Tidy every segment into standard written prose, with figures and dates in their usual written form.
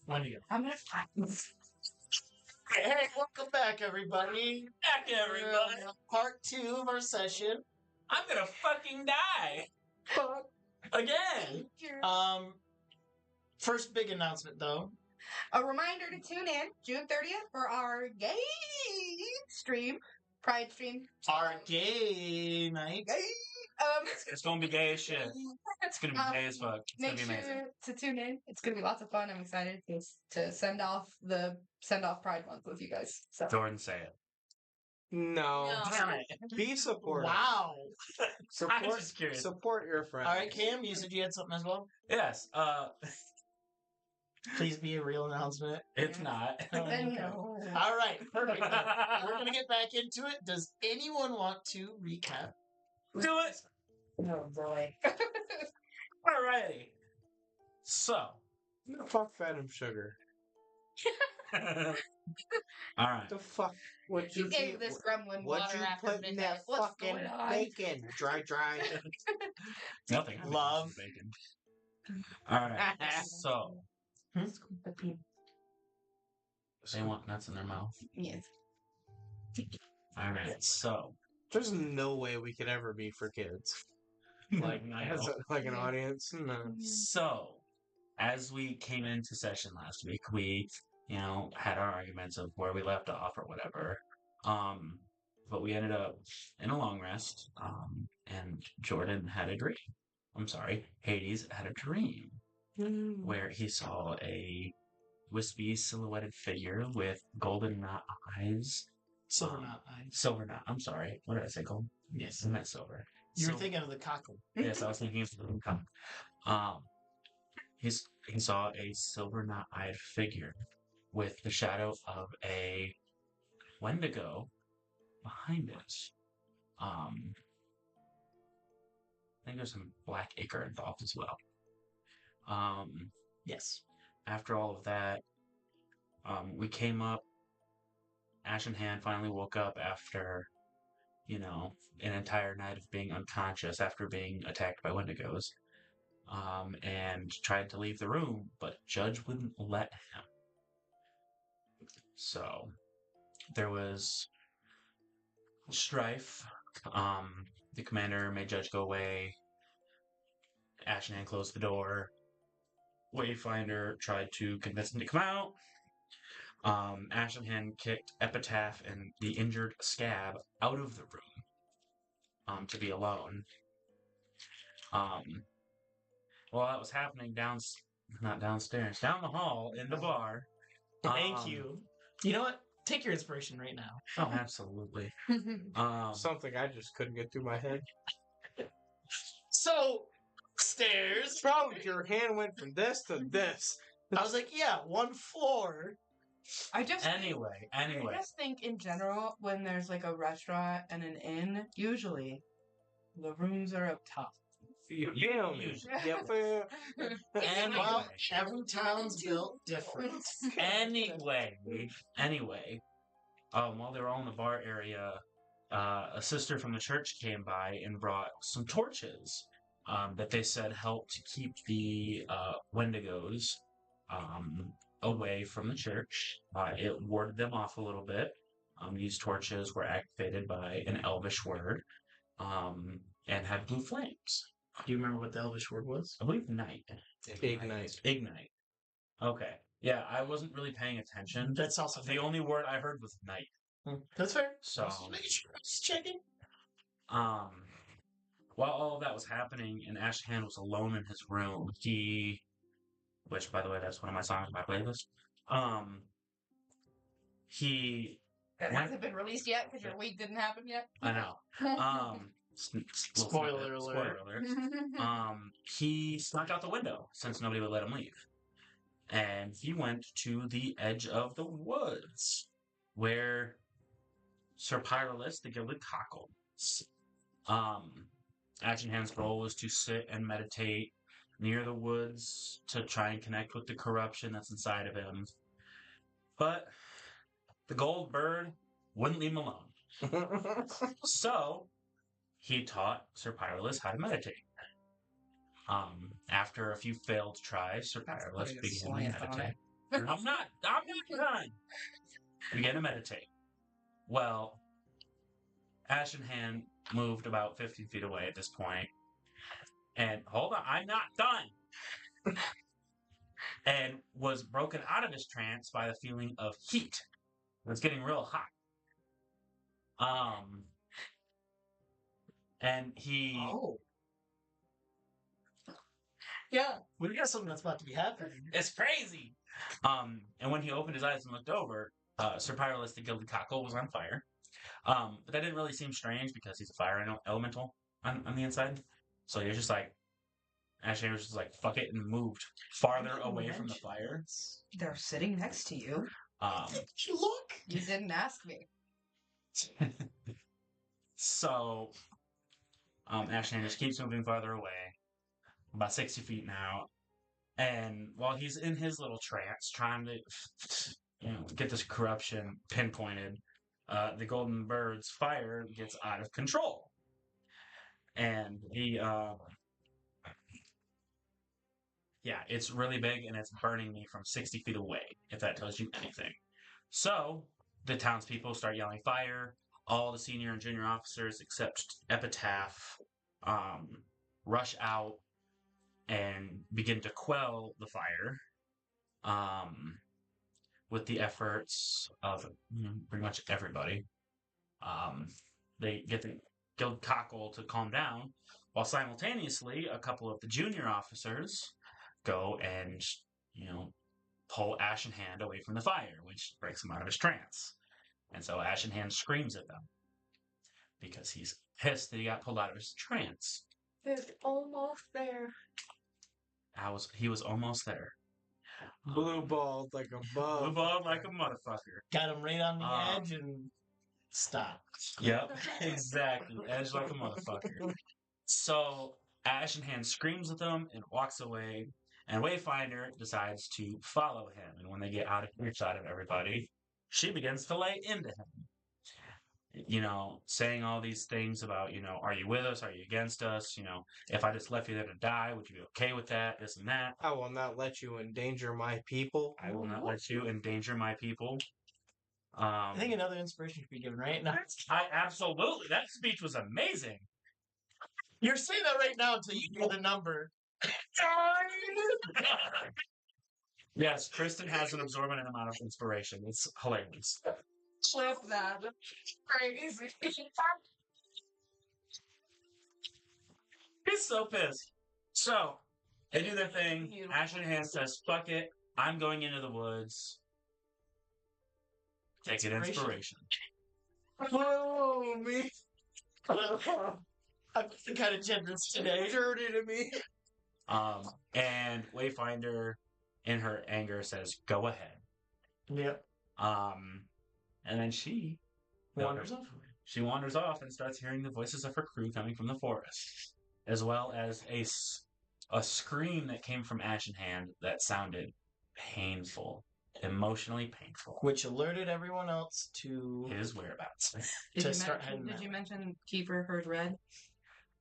Wendigo. I'm gonna find. Hey, welcome back, everybody. Back, everybody. Part 2 of our session. I'm gonna fucking die. Fuck. Again. First big announcement, though. A reminder to tune in June 30th for our gay stream, Pride stream. Our gay night. Gay. It's gonna be gay as shit. It's gonna be gay as fuck. It's gonna Make be sure amazing. to tune in. It's gonna be lots of fun. I'm excited to send off Pride Month with you guys. So. Jordan, say it. No. Damn it. Be supportive. Wow. I was just curious. Support your friends. All right, Cam, you said you had something as well? Yes. Please be a real announcement. It's not. No. All right, perfect. We're going to get back into it. Does anyone want to recap? Do it. Oh boy. Alrighty. So. Fuck Phantom Sugar. All right. The fuck? What You gave this gremlin What'd water you after put in midnight. that What's fucking going on? bacon? Dry. Nothing. Love. Bacon. All right. So. They want nuts in their mouth. Yes. All right. So. There's no way we could ever be for kids. Like, I as know. like an audience. No. So, as we came into session last week, we, had our arguments of where we left off or whatever. But we ended up in a long rest, and Jordan had a dream. I'm sorry, Hades had a dream where he saw a wispy silhouetted figure with golden knot eyes. Silver knot eyes. Silver knot. I'm sorry. What did I say? Gold? Yes. I meant silver. You were Silver. thinking of the cockle. Yes, I was thinking of the cock. He saw a silver knot-eyed figure with the shadow of a Wendigo behind it. I think there's some Black Acre involved as well. Yes. After all of that, we came up. Ash in hand finally woke up after, an entire night of being unconscious after being attacked by Wendigos. And tried to leave the room, but Judge wouldn't let him. So there was strife. The commander made Judge go away. Ashenhand closed the door. Wayfinder tried to convince him to come out. Ashenhand kicked Epitaph and the injured Scab out of the room to be alone. While that was happening down the hall in the bar. Thank you. You know what? Take your inspiration right now. Oh, absolutely. Something I just couldn't get through my head. So, stairs. From your hand went from this to this. I was like, yeah, one floor. Anyway. I just think in general, when there's like a restaurant and an inn, usually the rooms are up top. You feel me? Yep. And well, every town's built different. Anyway, while they were all in the bar area, a sister from the church came by and brought some torches that they said helped to keep the Wendigos away from the church. It warded them off a little bit. These torches were activated by an elvish word and had blue flames. Do you remember what the elvish word was? I believe night. Ignite. Okay. Yeah, I wasn't really paying attention. That's also The only word I heard was night. That's fair. So, Just checking. while all of that was happening and Ashcan was alone in his room, which by the way, that's one of my songs on my playlist. That hasn't been released yet because your week didn't happen yet. I know. Spoiler alert. He snuck out the window since nobody would let him leave. And he went to the edge of the woods where Sir Pyrolus, the Gilded Cockle, Ashenhand's goal was to sit and meditate near the woods to try and connect with the corruption that's inside of him. But the gold bird wouldn't leave him alone. So he taught Sir Pyrolus how to meditate. After a few failed tries, Sir Pyrolus began to meditate. I'm not done. Begin to meditate. Well, Ashen Hand moved about 15 feet away at this point. And hold on, I'm not done. And was broken out of his trance by the feeling of heat. It was getting real hot. And he Oh. Yeah, we got something that's about to be happening. it's crazy. And when he opened his eyes and looked over, Sir Pyrolus the Gilded Cockle was on fire. But that didn't really seem strange because he's a fire elemental on the inside. So he was just like, Ashley was just like, fuck it, and moved farther away from the fire. They're sitting next to you. Look! You didn't ask me. So, Ashley just keeps moving farther away, about 60 feet now. And while he's in his little trance, trying to, get this corruption pinpointed, the Golden Bird's fire gets out of control. And he, it's really big and it's burning me from 60 feet away, if that tells you anything. So, the townspeople start yelling fire. All the senior and junior officers, except Epitaph, rush out and begin to quell the fire with the efforts of pretty much everybody. They get the Guild Cockle to calm down, while simultaneously a couple of the junior officers go and, pull Ashen Hand away from the fire, which breaks him out of his trance. And so Ashen Hand screams at them because he's pissed that he got pulled out of his trance. It's almost there. He was almost there. Blue balled like a bug. Blue balled like a motherfucker. Got him right on the edge and stopped. Yep, exactly. Edge like a motherfucker. So Ashen Hand screams at them and walks away, and Wayfinder decides to follow him. And when they get out of earshot of everybody, she begins to lay into him. Saying all these things about, are you with us? Are you against us? If I just left you there to die, would you be okay with that? This and that. I will not let you endanger my people. I will not let you endanger my people. I think another inspiration could be given right now. Absolutely. That speech was amazing. You're saying that right now until you hear the number. Yes, Kristen has an absorbent amount of inspiration. It's hilarious. Clip that. Crazy. He's so pissed. So, they do their thing. Beautiful. Ashen Hand says, fuck it. I'm going into the woods. Take an inspiration. Oh, me. I'm kind of generous today. Dirty to me. And Wayfinder, in her anger, says, go ahead. Yep. And then she Wanders off. She wanders off and starts hearing the voices of her crew coming from the forest, as well as a scream that came from Ashen Hand that sounded painful, emotionally painful. Which alerted everyone else to his whereabouts. Did you mention Keeper heard red?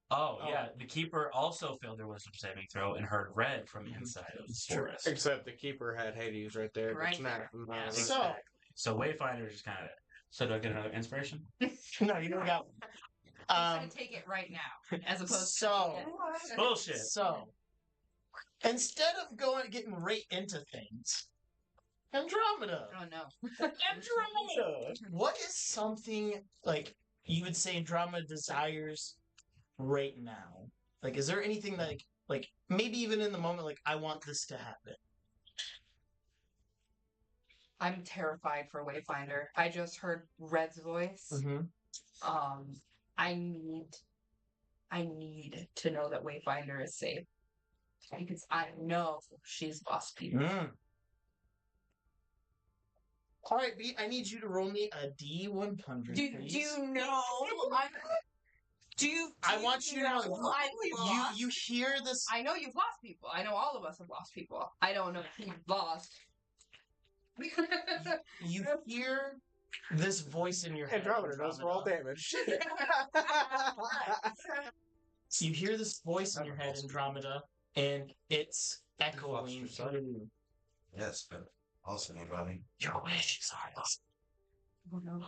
Oh, yeah. The Keeper also failed their wisdom saving throw and heard red from inside of the forest. Except the Keeper had Hades right there. Right Right there. So Wayfinder is just kind of... So do I get another inspiration? No, you don't got one. I'm going to take it right now, as opposed to... Bullshit. So, instead of getting right into things, Andromeda. Oh, no. Andromeda! What is something, you would say Andromeda desires right now? Is there anything that, maybe even in the moment, I want this to happen? I'm terrified for Wayfinder. I just heard Red's voice. Mm-hmm. I need to know that Wayfinder is safe. Because I know she's lost people. Alright, B, I need you to roll me a D100, Do please. you know? I want you to know. You hear this... I know you've lost people. I know all of us have lost people. I don't know who you've lost. You hear this voice in your head. Andromeda knows roll damage. You hear this voice in your head, Andromeda, and it's echoing through. Yes, but Also, anybody? Your wish is ours. Oh, no.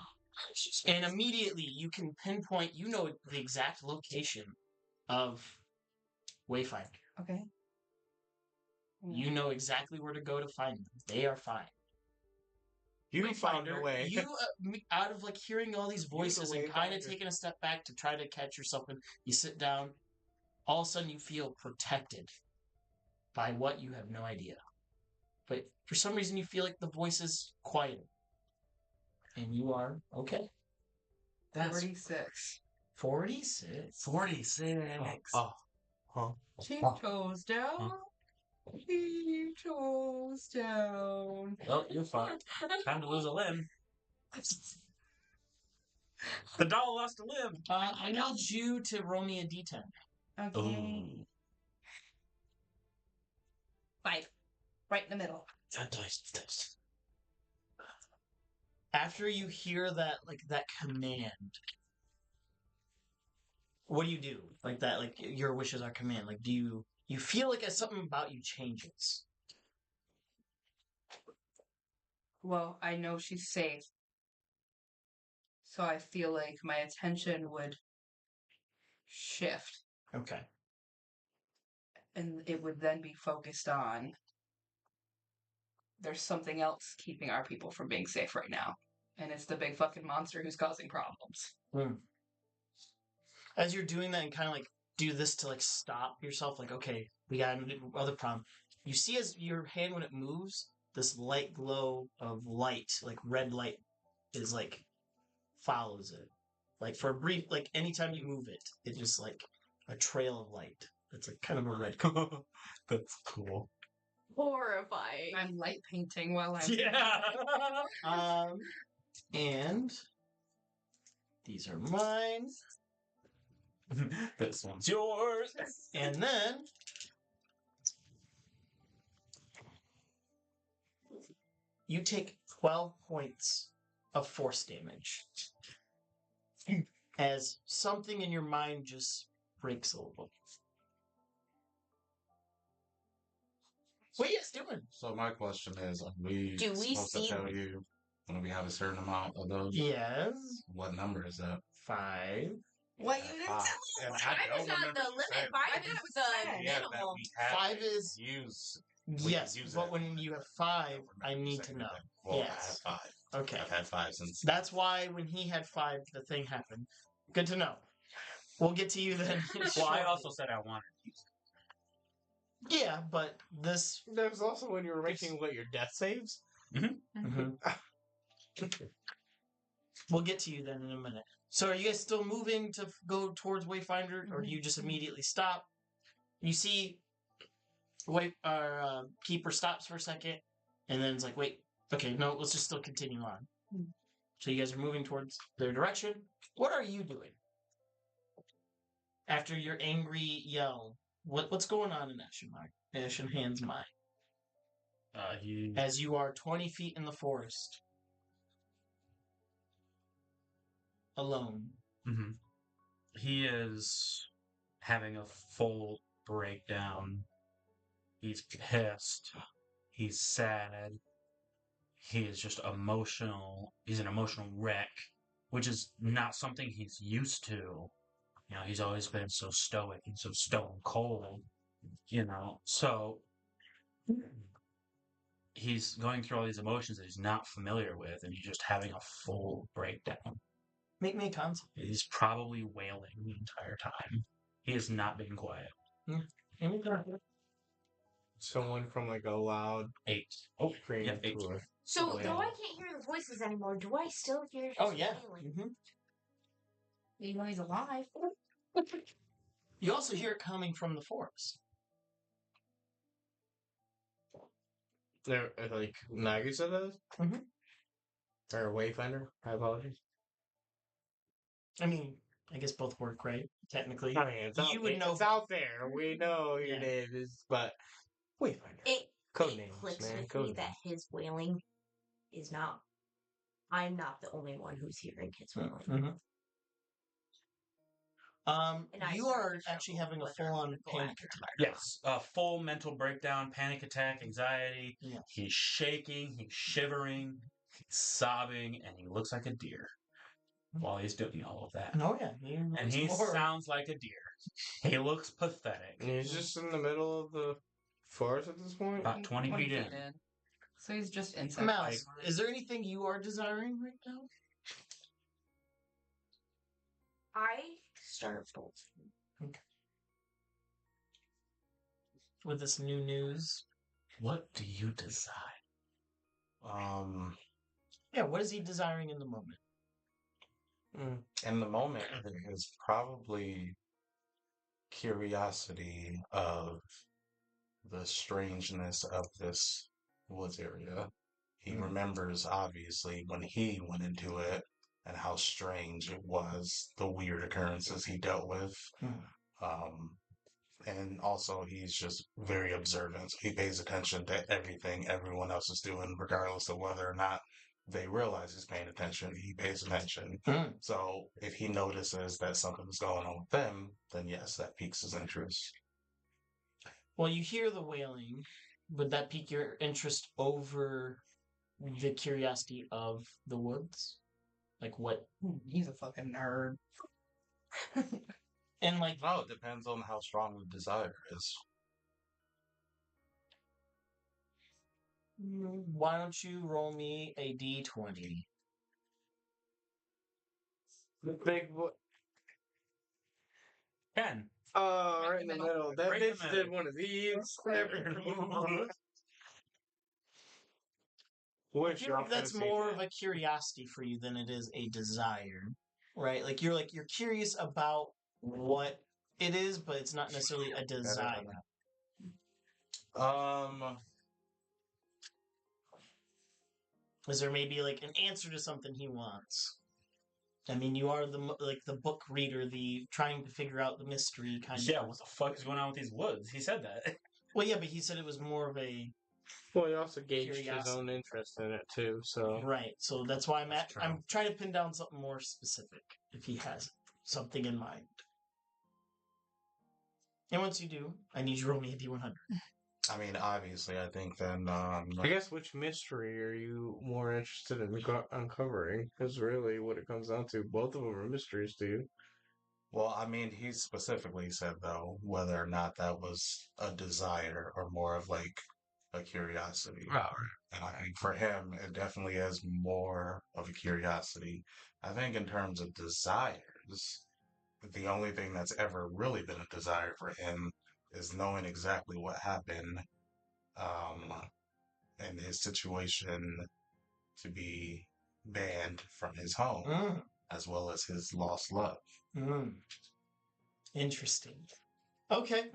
And immediately you can pinpoint, you know the exact location of Wayfinder. Okay. You know exactly where to go to find them. They are fine. You found a Wayfinder, way. You, out of like hearing all these voices and kind of Wayfinder. taking a step back to try to catch yourself, and you sit down, all of a sudden you feel protected by what you have no idea. But for some reason you feel like the voice is quieter. And you are okay. That's 46. 46. 46. Oh. Huh? Keep toes down. Keep toes down. Well, you're fine. Time to lose a limb. The doll lost a limb. I need you to roll me a d10. Okay. Ooh. 5. Right in the middle. After you hear that, like, that command, what do? Like that, like, your wishes are command. Like, do you feel like something about you changes? Well, I know she's safe. So I feel like my attention would shift. Okay. And it would then be focused on there's something else keeping our people from being safe right now. And it's the big fucking monster who's causing problems. As you're doing that and kind of like do this to like stop yourself, like, okay, we got another problem. You see as your hand, when it moves, this light glow of light, like red light, is like follows it. Like for a brief, like anytime you move it, it's just like a trail of light. It's like kind of a red color. That's cool. Horrifying. I'm light painting while I'm... Yeah. And these are mine. This one's yours. And then you take 12 points of force damage as something in your mind just breaks a little. What are you guys doing? So my question is, are we Do we supposed see- to tell you when we have a certain amount of those? Yes. What number is that? 5. What Yeah, you didn't five. tell And us? I Five don't is not remember the you limit. saying Five that. I thought it was is the 10. Yeah, that minimum. we have 5 to is- use. Yes, use but it. when you have 5, don't remember I you need saying to know. that. Well, Yes. I have 5. Okay. I've had 5 since. That's why when he had 5, the thing happened. Good to know. We'll get to you then. Well, I also said I wanted to use Yeah, but this... There's also when you were making your death saves. Mhm. We'll get to you then in a minute. So are you guys still moving to go towards Wayfinder, or do you just immediately stop? You see, Keeper stops for a second, and then it's like, wait, okay, no, let's just still continue on. So you guys are moving towards their direction. What are you doing? After your angry yell, what's going on in Ashenhand's mind? He As you are 20 feet in the forest, alone. Mhm. He is having a full breakdown. He's pissed. He's sad. He is just emotional. He's an emotional wreck, which is not something he's used to. You know, he's always been so stoic and so stone cold, you know. So he's going through all these emotions that he's not familiar with, and he's just having a full breakdown. Make me a concept. He's probably wailing the entire time. He is not being quiet. Make me a concept. Someone from a loud 8. Oh, scream yeah, 8. to her. So, Wait. though I can't hear the voices anymore, do I still hear his Oh, yeah. wailing? Mm-hmm. You know he's alive. You also hear it coming from the forest. They're like Nagi said that? Mhm. Or Wayfinder? I apologize. I mean, I guess both work, right? Technically. I mean, it's You out, would know- it's out there. We know your Yeah. name is, but Wayfinder. It Code names, clicks man. with Code me that names. his wailing is not. I'm not the only one who's hearing his wailing. Mm-hmm. And I You start are to actually shuffle having a whether full I'm on gonna go panic after him attack. or not. Yes, a full mental breakdown, panic attack, anxiety. Yeah. He's shaking, he's shivering, he's sobbing, and he looks like a deer while he's doing all of that. Oh yeah, And he sounds like a deer. He looks pathetic. And he's just in the middle of the forest at this point. About 20 feet in. So he's just inside. Mouse. Is there anything you are desiring right now? I start bolting. With this new news, What do you decide? yeah. What is he desiring in the moment? In the moment, it is probably curiosity of the strangeness of this woods area. He remembers, obviously, when he went into it and how strange it was, the weird occurrences he dealt with. And also, he's just very observant. So he pays attention to everything everyone else is doing, regardless of whether or not they realize he's paying attention. He pays attention. So if he notices that something's going on with them, then yes, that piques his interest. Well, you hear the wailing. Would that pique your interest over the curiosity of the woods? Like what? He's a fucking nerd. And like, No, it depends on how strong the desire is. why don't you roll me a d20? The big boy. 10. Oh, right in the middle. That Right in the bitch middle. did one of these. I Wish feel y'all like that's could've seen more that. of a curiosity for you than it is a desire, right? Like you're curious about what it is, but it's not necessarily a desire. Is there maybe like an answer to something he wants? I mean, you are the book reader, the trying to figure out the mystery kind of. Yeah, what the fuck is going on with these woods? He said that. Well, yeah, but he said it was more of a Well, he also gauged his Curiosity. own interest in it too. So right. So that's why That's true. I'm trying to pin down something more specific if he has something in mind. And once you do, I need you to roll me a d100. I mean, obviously, I think then, I guess which mystery are you more interested in uncovering? Is really what it comes down to. Both of them are mysteries to you. well, I mean, he specifically said, though, whether or not that was a desire or more of like a curiosity. And I think for him, it definitely is more of a curiosity. I think in terms of desires, the only thing that's ever really been a desire for him is knowing exactly what happened, and his situation to be banned from his home, as well as his lost love. Interesting. Okay.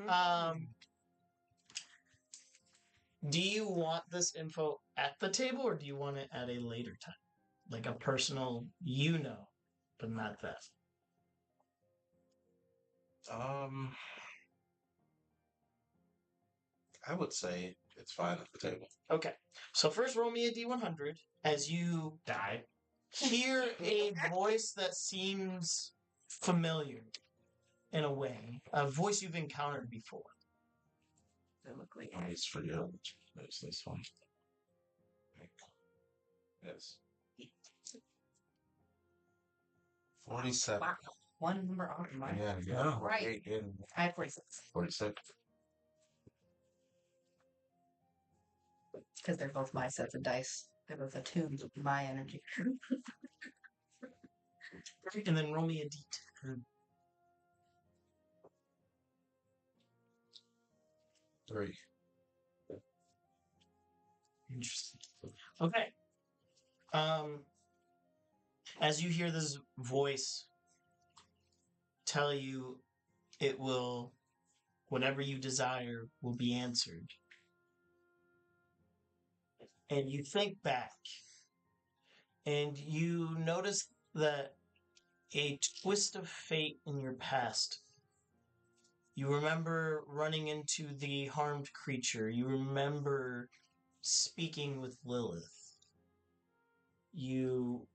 Do you want this info at the table or do you want it at a later time? Like a personal, but not that. I would say it's fine at the table. Okay. So first roll me a d100 as you Die. hear a voice that seems familiar in a way. A voice you've encountered before. They look like It's for you. There's this one. Yes. 47. wow. One number off mine. Yeah, Oh. Right. I had 46. 46. Because they're both my sets of dice. They're both attuned to my energy. And then roll me a d10. 3. Interesting. Okay. As you hear this voice tell you whatever you desire will be answered. And you think back and you notice that a twist of fate in your past. You remember running into the harmed creature. You remember speaking with Lilith. You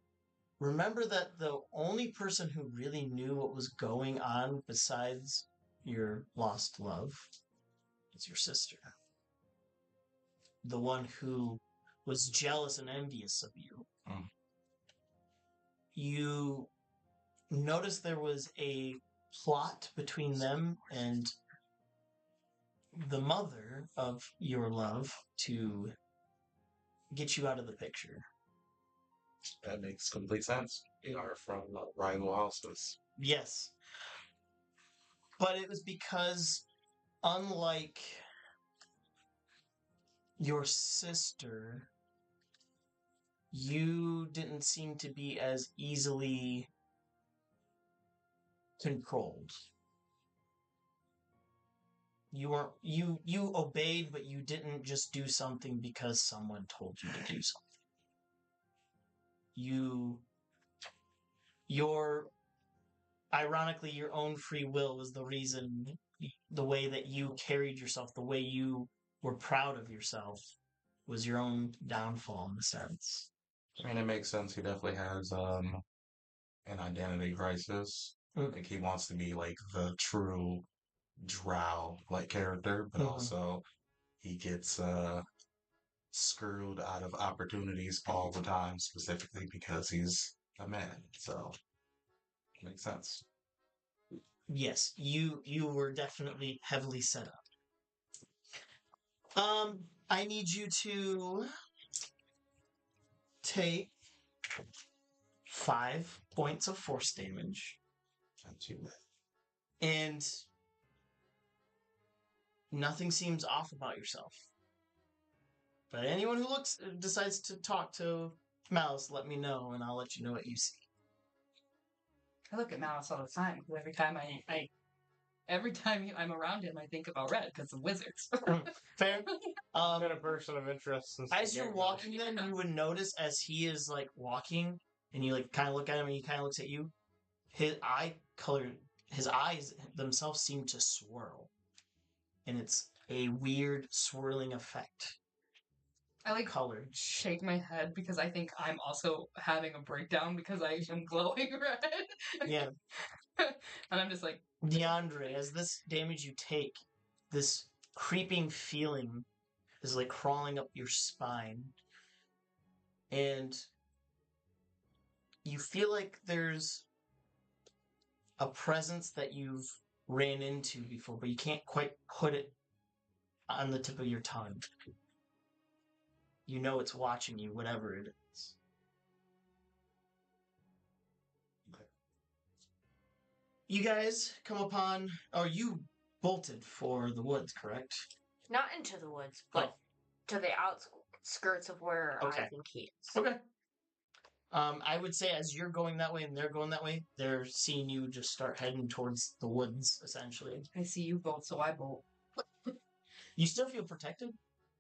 remember that the only person who really knew what was going on besides your lost love is your sister. The one who was jealous and envious of you. Mm. You noticed there was a plot between them and the mother of your love to get you out of the picture. That makes complete sense. We are from rival houses. Yes. But it was because, unlike your sister, you didn't seem to be as easily controlled. You obeyed, but you didn't just do something because someone told you to do something. Ironically, your own free will was the reason, the way that you carried yourself, the way you were proud of yourself, was your own downfall in a sense. I mean, it makes sense. He definitely has an identity crisis. Mm. Like he wants to be like the true drow like character, but also he gets screwed out of opportunities all the time, specifically because he's a man. So it makes sense. Yes, you were definitely heavily set up. I need you to take 5 points of force damage. Not too bad. And nothing seems off about yourself. But anyone who decides to talk to Malice, let me know, and I'll let you know what you see. I look at Malice all the time. Every time I'm around him, I think about Red because of wizards. Fair. Been a person of interest since As the you're get-go. walking, then you would notice as he is like walking, and you like kind of look at him, and he kind of looks at you. His eyes themselves seem to swirl, and it's a weird swirling effect. I like Color. shake my head because I think I'm also having a breakdown because I am glowing red. Yeah. And I'm just like, DeAndre, as this damage you take, this creeping feeling is like crawling up your spine. And you feel like there's a presence that you've ran into before, but you can't quite put it on the tip of your tongue. You know it's watching you, whatever it is. Okay. You guys come upon, or you bolted for the woods, correct? Not into the woods, but to the outskirts of where Okay. I think he is. Okay. I would say as you're going that way and they're going that way, they're seeing you just start heading towards the woods, essentially. I see you bolt, so I bolt. You still feel protected,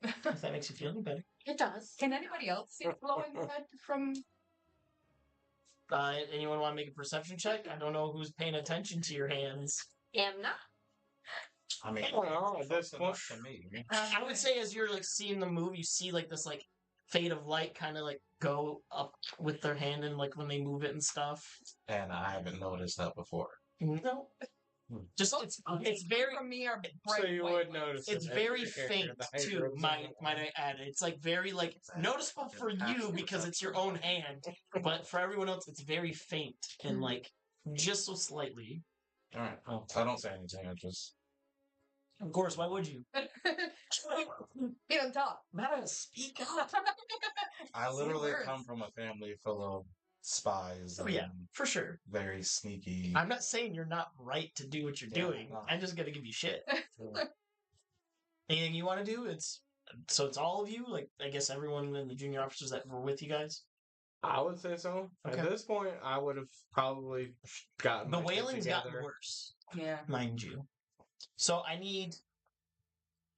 if that makes you feel any better. It does. Can anybody else see glowing red from... Anyone want to make a perception check? I don't know who's paying attention to your hands. Am not. I mean, Well, at this point, to me. I would say as you're like seeing the move, you see like this like fade of light kind of like go up with their hand and like when they move it and stuff. And I haven't noticed that before. No. Just it's very from me are so bright you white would lights. notice. it's it very after faint the too, hydros might and I add. It's like very like noticeable for you because it's your own hand, but for everyone else it's very faint and like just so slightly. All right. Well, I don't say anything. I just. Of course, why would you? He doesn't talk. Speak up. I Say literally words. come from a family full of spies. Oh yeah, and for sure. Very sneaky. I'm not saying you're not right to do what you're Yeah, doing. no. I'm just gonna give you shit. Yeah. Anything you want to do? It's all of you. Like I guess everyone in the junior officers that were with you guys. I would say so. Okay. At this point, I would have probably gotten The my shit wailing's together. gotten worse, Yeah. mind you. So I need.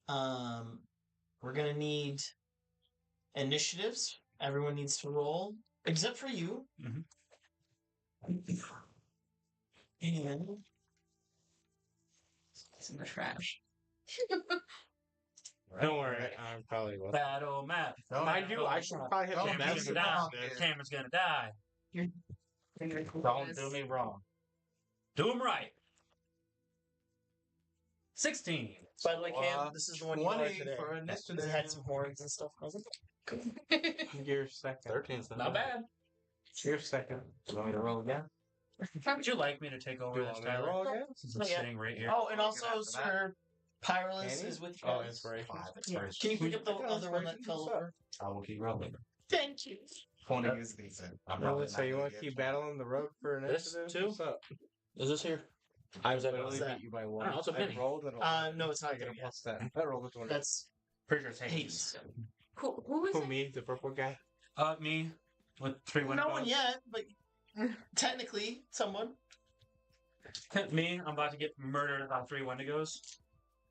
We're gonna need initiatives. Everyone needs to roll, except for you. Mhm. And It's in the trash. Don't worry, I'm probably will. Battle map. Oh, Mind you, I should probably have Oh, the Cameron's that's best gonna about die. it. Cameron's gonna die. Don't do me wrong. Do him right. 16. By the way, Cam, this is the one you are 20 today. for It initiative. had some horns and stuff. I was You're second. 13's Not bad. You're second. You want me to roll again? Would you like me to take over Do you this, want me to Tyler? roll again? Since I'm Not yet. sitting right here. Oh, and also After that. Sir Pyralus Can is he? with you Oh, guys. inspiration. 5 Yeah. inspiration. Can you pick up the I got other one that inspiration. fell What's up? over? I will keep rolling. Thank you. 20 is decent. I'm No, probably so not you gonna want to get keep 20. battling the rogue for This initiative? too? What's up? Is this here? I was I at literally that? beat you by one. Oh, it's a I mini. rolled it. No, it's not I get a good yet. plus 10. I rolled a 20. That's Pretty sure it's Hades. Hades. Who is Who, it? me? The purple guy? Me with 3 windows. no one yet, but technically someone. Me, I'm about to get murdered about 3 Wendigos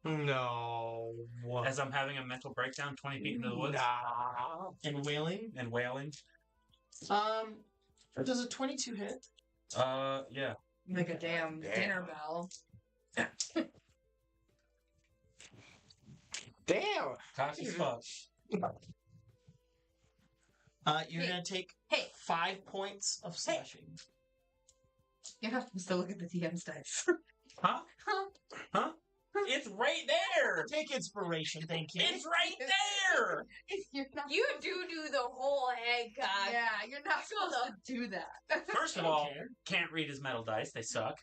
No. What? as I'm having a mental breakdown 20 feet into the woods Nah. And wailing. and wailing. Does a 22 hit? Yeah. Like a damn dinner bell. Damn. Cocky as fuck. You're Hey. gonna take Hey. 5 points of slashing. You have to still look at the DM's dice. Huh? Huh? It's right there! Take inspiration, thank you. It's right there! You're not You do the whole head cock. Yeah, you're not supposed to do that. First I of don't all, care. can't read his metal dice. They suck.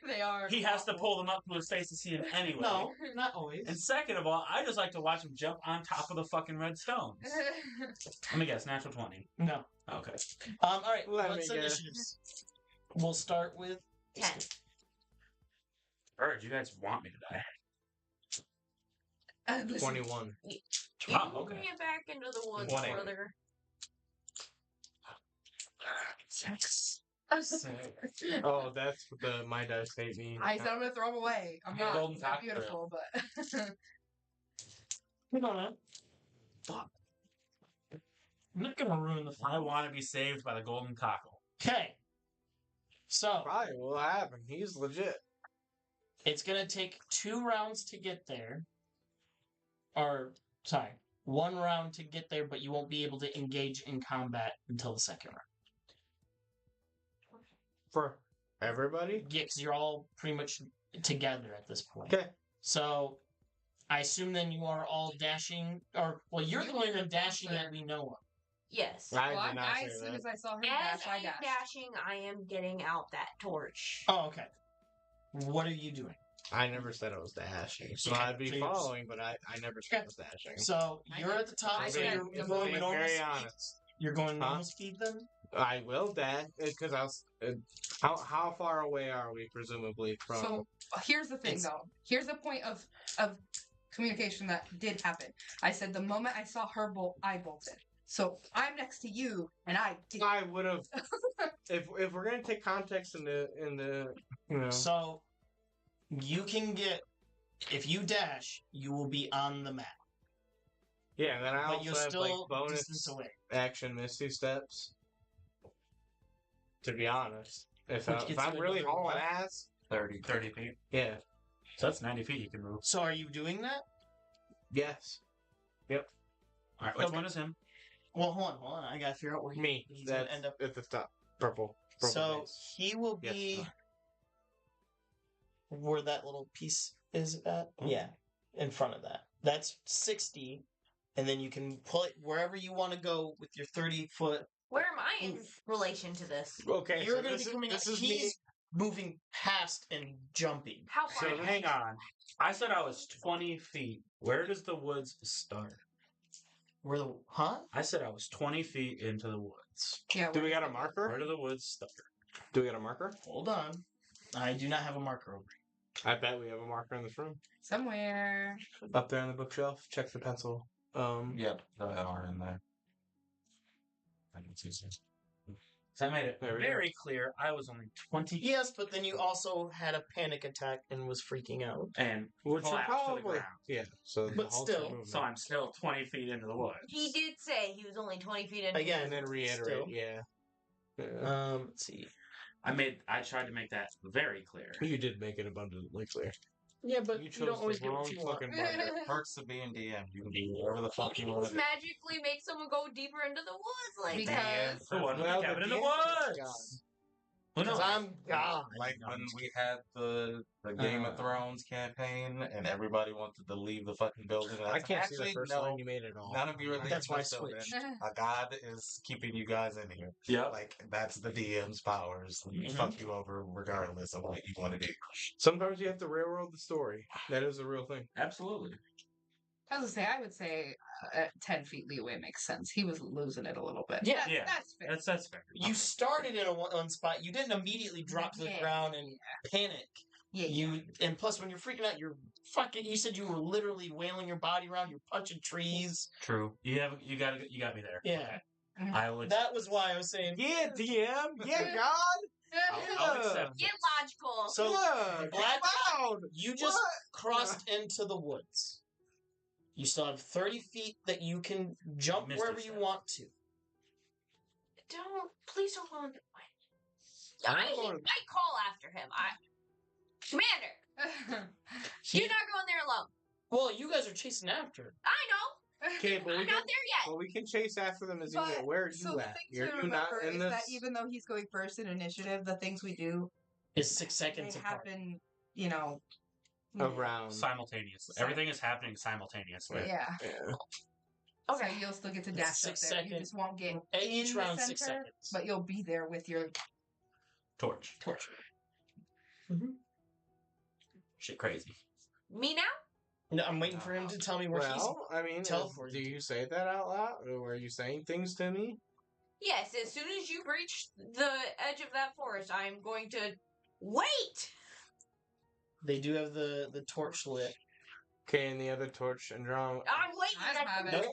They are. He has to awful. pull them up to his face to see him anyway. No, not always. And second of all, I just like to watch him jump on top of the fucking red stones. Let me guess, natural 20. No. Okay. All right. Let Let's me guess. initiatives. We'll start with 10. Bird, you guys want me to die. Listen, 21. You Wow, can okay. get back into the woods, 20. brother. 6. Oh, that's what my dice hate me. I said I'm gonna throw them away. I'm not. Golden They're cock beautiful, but Hang on, man. Fuck. I'm not gonna ruin the I fun. want to be saved by the golden cockle. Okay. So Probably will happen. He's legit. it's gonna take 2 rounds to get there. Or sorry, 1 round to get there, but you won't be able to engage in combat until the second round. For everybody? Yeah, because you're all pretty much together at this point. Okay. So I assume then you are all dashing, or well, you're the only one dashing that we know of. Yes. I well, did not say as soon that. as I saw her As dash, I I'm dashed. dashing, I am getting out that torch. Oh, okay. What are you doing? I never said I was dashing. So Okay, I'd be so you're- following, but I never said I was dashing. So I you're did- at the top. I So did. you're I'm going being normal very speed. honest. You're going Huh? normal speed then. I will dash because I was. How far away are we, presumably, from? So here's the thing, It's- though. Here's the point of communication that did happen. I said the moment I saw her bolt, I bolted. So I'm next to you, and I did. I would have. if we're gonna take context in the you know. So you can get if you dash, you will be on the map, Yeah, and then I but also you're have still like bonus distance away. action misty steps. To be honest, if, Which gets I'm you really another hauling what? ass, 30. 30 feet. yeah, So that's 90 feet you can move. So are you doing that? yes, Alright, which Okay. one is him? Well, hold on. I gotta figure out where me. he's gonna That's end up. at the top, purple. So base. he will Yes, be sir. where that little piece is at. Mhm. Yeah, in front of that. That's 60, and then you can pull it wherever you want to go with your 30-foot. Where am I in relation to this? Okay, You're so gonna this be is, coming. this Out. is me. He's moving past and jumping. How far? So hang on. I said I was 20 feet. Where does the woods start? Where the huh? I said I was 20 feet into the woods. Yeah, Do we got a Where marker? do the woods start? Do we got a marker? Hold on. I do not have a marker over here. I bet we have a marker in this room. somewhere. Up there on the bookshelf. Check the pencil. Yep, they are in there. I can see some. So I made it There we go. very clear I was only 20 Yes, but then you also had a panic attack and was freaking out. and which will collapsed to the probably ground. yeah. So the But whole still, movement. So I'm still 20 feet into the woods. He did say he was only 20 feet in. Again, and then reiterate. still. Yeah. Let's see. I tried to make that very clear. You did make it abundantly clear. Yeah, but You you, chose don't always the get wrong what you want. fucking button. Perks of being DM. You can be wherever the fuck He you can want to magically make someone go deeper into the woods like Because- that. The one with Well, the cabin in the the DM is woods. gone. Well, no, Because I'm God. Like when we had the Game of Thrones campaign and everybody wanted to leave the fucking building. I That's can't see the actually first no, line you made at all. none of you are leaving That's why I this building. switched. A god is keeping you guys in here. yeah. Like that's the DM's powers. Fuck you over regardless of what you want to do. Sometimes you have to railroad the story. That is a real thing. Absolutely. I would say 10 feet leeway makes sense. He was losing it a little bit. Yeah. Yeah. That's fair. That's fair. You started in a one spot. You didn't immediately drop to the Yeah. ground and panic. Yeah. And plus, when you're freaking out, you're fucking. You said you were literally wailing your body around. You're punching trees. True. You got me there. Yeah, I would. that was why I was saying. Yeah, DM. Yeah, God. I'll accept Get it. logical. So Yeah, Black, loud. you just crossed into the woods. You still have 30 feet that you can jump Missed wherever it, you so. want to. Please don't go on. I'm I going- call after him. Commander, you're not going there alone. Well, you guys are chasing after. I know. Okay, but I'm we not can, there yet. well, we can chase after them as you But- get. Where are so you the at? thing Are to you not remember in is this? that even though he's going first in initiative, the things we do It's 6 they seconds apart. happen, you know, Around. Simultaneously. Everything is happening simultaneously. Yeah. Yeah. So you'll still get to dash up 6 there. You seconds. just won't get At in each the round, 6 center, seconds. but you'll be there with your Torch. Torch. Shit crazy. Me now? No, I'm waiting for him to tell me where he's. Well, I mean, teleport do you. you say that out loud? Or are you saying things to me? Yes, as soon as you reach the edge of that forest, I'm going to wait. They do have the torch lit. Okay, and the other torch and drum. I'm waiting. I don't have it. Nope.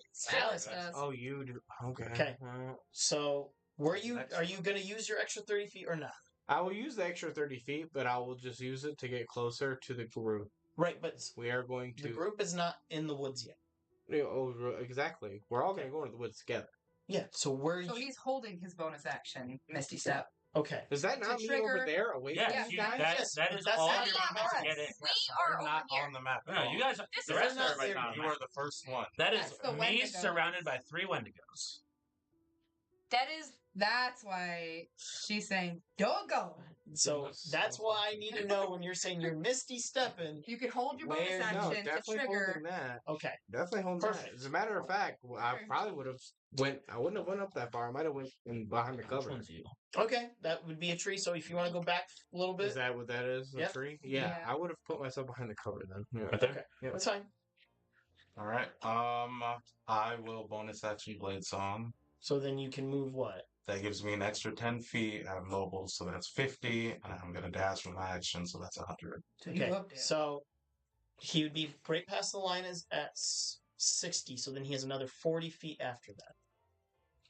Alice Alice. does. Oh, you do. Okay. Okay. Well, So, are you going to use your extra 30 feet or not? I will use the extra 30 feet, but I will just use it to get closer to the group. Right, but We are going the to. group is not in the woods yet. Exactly. We're all going to go into the woods together. Yeah, so where are So you? he's holding his bonus action, Misty Step. Okay. Is that To not me trigger- over there away Yeah, from you, you guys? Yes, that but is that's all not you're us. meant to get in. We are We're over not here. on the map. No, you guys. This The is rest of not us are there. not on You the are map. the first one. That is That's the me Wendigo. surrounded by 3 Wendigos. That's why she's saying, don't go. So that's why I need to know when you're saying you're Misty stepping. You can hold your bonus Where- action No, to definitely trigger. holding that. Okay. Definitely holding that. Perfect. As a matter of fact, I probably would have I wouldn't have went up that far. I might have went in behind the Which cover. one's you? Okay, that would be a tree. So if you want to go back a little bit, Is that what that is? The Yep. tree? Yeah, Yeah. I would have put myself behind the cover then. Yeah. Right there? okay, Yeah. that's fine. All right. I will bonus action Blade Song. So then you can move what? That gives me an extra 10 feet. I'm mobile, so that's 50. And I'm going to dash with my action, so that's 100. So you Okay, up there. so he would be right past the line is at 60. So then he has another 40 feet after that.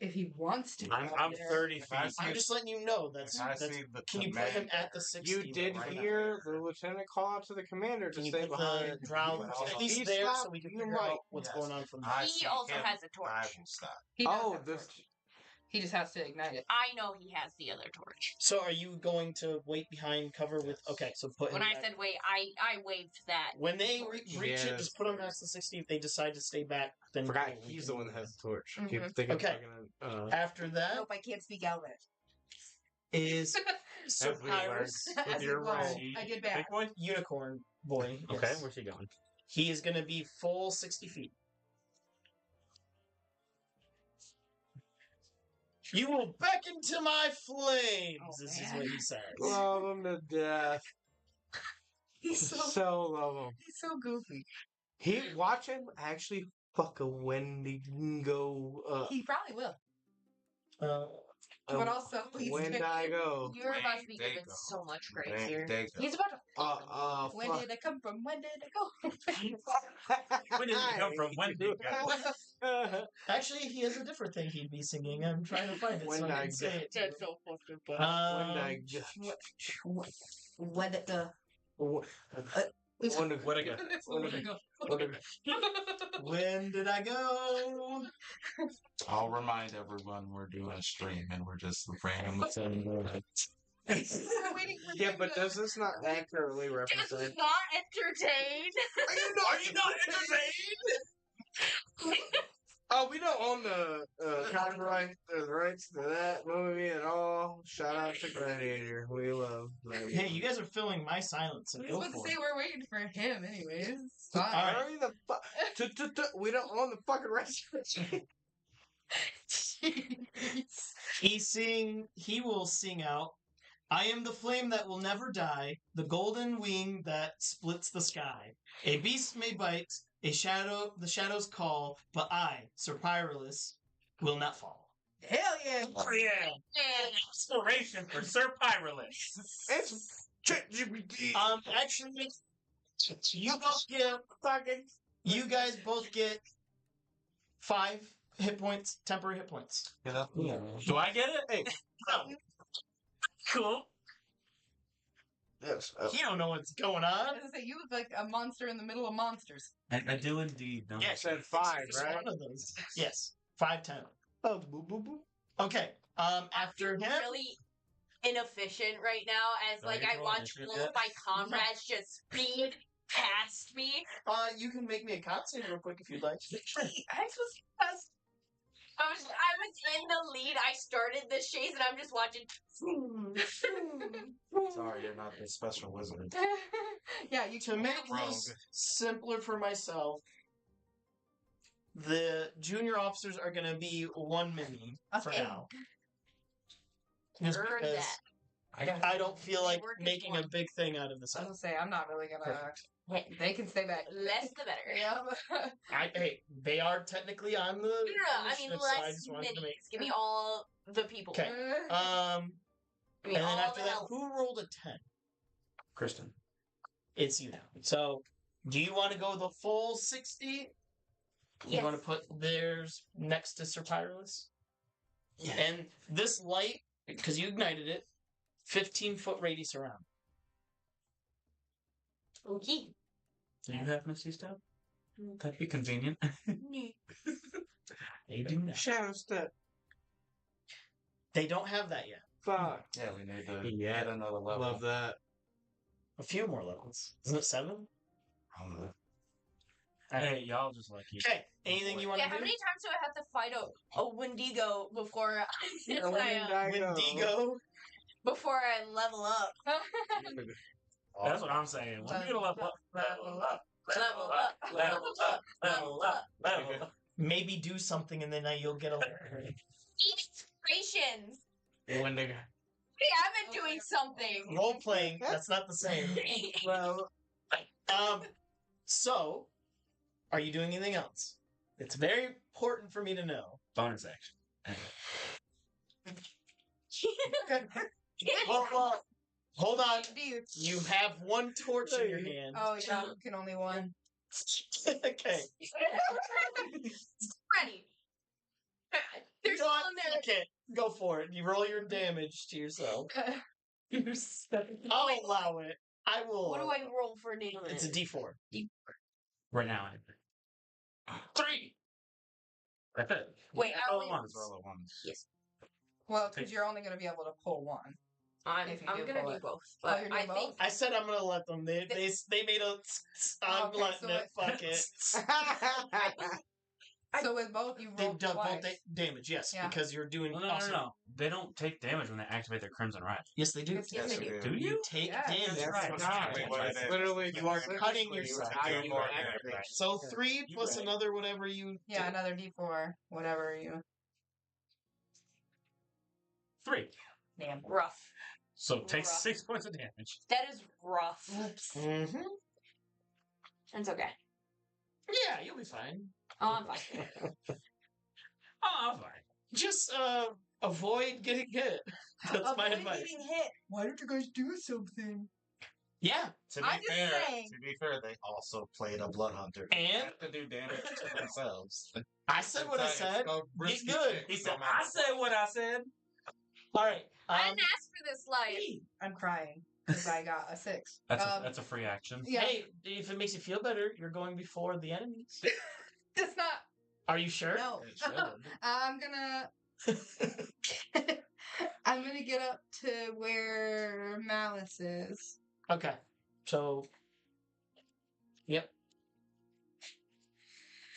If he wants to. I'm go up there. 30 If I feet. see I'm just letting you know that's. I that's see the can you put him command- at the 60? You did right now? hear the lieutenant call out to the commander to Can you stay put the behind. drown Well, at least he there so stopped, we can you figure might. out what's Yes. going on from there? I He see also him. has a I torch. will stop. He does Oh, have this. torch. He just has to ignite it. I know he has the other torch. So are you going to wait behind cover with? Okay, so put him. When I back. said wait, I waved that. When they reach it, Yes. just put them past the 60. If they decide to stay back, then Forgot we he's can the one move that on. has the torch. Mhm. Keep thinking Okay. After that Nope, I can't speak Elvish. is Sir As we learned. Pyrus, As your it was. role. I did Big bad. boy? unicorn boy. Okay, yes. where's he going? He is going to be full 60 feet. You will beckon to my flames. Oh, this is man. what he says. Love him to death. He's so So love him. he's so goofy. Watch him actually fuck a Wendigo. He probably will. Uh, But also he's when I go. You're about to be There you given go. so much grace There- here. there you go. He's about to. When Fuck. did it come from? When did it go? When did it come from? When did it go? actually, he has a different thing he'd be singing. I'm trying to find it so I can say it. to you. That's so fucking When Um, I go. When did the When I What I got? when did I go? I'll remind everyone we're doing a stream and we're just randomly saying words. Yeah, but does this not accurately This represent? is not entertained. Are you not entertained? Oh, we don't own the copyright, the rights to that movie at all. Shout out to Gladiator. Hey, you guys are filling my silence, so I was go about to for say it. we're waiting for him, anyways. It's fine. Alright. Hurry the fuck. We don't own the fucking restaurant. He will sing out, I am the flame that will never die, the golden wing that splits the sky. A beast may bite, the shadows call, but I, Sir Pyrrhus, will not fall. Hell yeah! Oh yeah! Inspiration for Sir Pyrrhus. It's ChatGPT. Actually, you guys both get 5 hit points, temporary hit points. Yeah. Do I get it? Hey, No, Cool. yes. you don't know what's going I on. was gonna say, you look like a monster in the middle of monsters. I do indeed. Don't Yeah, said 5, it's right? one of those. Yes, 5, 10. Oh, boo boo boo. Okay. After I'm him, really inefficient right now as Do I like get to I roll watch initiative all yet? of my comrades just speed past me. you can make me a con save real quick if you'd like. I was in the lead. I started this chase and I'm just watching. Sorry, you're not the special wizard. Yeah, you To make Rogue. this simpler for myself, the junior officers are going to be 1 mini for Okay. now. Just Earn because that. I don't feel like Work is making a one. big thing out of this. I was gonna say, I'm not really gonna. Perfect. They can stay back. Less the better. Yeah. Hey, they are technically on the No, I mean initiative, so I less just wanted to make. minis. Give me all the people. Okay. And Give me then all after the that, help. who rolled a 10? Kristen. It's you now. So, do you want to go the full 60? You want to put theirs next to Sir Pyrrhus? Yeah. And this light, because you ignited it, 15-foot radius around. Okay. Do you have Misty Step? That'd be convenient. They do not. Shadow step. They don't have that yet. Fuck. Yeah, we need to Yeah. get another level. Love that. A few more levels. Isn't it 7? I don't know. Hey, y'all just like you. Okay. Anything you want Yeah, to how do? many times do I have to fight a Wendigo before Wendigo. before I level up? That's what I'm saying. When you get a level up, level up, Level up, level up, level up, level up. Maybe do something and then you'll get a Illustrations. Wendigo. We have been doing something. role playing. That's not the same. Well, So, are you doing anything else? It's very important for me to know. Bonus action. Okay. Hold on. You have 1 torch in your hand. Oh yeah, you can only one. Okay. Ready. There's Go on, still in there. okay, go for it. You roll your damage to yourself. I'll allow it. I will. What do I roll for damage? It's a D4. Right now. 3! That's it. Wait, I Oh, only. ones. Those are the ones. Yes. Well, because you're only gonna be able to pull one. If you I'm do gonna pull do it. both, Oh, but you're I doing think I said I'm gonna let them. They made a. I'm Okay, letting so it. Fuck it. So with both, you They roll dealt both twice. damage, yes, Yeah. because you're doing No. awesome. They don't take damage when they activate their Crimson Ride. Yes, they do. Yes, yes, they I do. Do You you? take Yes, damage. that's right. Wait, what it is. literally, You are cutting You yourself. have to do more Right. damage. So 3 You're plus right. another whatever you. Yeah, do. another D4, whatever you. 3. damn rough. So take Rough. 6 points of damage. That is rough. Mm-hmm. It's okay. Yeah, you'll be fine. Oh, I'm fine. Oh, I'm fine. Just avoid getting hit. That's my advice. hit. Why don't you guys do something? Yeah. To be I'm just fair, saying. they also played a blood hunter. And? They have to do damage to themselves. I said what I It's said. no Get risky good. shit, He no said, matter I said what I said. All right. I didn't ask for this life. I'm crying because I got a 6. That's a free action. Yeah. Hey, if it makes you feel better, you're going before the enemies. It's not. Are you sure? No. It should. I'm gonna get up to where Malice is. Okay. So. Yep.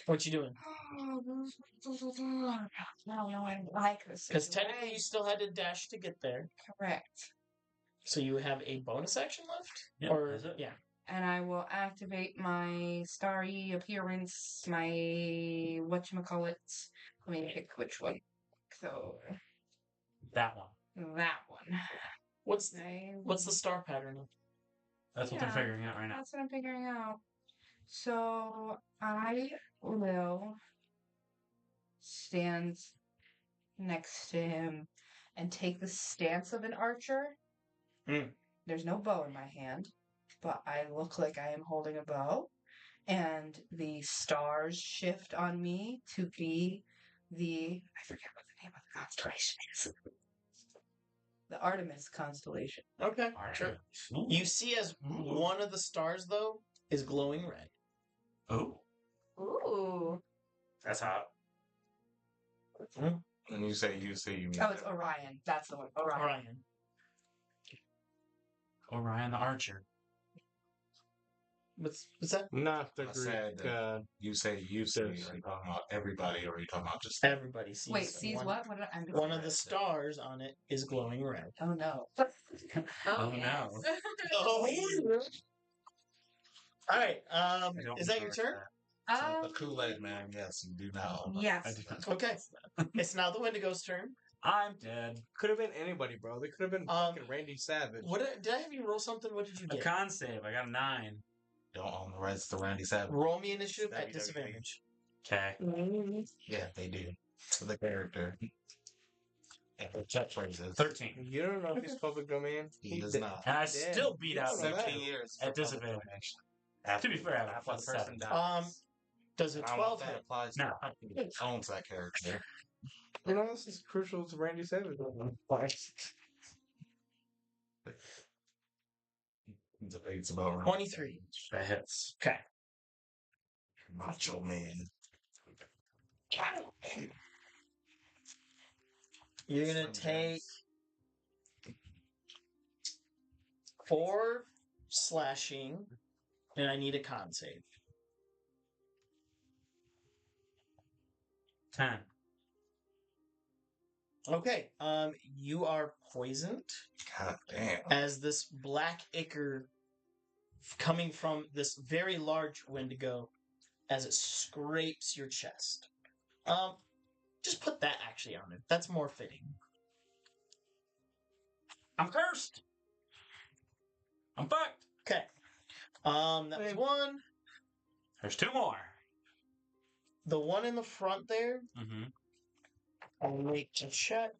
What you doing? No, I like this. Because technically you still had to dash to get there. Correct. So you have a bonus action left? Yep, or that's it. yeah. And I will activate my starry appearance, my whatchamacallit. Let me pick which one. So, That one. that one. What's I what's the star pattern? That's what Yeah. they're figuring out right now. That's what I'm figuring out. So I will stand next to him and take the stance of an archer. Mm. There's no bow in my hand, but I look like I am holding a bow. And the stars shift on me to be I forget what the name of the constellation is. The Artemis constellation. Okay, sure. Ooh. You see as one of the stars, though, is glowing red. Oh, Ooh. that's hot. When you say you see, you mean Oh, it's Orion. That's the one. Orion. Orion the Archer. What's that? Not the I said Greek that. god. You say you see. Are you Yes. talking about everybody, or are you talking about just Everybody sees. Wait, sees one, what? What did I? I'm One of the stars on it is glowing red. Oh no. Oh, yes. no. Oh. All right. I don't Is that your remember turn? the Kool-Aid man? Yes, you do now. Yes. I do not. Okay. It's now the Wendigo's turn. I'm dead. Could have been anybody, bro. They could have been fucking Randy Savage. What did I have you roll something? What did you A get? con save. I got a 9. Don't own the rights to Randy Savage. Roll me initiative at WWE. disadvantage. Okay. Yeah, they do. For the character. And for catchphrases. 13. You don't know if he's public domain. He does did- not. And I Dead. still beat You out don't know that. 17 years at for disadvantage. public To be fair, I have a after plus the person 7. dies. Does a I don't know 12 if that hit? applies to No. who owns that character. You know, this is crucial to Randy Savage. Debates about 23. That hits. Okay. Macho Man. You're going to take 4 slashing, and I need a con save. 10. Okay. You are poisoned God damn. as this black ichor coming from this very large Wendigo as it scrapes your chest. Just put that actually on it. That's more fitting. I'm cursed. I'm fucked. Okay. That was one. There's 2 more. The one in the front there, Mm-hmm. I'll make a check.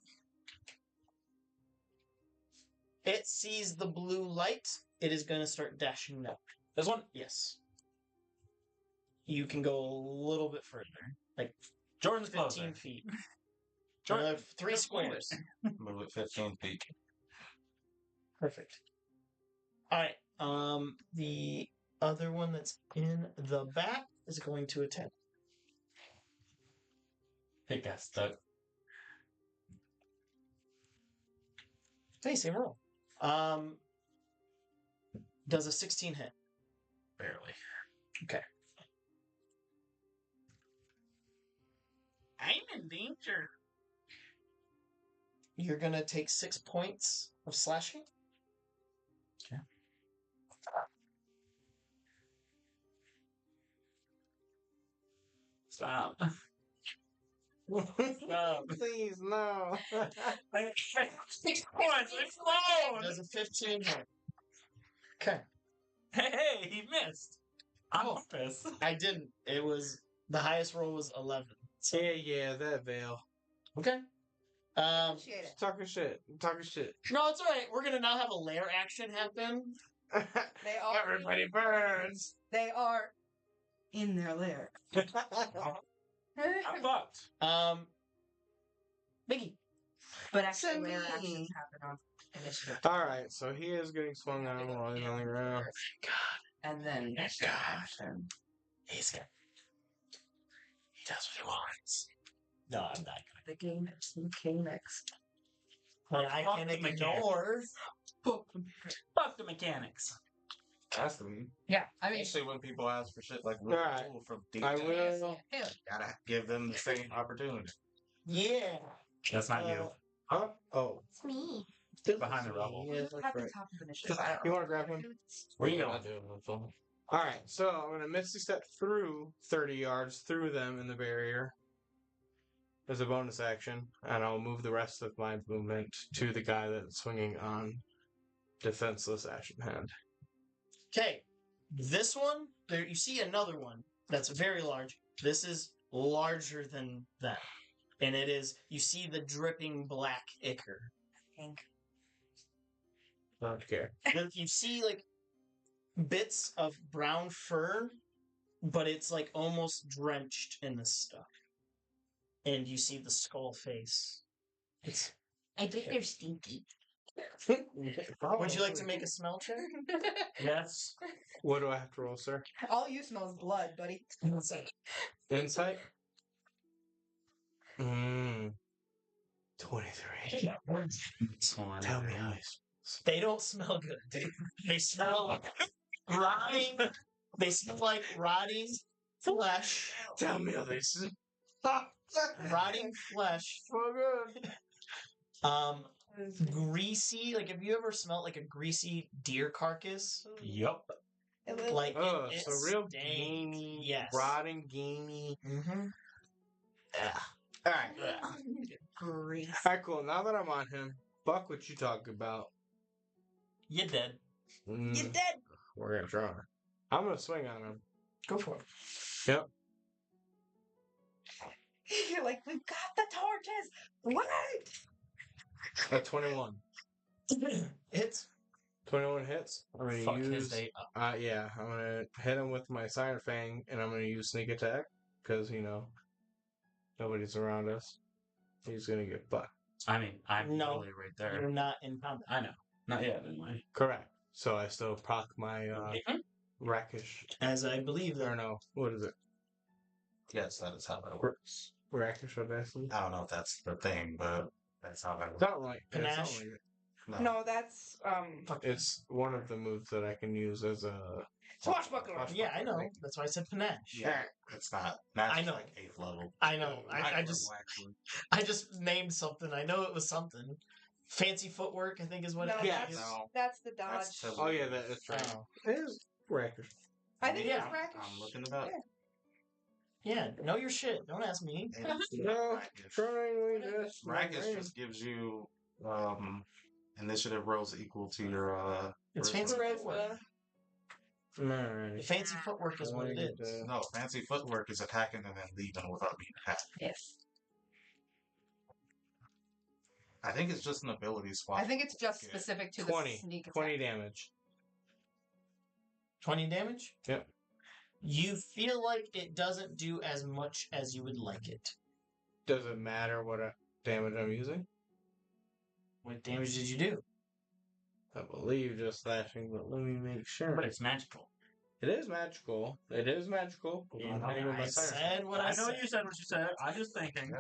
It sees the blue light. It is going to start dashing up. This one? Yes. You can go a little bit further. Like Jordan's 15 closer. feet. Jordan, Another 3 squares. Move it 15 feet. Perfect. Alright. The other one that's in the back is going to attack. It got stuck. Hey, same roll. Does a 16 hit? Barely. Okay. I'm in danger. You're gonna take 6 points of slashing. Okay. Stop. Stop. Please, no. 6 points. Explode. Does a 15 hit? Okay. Hey, he missed. I'm Oh. pissed. I didn't. It was the highest roll was 11. So Yeah, that veil. okay. Shit. Just talking shit. Talking shit. No, it's all right. We're gonna now have a lair action happen. They are. Everybody burns. They are in their lair. I'm fucked. Biggie. But actually, Send lair me. actions happen on initiative. Alright, so he is getting swung on while he's on the ground. And then God. action. He's good. He does what he wants. No, I'm not The game mechanics. gonna. I Fuck can the ignore. Fuck the mechanics. Ask them. Yeah, I mean, Especially when people ask for shit like really Alright. cool from deep I down. will. Gotta give them the same opportunity. Yeah. That's not you. Huh? Oh. It's me. Behind the rubble. Yeah, At that's the right. top of initiative. I don't You know. want to grab him? Where you Yeah, going? I'll do it, no problem. All right, so I'm gonna misty step through 30 yards through them in the barrier as a bonus action, and I'll move the rest of my movement to the guy that's swinging on defenseless action hand. Okay, this one, there you see another one that's very large. This is larger than that. And it is, you see the dripping black ichor. Pink. I don't care. And you see, like, bits of brown fur, but it's, like, almost drenched in this stuff. And you see the skull face. It's. I think they're stinky. Would you like to make a smell check? Yes. What do I have to roll, sir? All you smell is blood, buddy. Insight? 23. Tell me how it They don't smell good. They smell rotting. They smell like rotting flesh. Tell me how they smell. Rotting flesh. So good. Greasy. Like, have you ever smelled like a greasy deer carcass? Yup. Like, Oh, it so real stinks. gamey, Yes. rotting, gamey. Mm-hmm. All right. Grease. All right, cool. Now that I'm on him, fuck what you talk about. You're dead. Mm, You're dead. We're gonna try. I'm gonna swing on him. Go for Yep. You're like, we've got the torches. Wait. At 21. it. It's 21 hits. I'm gonna Fuck his use. day up. Yeah, I'm gonna hit him with my Siren Fang, and I'm gonna use sneak attack because nobody's around us. He's gonna get fucked. I mean, I'm No. literally right there. you're not in combat. I know. Not yet, anyway. Correct. So I still proc my rakish. As I believe Or that. no, what is it? Yes, that is how that works. Rakish audacity. I don't know if that's the thing, but that's how that It's works. not like Panache. No, that's It's one of the moves that I can use as a swashbuckler. Yeah, I know. That's why I said panache. Yeah, it's not. That's I know. like 8th level. I know. I Ninth just level, actually. I just named something. I know it was something. Fancy footwork, I think, is what No, it Yeah. is. No. That's the dodge. That's to- Oh yeah, that's right. Oh. It is rakish. I think Yeah. it's rakish. I'm looking it up. Yeah, know your shit. Don't ask me. It's No, Rakish. trying just. Rakish just gives you initiative rolls equal to your It's charisma. fancy footwork. Alright. Fancy footwork is what it is. No, fancy footwork is attacking and then leaving without being attacked. Yes. I think it's just an ability swap. I think it's just Yeah. specific to 20. the sneak attack. 20 damage. 20 damage? Yep. You feel like it doesn't do as much as you would like it. Does it matter what damage I'm using? What damage did you do? I believe just slashing, but let me make sure. But it's magical. It is magical. It is magical. I'm hitting with my I Siren said what I I know said. you said what you said. I'm just thinking.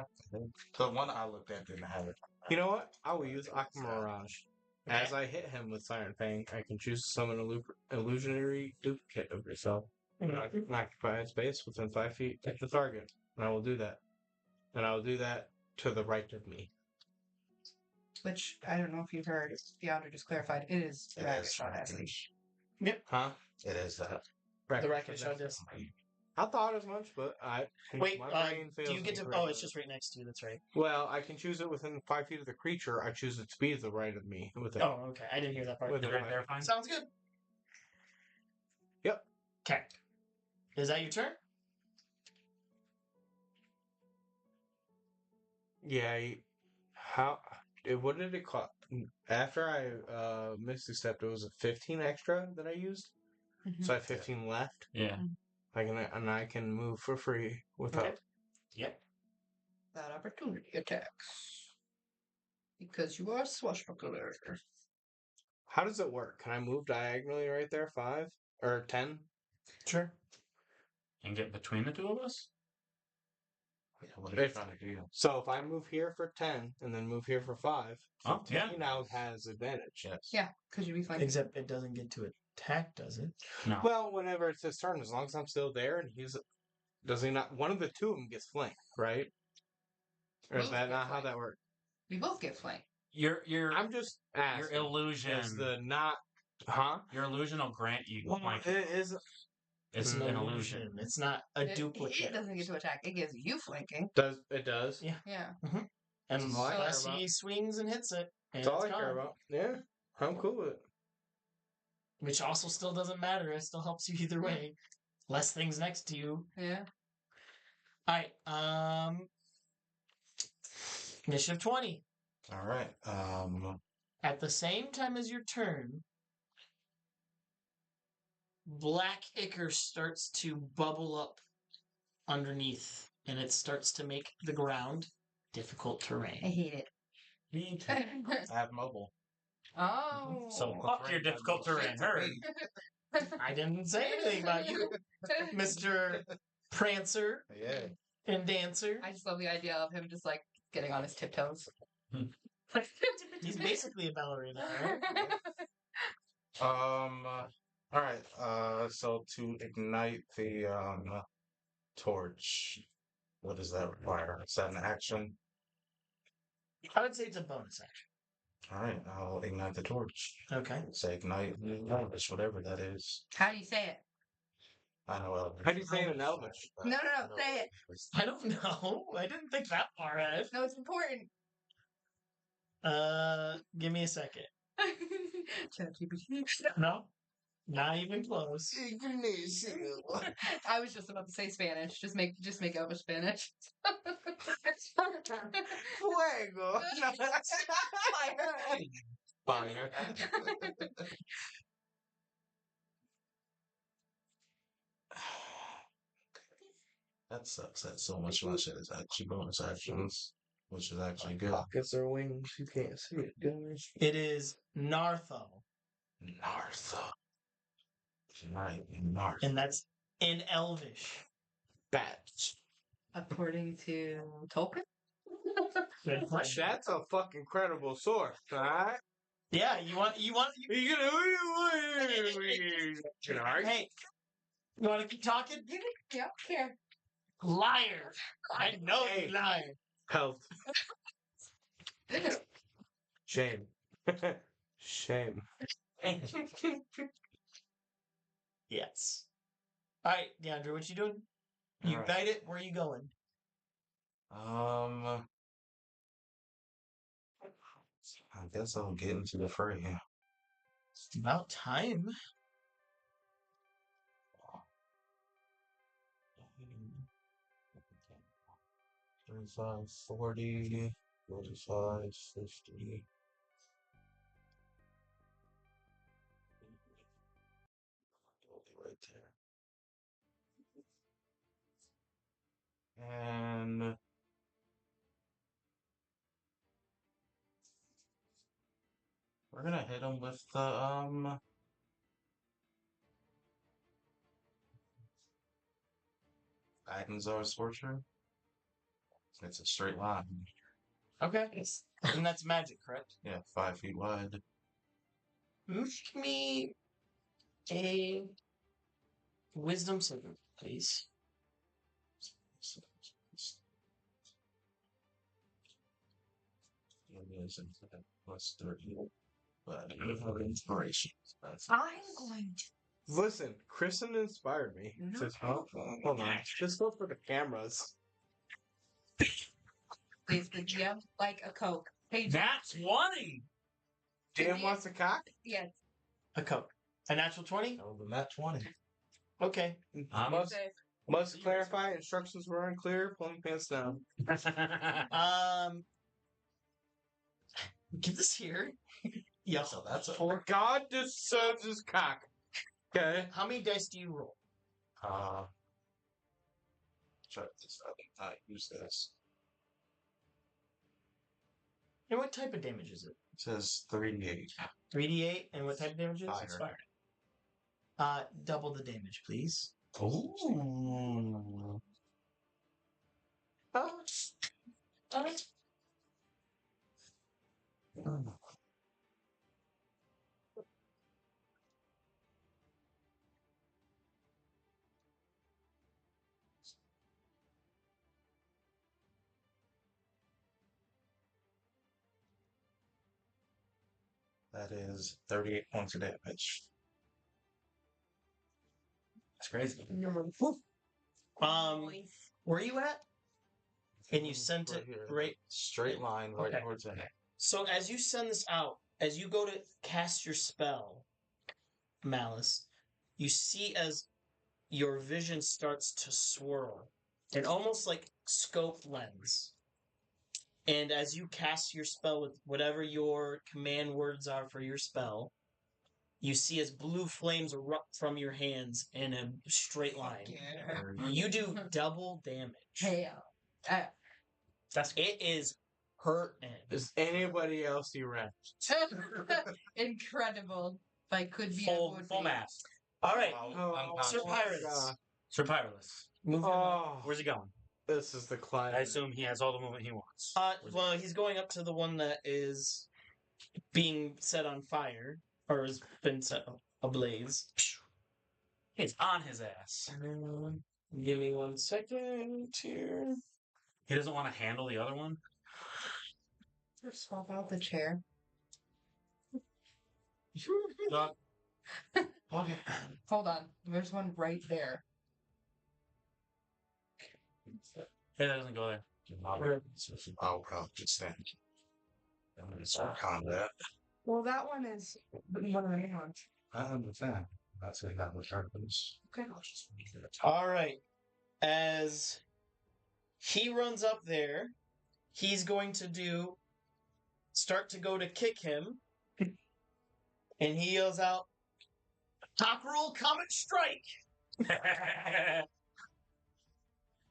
The one I looked at didn't have it. You know what? I will use Aqua Mirage. As I hit him with Siren Fang, I can choose to summon an illusionary duplicate of yourself. An occupied space within 5 feet of the target. And I will do that. And I will do that to the right of me. Which I don't know if you've heard. Deandra just clarified. It is It rakish is audacity. Huh? It is that. The Rakish Audacity. I thought as much, but Wait, my brain do fails you get me to... Oh, correctly. it's just right next to you. That's right. Well, I can choose it within 5 feet of the creature. I choose it to be to the right of me. With it. Oh, okay. I didn't hear that part. With Is it. right there fine? Sounds good. Yep. Okay. Is that your turn? Yeah. What did it cost? After I Misty Stepped, it was a 15 extra that I used. Mhm. So I have 15 left. Yeah. I can move for free without. Okay. Yep. That opportunity attacks. Because you are a swashbuckler. How does it work? Can I move diagonally right there? 5 or 10? Sure. And get between the two of us? Yeah, what are you If- trying to do? So if I move here for 10 and then move here for 5, Oh, yeah. he now has advantage. Yes. Yeah, because you'd be fine. Except it doesn't get to attack, does it? No. Well, whenever it's his turn, as long as I'm still there and does he not? One of the two of them gets flanked, right? Or is Both that get not how flanked. that works? We both get flanked. I'm just your asking. illusion. Is the not? Huh? Your illusion will grant you. Well, Like, it is. it's an illusion. It's not a It duplicate. doesn't get to attack. It gives you flanking. Does it does? Yeah. Yeah. And That's all I care unless about. he swings and hits it, and That's all it's I care gone. about. Yeah, I'm cool with it. Which also still doesn't matter. It still helps you either way. Less things next to you. Yeah. Alright, initiative 20. All right. At the same time as your turn, black ichor starts to bubble up underneath, and it starts to make the ground difficult I terrain. hate it. Me too. I have mobile. Oh. So fuck your difficult terrain. Hurry. I didn't say anything about you, Mr. Prancer Yeah. and Dancer. I just love the idea of him just like getting on his tiptoes. He's basically a ballerina, right? All right. So to ignite the torch, what does that require? Is that an action? I would say it's a bonus action. All right. I'll ignite the torch. Okay. Say ignite Elvish, whatever that is. How do you say it? I know Elvish. How do you say it in Elvish? No, say it. I don't know. I didn't think that far ahead. No, it's important. Give me a second. ChatGPT. No, not even close. I was just about to say Spanish. Just make Elvis Spanish. Fuego. Fire. That sucks. That's so much shit is actually bonus actions, which is actually good. Pockets are wings. You can't see it, guys. It is Nartho, Nartha. Right, Nartha. and that's in Elvish. Bats. According to Tolkien. Good question. That's a fucking credible source, alright? Yeah, you want. You gonna Hey, you want to keep talking? Yeah, here. Liar! I know Hey. you liar. Health. Shame. Shame. Yes. All right, DeAndre, what you doing? You All right. ignite it. Where are you going? I guess I'll get into the fray. It's about time. 35, 40, 45, 50. Right there. And we're gonna hit him with the Agnazar Scorcher. It's a straight line. Okay. And that's magic, correct? Yeah, 5 feet wide. Make me a wisdom saving, please. Plus 30. But I don't have inspiration. I'm going to. Listen, Kristen inspired me. No. Says, oh, hold on. Just look for the cameras. Please, the GM like a Coke. Hey, That's 20! Dan wants a cock? Yes. A Coke. A natural 20? Oh, the nat 20. Okay. Must, must clarify, instructions were unclear. Pulling pants down. Give this here. Yeah. So that's a For God deserves his cock. Okay. How many dice do you roll? check this out. Use this. And what type of damage is it? It says 3d8. 3d8, and what type of damage is it? It's Fire. fire. Double the damage, please. Ooh. That is 38 points of damage. That's crazy. Where are you at? And you sent Right it here. right. Straight line right Okay. towards it. So as you send this out, as you go to cast your spell, Malice, you see as your vision starts to swirl, and almost like scope lens. And as you cast your spell with whatever your command words are for your spell, you see as blue flames erupt from your hands in a straight line. You do double damage. Hey, It is hurting. Is anybody else erect? incredible. If I could be, Full mass. All right, Sir my Pirates. God. Sir Pyreless. Move him up. Oh, Where's he going? this is the I climax. assume he has all the movement he wants. Well, he's going up to the one that is being set on fire, or has been set ablaze. He's on his ass. Give me 1 second here. He doesn't want to handle the other one? swap out the chair. Okay. Hold on. There's one right there. Hey, that doesn't go there. I'll probably just stand. Combat. Well, that one is one of the main ones. I understand. That's what that was happens. Okay. All right. As he runs up there, he's going to start to go to kick him. And he yells out, "Cockerel, Comet Strike!"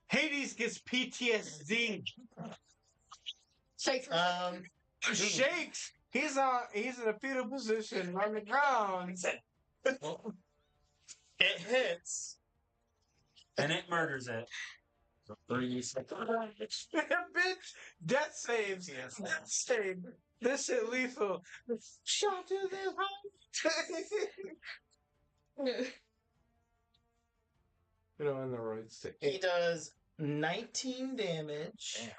Hades gets PTSD. Shakes. Shakes. He's in a fetal position on the ground. It hits. And it murders it. Bitch, death saves. Yes. Death save. This shit lethal. Shot to the heart. In the right stick. He does 19 damage. Damn.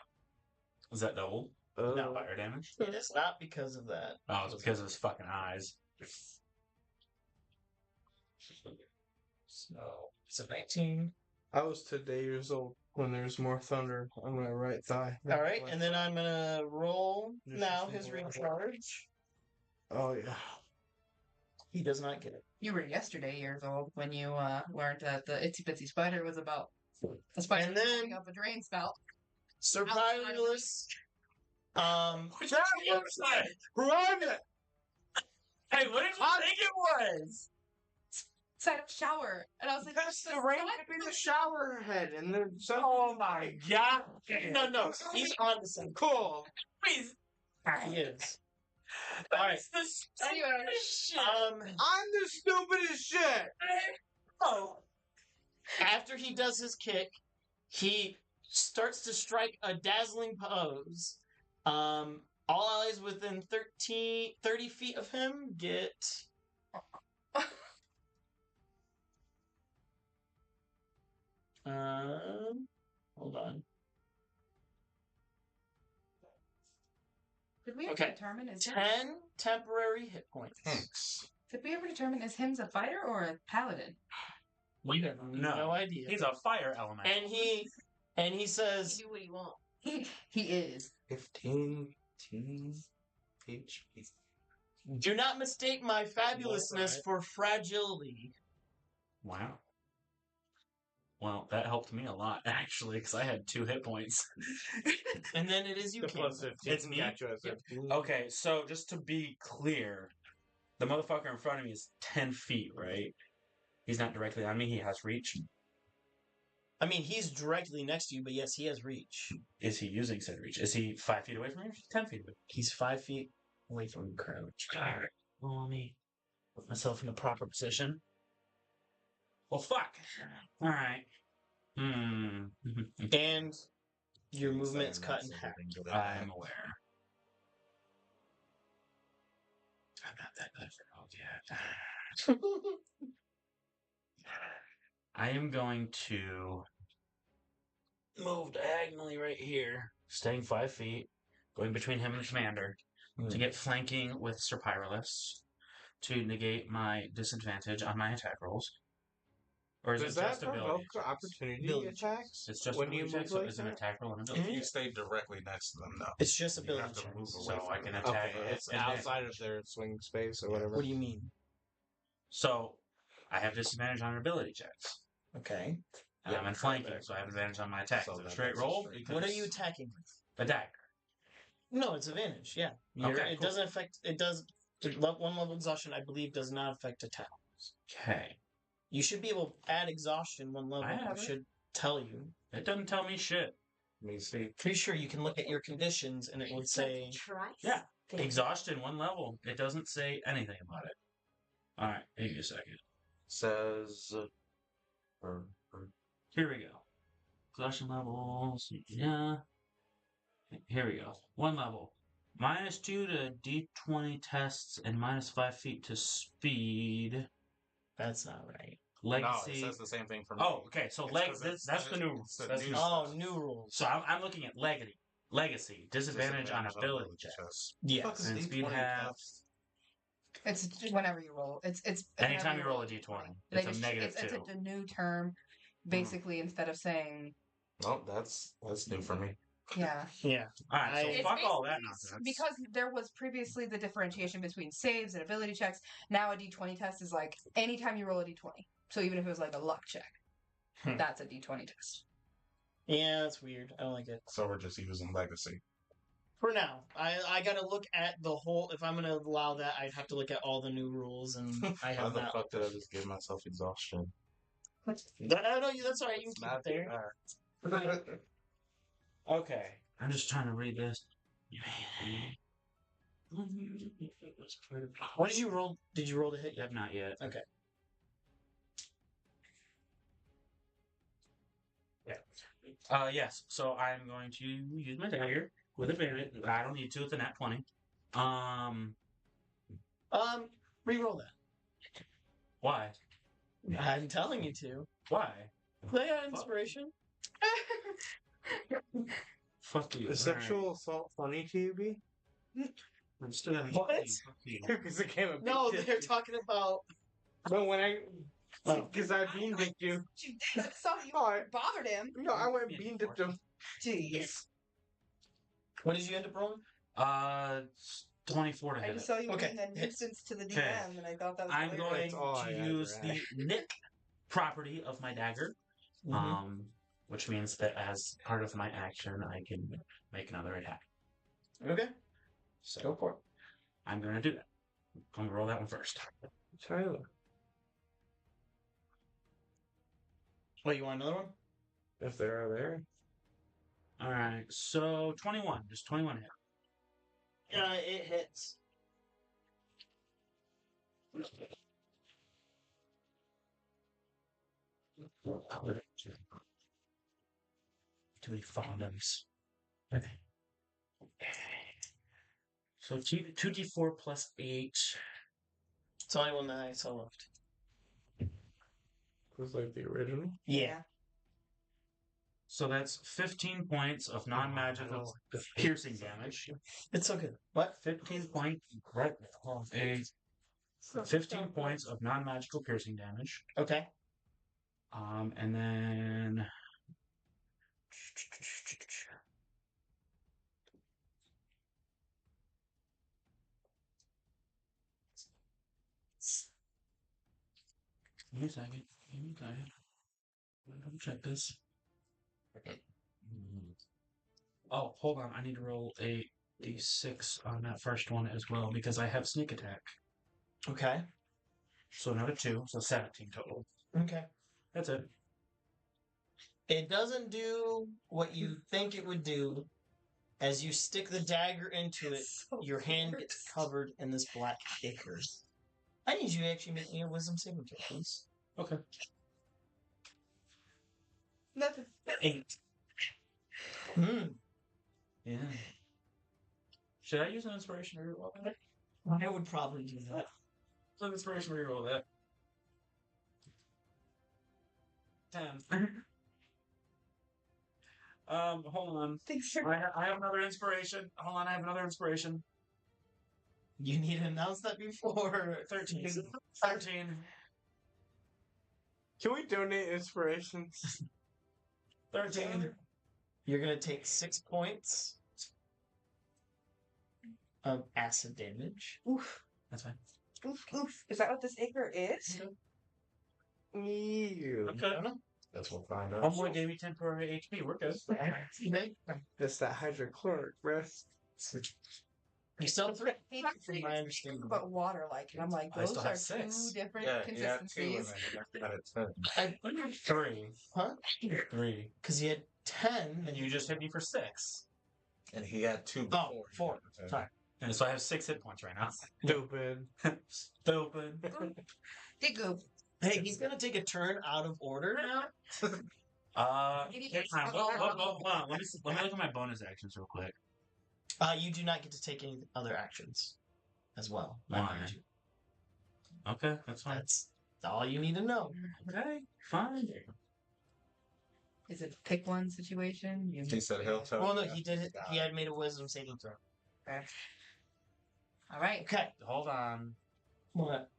Is that double? No. Fire damage? It is not because of that. Oh, it's because of his fucking eyes. So, it's a 19. I was today years old when there's more thunder on my right thigh. All right, and then I'm going to roll This now is his the one. recharge. Oh yeah. He does not get it. You were yesterday years old when you learned that the itsy bitsy spider was about the spider And then- coming up a drain spout. Sir Pyrelus, Run! Hey, what did you think it was? Side of shower, and I was like, That's the rain could be the shower head, and then Oh my god! no, he's on the same. cool. Please. He is. All right. anyway, Shit. I'm the stupidest shit. Oh. After he does his kick, he starts to strike a dazzling pose. All allies within 30 feet of him get... hold on. did we ever Okay. determine is 10 temporary hit points. Thanks. did we ever determine is him's a fighter or a paladin? We have no idea. He's a fire element. And he says, do what you want. He is. 15 HP. "Do not mistake my fabulousness for fragility." Wow. Well, that helped me a lot, actually, because I had 2 hit points. And then it is you, The King. plus 15. It's me? Got you at Yep. 15. Okay, so just to be clear, the motherfucker in front of me is 10 feet, right? He's not directly on me, he has reach. I mean, he's directly next to you, but yes, he has reach. Is he using said reach? Is he 5 feet away from me or 10 feet away? He's 5 feet away from you currently. Alright. Well, let me put myself in the proper position. Well, fuck. Alright. And your movement's cut in half. I'm aware. I'm not that good for rogue yet. I am going to move diagonally right here, staying 5 feet, going between him and the commander. to get flanking with Sir Pyrolus to negate my disadvantage on my attack rolls. Or is Does it that just ability provoke checks? opportunity Ability attacks? It's just when ability you checks, move so like it's an that? attack roll and If ability. you stay directly next to them, though, It's just you ability have to checks. move away So from I can them. attack. Okay, it's advantage. outside of their swing space or whatever. What do you mean? So I have disadvantage on ability checks. Okay. And I'm in flanking, so I have advantage on my attack. So Is it a that straight makes it roll? straight. What are Because you attacking with? a dagger. No, it's advantage. Yeah. Okay, It cool. doesn't affect. It does. One level exhaustion, I believe, does not affect attack. Okay. You should be able to add exhaustion one level. I have It it. should tell you. It doesn't tell me shit. Let me see. Pretty sure you can look at your conditions and it would say. Yeah. Exhaustion, one level. It doesn't say anything about it. Alright, give me a second. Says. Here we go. Exhaustion levels. Yeah. Here we go. One level. -2 to D20 tests and -5 feet to speed. That's not right. No, Legacy. it says the same thing for me. Oh, okay. So It's 'cause it's- that's the new rules. it's the That's new new stuff. Oh, new rules. So I'm looking at legacy. Disadvantage on ability checks. Yes. And speed half. It's whenever you roll. It's Anytime whenever you roll a d20, They it's a just- negative it's 2. a new term, basically. Instead of saying, Oh, that's new for me. yeah, Yeah. Alright, so It's fuck all that basically nonsense. because there was previously the differentiation between saves and ability checks. Now a D20 test is like anytime you roll a D20. So even if it was like a luck check, that's a D20 test. Yeah, that's weird. I don't like it. So we're just using legacy. For now, I gotta look at the whole. If I'm gonna allow that, I'd have to look at all the new rules, and I How have the not. fuck did I just give myself exhaustion? No, that's alright. You can keep it there. Okay. I'm just trying to read this. What did you roll? Did you roll to hit I yet? have not yet. Okay. Yes. So I'm going to use my dagger with advantage. I don't need to. It's a nat 20. Reroll that. Why? I'm telling you to. Why? Play on inspiration. Fuck you. Is sexual assault funny to you, B? I'm still gonna What? fuck you. Because it came up. No, they're talking about. But when I. Oh. Because I bean dipped you. You did. I saw you Oh, bothered him. no, I went bean dipped him. Jeez. What did you end up rolling? 24 to I hit just it. saw you Okay, giving a hits. nuisance to the DM, Okay. and I thought that was I'm hilarious. going all I to had use to the add. nick property of my dagger. Mhm. Which means that as part of my action, I can make another attack. Okay. So Go for it. I'm going to do that. I'm going to roll that one first. Tyler. What, you want another one? If they are there. All right, so 21, just 21 hit. It hits. Too many condoms. Okay. So 2d4 plus 8. It's the only one that I saw left. Was like the original. Yeah. So that's 15 points of non-magical piercing damage. It's so good. What? 15 points, right? 15 points of non-magical piercing damage. Okay. And then give me a second. Let me check this. Oh, hold on. I need to roll a d6 on that first one as well because I have sneak attack. Okay. So another 2, so 17 total. Okay. That's it. It doesn't do what you think it would do. As you stick the dagger into it, your hand gets covered in this black ichor. I need you to actually make me a wisdom saving throw, please. Okay. Nothing. 8. Yeah. Should I use an inspiration to reroll that? I would probably do that. So an inspiration to reroll that. 10. Hold on. Thanks for I have another inspiration. Hold on, I have another inspiration. You need to announce that before 13. 13. Can we donate inspirations? 13. You're gonna take 6 points of acid damage. Oof. That's fine. Oof, oof. Is that what this acre is? Ew. I don't know. That's what we'll find out. Homeboy gave me temporary HP. We're good. It's that hydrochloric, bro. You still have 3, He from didn't my say understanding. anything about water, like, and I'm like, I those still are have 6. two different Yeah, you have 2 consistencies. and then you got 10. 3. Huh? 3. Because you had 10. And you just hit me for 6. And he had 2 before. Oh, 4. Sorry. And so I have 6 hit points right now. Stupid. Stupid. Dig goop. Hey, he's gonna take a turn out of order now. Hold on. Let me look at my bonus actions real quick. You do not get to take any other actions as well. Why? Okay, that's fine. That's all you need to know. Okay, fine. Is it a pick one situation? You He said he'll tell Well, you no, after he did. he's got He it. had made a wisdom saving throw. okay. All right. Okay. Hold on. What?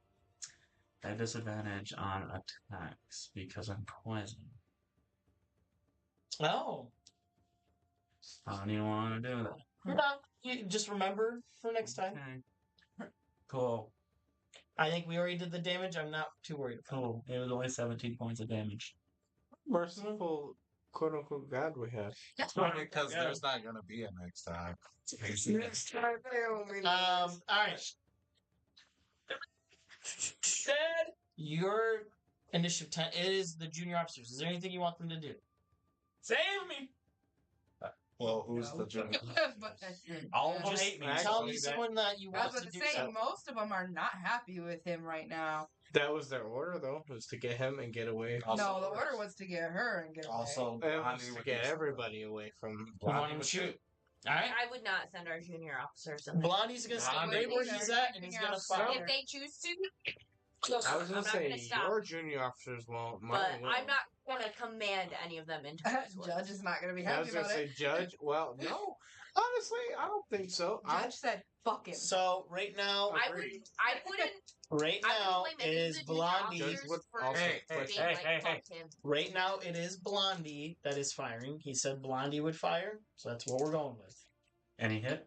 I have disadvantage on attacks because I'm poisoned. Oh. I don't even want to do that. No, you just remember for next time. Okay. Cool. I think we already did the damage. I'm not too worried about Cool. It was only 17 points of damage. Merciful quote unquote God we have. It's funny because there's not going to be a next time. Next time there will be it. All right. Said your initiative 10 is the junior officers. Is there anything you want them to do? Save me! Well, who's the junior? All of them Just hate me. tell me Actually, someone that you I want was to about to do say, so. most of them are not happy with him right now. That was their order, though, was to get him and get away. Also- no, the order was to get her and get away. Also, It was Blondie to would get do everybody away from. You want Blondie him would to shoot? All right. I would not send our junior officers in there. Blondie's gonna stay Blondie. right where he's at, and he's gonna Figure out fire. If they choose to, I was I'm gonna not say gonna stop. your junior officers won't. Mine But will. I'm not gonna command any of them into this work. Judge is not going to be I happy was gonna about say it. judge. Well, no. Honestly, I don't think so. Judge said, "Fuck him." So right now, I wouldn't right now blame any of is the junior Blondie. officers would for also being push- like, fuck him. Right now it is Blondie that is firing. He said Blondie would fire, so that's what we're going with. Any hit?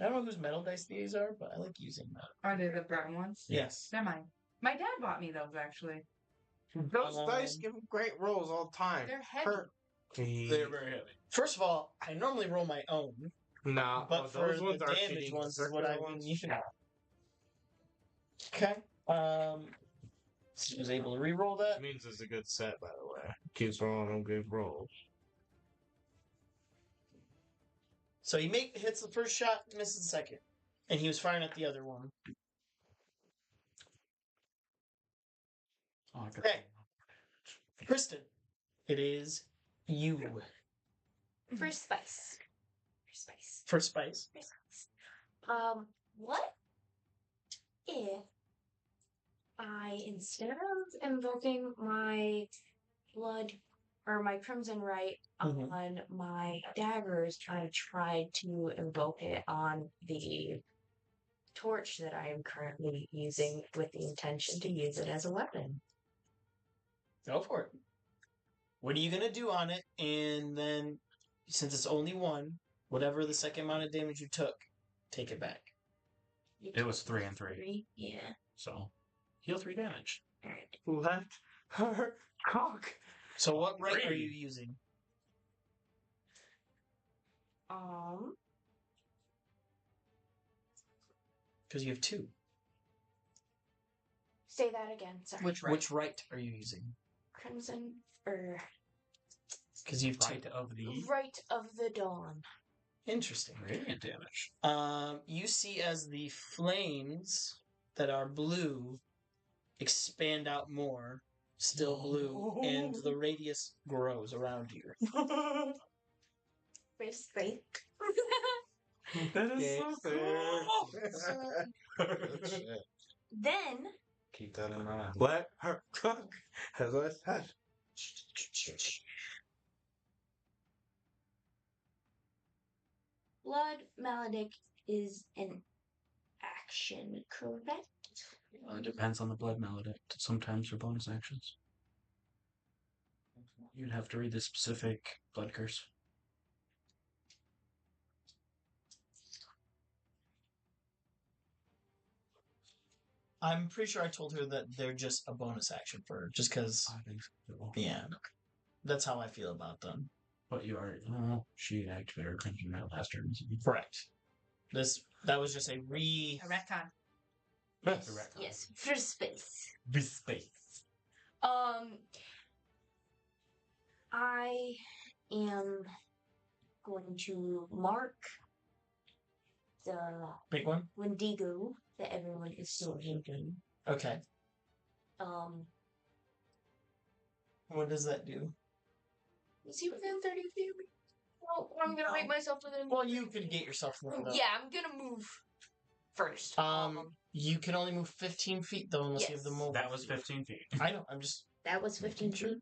I don't know whose metal dice these are, but I like using them. Are they the brown ones? Yes. They're mine. My dad bought me those actually. Those dice give great rolls all the time. They're heavy. Hurt. They're very heavy. First of all, I normally roll my own, Nah, but for those the ones are damage cheating. ones The is what I've circular been ones. using. Okay. So he was able to re-roll that. That means it's a good set, by the way. Keeps rolling on good rolls. So he hits the first shot, misses the second, and he was firing at the other one. Oh, I could Okay. Kristen, it is you. For spice. For spice. For spice. For spice. What if I, instead of invoking my blood or my crimson right Mhm. on my daggers, I tried to invoke it on the torch that I am currently using with the intention to use it as a weapon? Go for it. What are you gonna do on it? And then, since it's only one, whatever the second amount of damage you took, take it back. It was 3 and 3. Yeah. So, heal 3 damage. Alright. Let her cock. So what right are Three. you using? Because you have two. Say that again. Sorry. Which right? Which right are you using? Crimson or Because you have two. Right of the Right of the Dawn. Interesting. radiant damage. You see as the flames that are blue expand out more, still blue, and the radius grows around you. Basically. That is Gangster. Good shit. Then Keep that in mind. Let her cook. As I said. Blood maledict is an action, correct? It depends on the blood maledict. Sometimes they're bonus actions. You'd have to read the specific blood curse. I'm pretty sure I told her that they're just a bonus action for her, just because. I think so. Yeah, that's how I feel about them. But you are. Oh, she activated her crimson that last turn. Correct. That was just a A retcon. Yes, for space. This space. I am going to mark the big one. Wendigo that everyone is so hating. Okay. What does that do? Is he within 30 feet of me? Well, I'm gonna make myself within. Well, you could get yourself there. Though. Yeah, I'm gonna move first. You can only move 15 feet though, unless you have the mobile. That was 15 feet. I know. I'm just. That was 15 feet.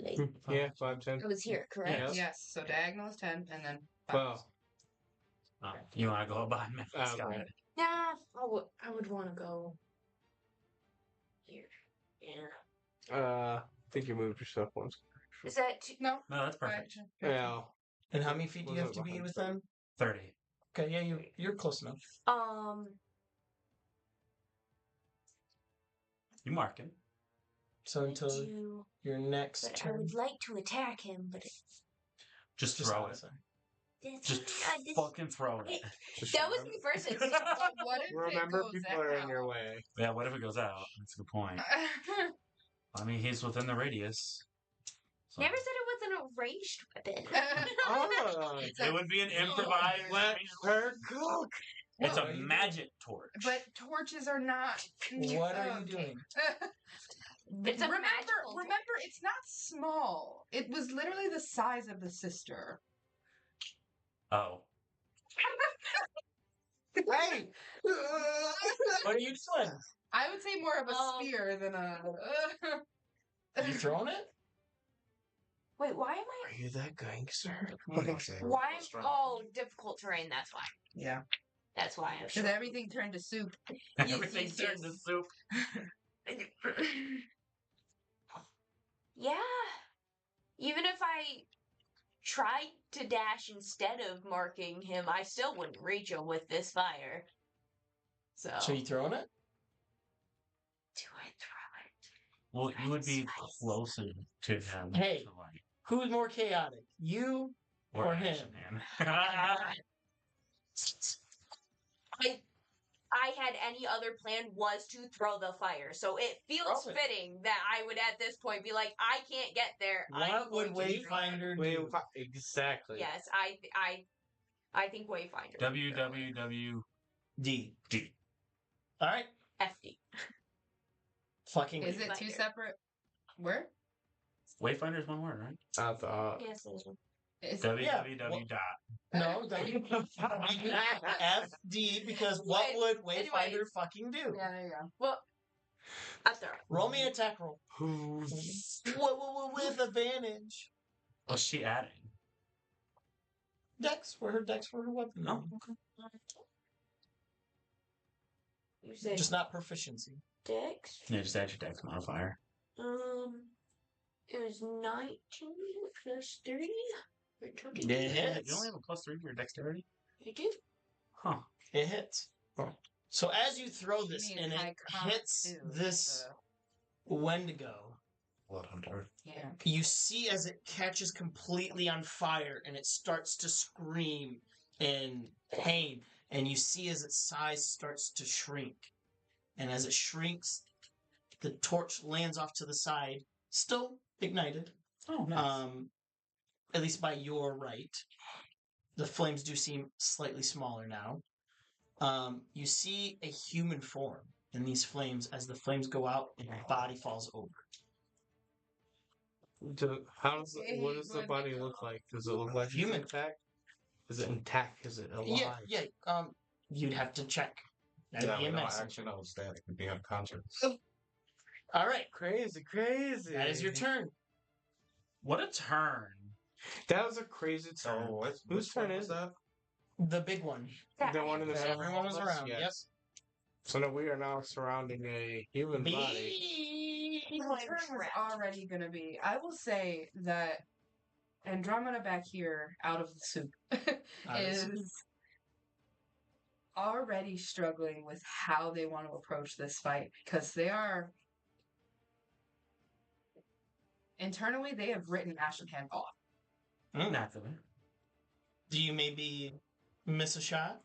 Late. Yeah, 5, 10. I was here, correct? Yeah. Yes. So diagonal is 10, and then 5. Well, You want to go behind me? right. Nah, I would want to go here. Yeah. I think you moved yourself once. Is that too? No. No, that's perfect. Yeah. And how many feet do you have Was to it be behind within? 30. Okay, yeah, you're close enough. You mark him. So until do, your next but I turn. would like to attack him, but Just throw it. outside. Just fucking throw it. That was the first instinct. What if Remember, it goes people are in out? your way. Yeah, what if it goes out? That's a good point. I mean, he's within the radius. So. Never said it was an ranged weapon. Oh, It would be an improvised. let her cook. It's What a are you magic torch. But torches are not. What are you Okay. doing? It's a remember, magical remember, it's not small. It was literally the size of the sister. Oh. Hey! What are you doing? I would say more of a spear than a. You throwing it? Wait, why am Are you that gangster? Why am difficult terrain? That's why. Yeah. That's why I'm. Because everything turned to soup. Everything yes, turned to soup. Yeah. Even if I tried to dash instead of marking him, I still wouldn't reach him with this fire. So you throwing it? do I throw it? Well, you would be closer to him. Hey. to like, Who's more chaotic? You or him? Action Man. I had any other plan was to throw the fire, so it feels Throw it. fitting that I would at this point be like, I can't get there. What I'm would going to try. Wayfinder do? Exactly. Yes, I think Wayfinder. WWWD. D. All right. FD. Fucking. Is it 2 separate? Where? Wayfinder is one word, right? I thought. Yes, it is one. Is www. dot. No, FD, because what would Wayfinder Anyways. fucking do? Yeah, there you go. Well, I'm sorry. Roll me an attack roll. With advantage. What's she adding? Dex for her weapon. Oh, okay. You said Just not proficiency. Dex? Yeah, just add your dex modifier. It was 19 plus 30. Yeah, it hits. You only have a +3 for your dexterity? You do? Huh. It hits. So as you throw this You need and high it con hits too, this Wendigo, Bloodhunter. Yeah. you see as it catches completely on fire and it starts to scream in pain. And you see as its size starts to shrink. And as it shrinks, the torch lands off to the side, still ignited. Oh, nice. At least by your right. The flames do seem slightly smaller now. You see a human form in these flames as the flames go out and the body falls over. What does the body look like? Does it look like Human. it's intact? Is it intact? Is it alive? Yeah. You'd have to check. That'd Yeah, be we a don't message. actually know it's that. It could be unconscious. All right. Crazy. That is your turn. What a turn. That was a crazy So turn. what? Whose turn was is that? The big one. The one in the That center. everyone was around. Yep. Yes. So now we are now surrounding a human body. My turn was already going to be. I will say that Andromeda back here, out of the soup, is already struggling with how they want to approach this fight because they are. Internally, they have written Ashen Hand off. Naturally. Do you maybe miss a shot?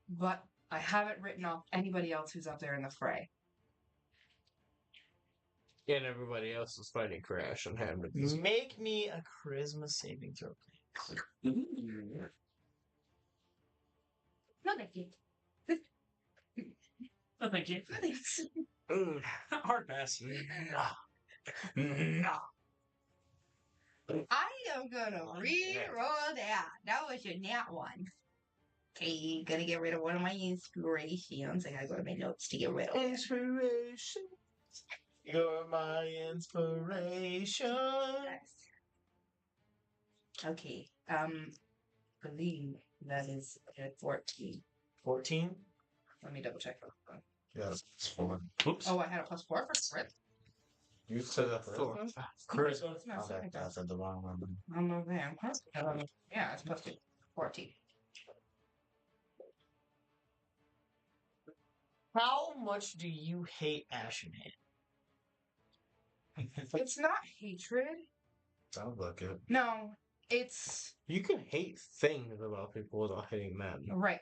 But I haven't written off anybody else who's up there in the fray. And everybody else is fighting Crash and Hand with this. Make me a charisma saving throw. No, thank you. Oh, thank you. Mm. Hard pass. No. I am gonna re-roll that. That was your nat one. Okay, gonna get rid of one of my inspirations. I gotta go to my notes to get rid of it. Inspiration. You're my inspiration. Okay, believe that is at 14. 14. Let me double check. Yeah, it's 4. Oops. Oh, I had a +4 for crit. You said that Four. Charisma. No, Okay, sorry, I said the wrong one. I'm over there. Yeah, it's +2. 14. How much do you hate Ashen Hand? It's not hatred. Sounds like it. No, it's You can hate things about people without hating them. right.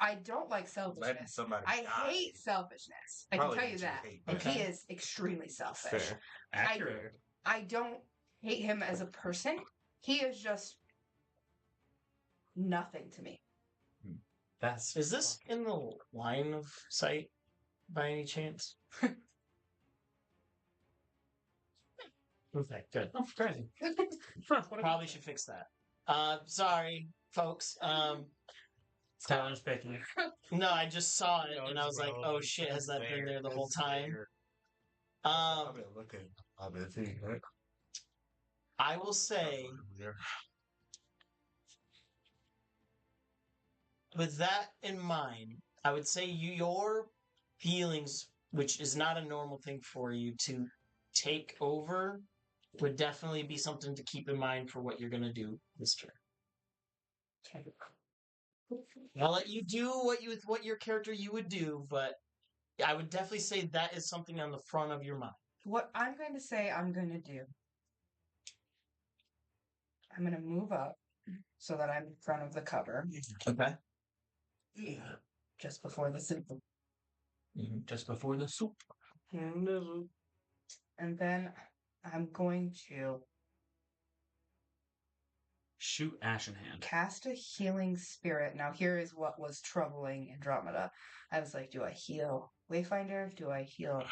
I don't like Letting selfishness. somebody I die. hate selfishness. I Probably can tell you what that. hate. And he Okay. is extremely selfish. Fair. Accurate. I don't hate him as a person. He is just nothing to me. That's Is this in the line of sight by any chance? Okay, good. Oh, crazy. Probably should fix that. Sorry, folks. Tyler's picking. No, I just saw it No, and it's I was like, oh relevant. shit, has It's that been there the whole It's time? there. I've been looking. I've been thinking, right? I will say, with that in mind, I would say your feelings, which is not a normal thing for you to take over, would definitely be something to keep in mind for what you're going to do this turn. I'll let you do what your character you would do, but I would definitely say that is something on the front of your mind. What I'm going to say I'm going to do, I'm going to move up so that I'm in front of the cover Okay. just before the soup. Just before the soup. And then I'm going to Shoot Ashen Hand. cast a healing spirit. Now, here is what was troubling Andromeda. I was like, do I heal Wayfinder? Do I heal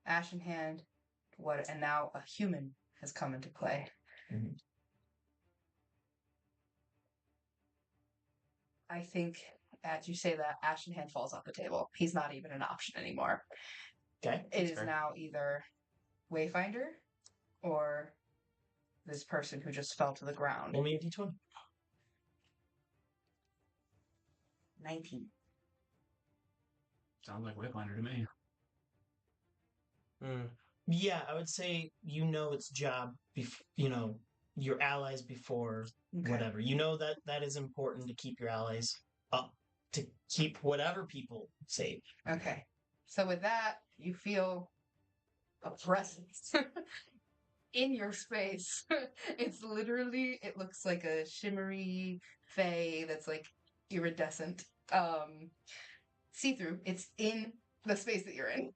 Ashen Hand? What? And now a human has come into play. Mhm. I think, as you say that, Ashen Hand falls off the table. He's not even an option anymore. Okay. It is fair. now either Wayfinder or this person who just fell to the ground. Roll me a d20. 19. Sounds like Wayfinder to me. Mm. Yeah, I would say its job. Your allies before Okay. whatever. That is important to keep your allies up, to keep whatever people safe. Okay. So with that, you feel a presence in your space. It's literally, it looks like a shimmery fey that's like iridescent, see-through. It's in the space that you're in.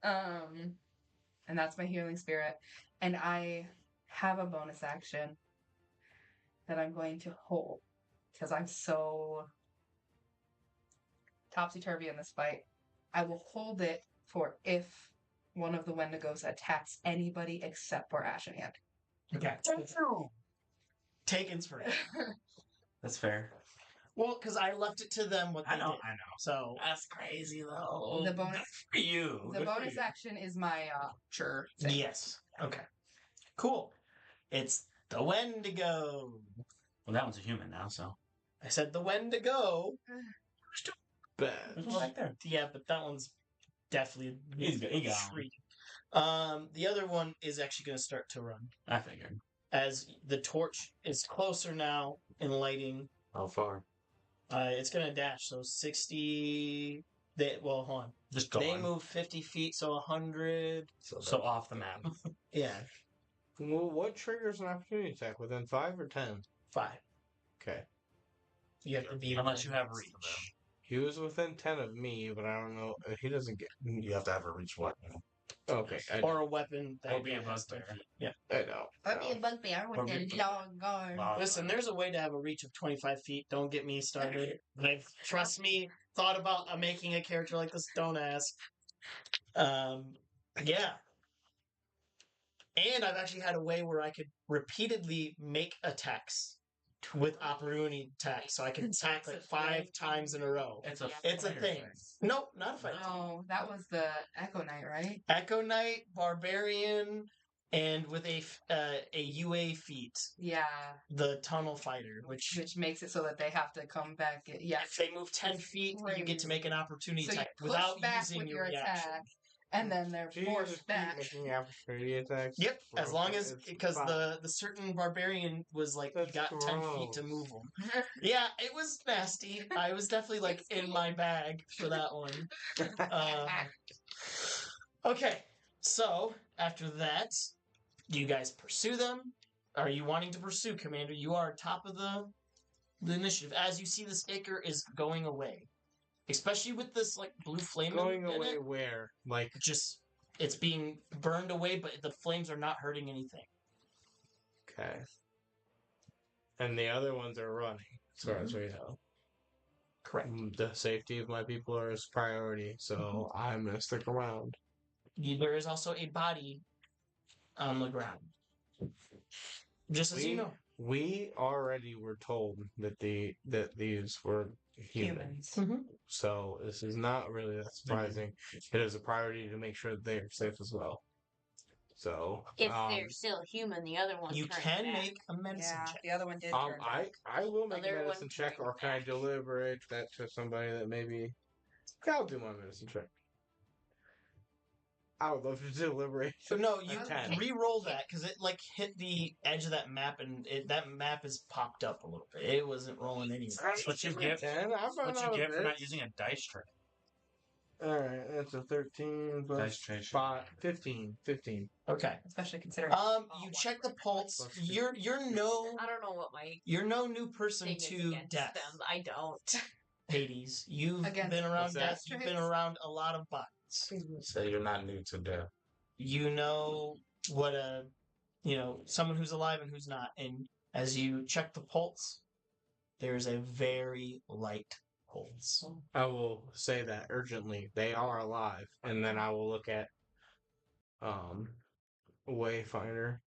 And that's my healing spirit. And I have a bonus action that I'm going to hold because I'm so topsy-turvy in this fight. I will hold it for if one of the Wendigos attacks anybody except for Ashen Hand. Okay. Take inspiration. That's fair. Well, because I left it to them what they did. I know. So That's crazy though. The bonus, For you. the Good for bonus you. action is my sure thing. yes. Okay. Cool. It's the Wendigo. Well, that one's a human now, so. I said the Wendigo. Bad. There's one back there. Yeah, but that one's definitely He gone. shrieking. The other one is actually going to start to run I figured. as the torch is closer now in lighting. How far? It's going to dash, so 60. Well, hold on. Just go They on. move 50 feet, so 100. So off the map. Yeah, Well, what triggers an opportunity attack? Within 5 or 10? 5. Okay. You have to be Unless you have Them. reach. He was within 10 of me, but I don't know. He doesn't get. You have to have a reach weapon. Okay. or a weapon that Or be a has bugbear. 10 feet. I know. Or be a bugbear Or with be- a long arm. Listen, there's a way to have a reach of 25 feet. Don't get me started. I've, trust me, thought about making a character like this. Don't ask. Yeah. And I've actually had a way where I could repeatedly make attacks with opportunity attacks. So I can attack like 5 times in a row. It's a It's a fighter thing. thing. Nope, not a fight. No, that was the Echo Knight, right? Echo Knight, Barbarian, and with a UA feat, Yeah, the Tunnel Fighter, which which makes it so that they have to come back. Yeah, if they move 10 feet, you get to make an opportunity so you attack push without back using with your your reaction. attack, and then they're Do you forced just keep back. making opportunity attacks? Yep, as long as It's because fine. the certain barbarian was like you That's got 10 feet to gross. move them. Yeah, it was nasty. I was definitely like It's in my bag for that one. Okay, so after that, do you guys pursue them? Are you wanting to pursue, Commander? You are top of the initiative. As you see, this Ichor is going away, especially with this like blue flame Going in away it. where? Like, Just it's being burned away, but the flames are not hurting anything. okay. And the other ones are running, as far as we know. Correct. The safety of my people is priority, so I'm gonna stick around. There is also a body on the ground. Just as you know. We already were told that these were humans. Humans. So this is not really that surprising. It is a priority to make sure that they are safe as well. So If they're still human, the other one You turns can back. make a medicine Yeah, check. the other one did turn back. I will make a Other medicine one check, or turned can I back. deliberate that to somebody that maybe I'll do my medicine check. I would love to deliberate. So no, you A 10. re-roll that because it like hit the edge of that map and that map is popped up a little bit. It wasn't rolling anyway. What you get? 10. I found What out you get for this. not using a dice tray? Alright, that's a 13 plus Dice tray. 15. Okay. Especially considering. You check the pulse. Plus You're no I don't know what my new person thing is to against death, them. I don't. Hades. You've Against been around what's that? death. You've been around a lot of bodies. So you're not new to death. You know what someone who's alive and who's not. And as you check the pulse, there's a very light pulse. I will say that urgently. They are alive. And then I will look at Wayfinder.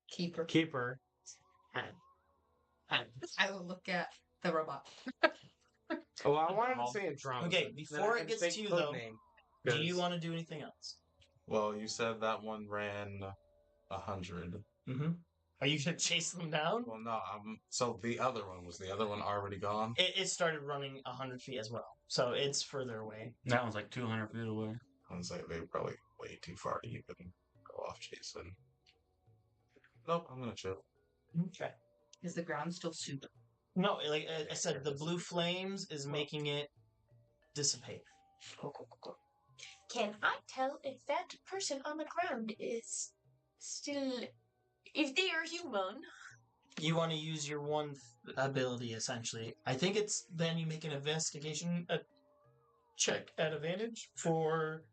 Keeper. Keeper. I will look at the robot. Well, I wanted to say Andromeda. Okay, Then before I it gets think to you, code though, name, Do you 'cause- want to do anything else? Well, you said that one ran 100. Mm-hmm. Are you gonna chase them down? Well, no. So the other one was the other one already gone? It started running 100 feet as well, so it's further away. That one's like 200 feet away. I was like, they were probably way too far to even go off chasing. Nope, I'm gonna chill. Okay. Is the ground still soup? No, like I said, the blue flames is making it dissipate. Can I tell if that person on the ground is still, if they are human? You want to use your one ability, essentially. I think it's then you make an investigation check at advantage for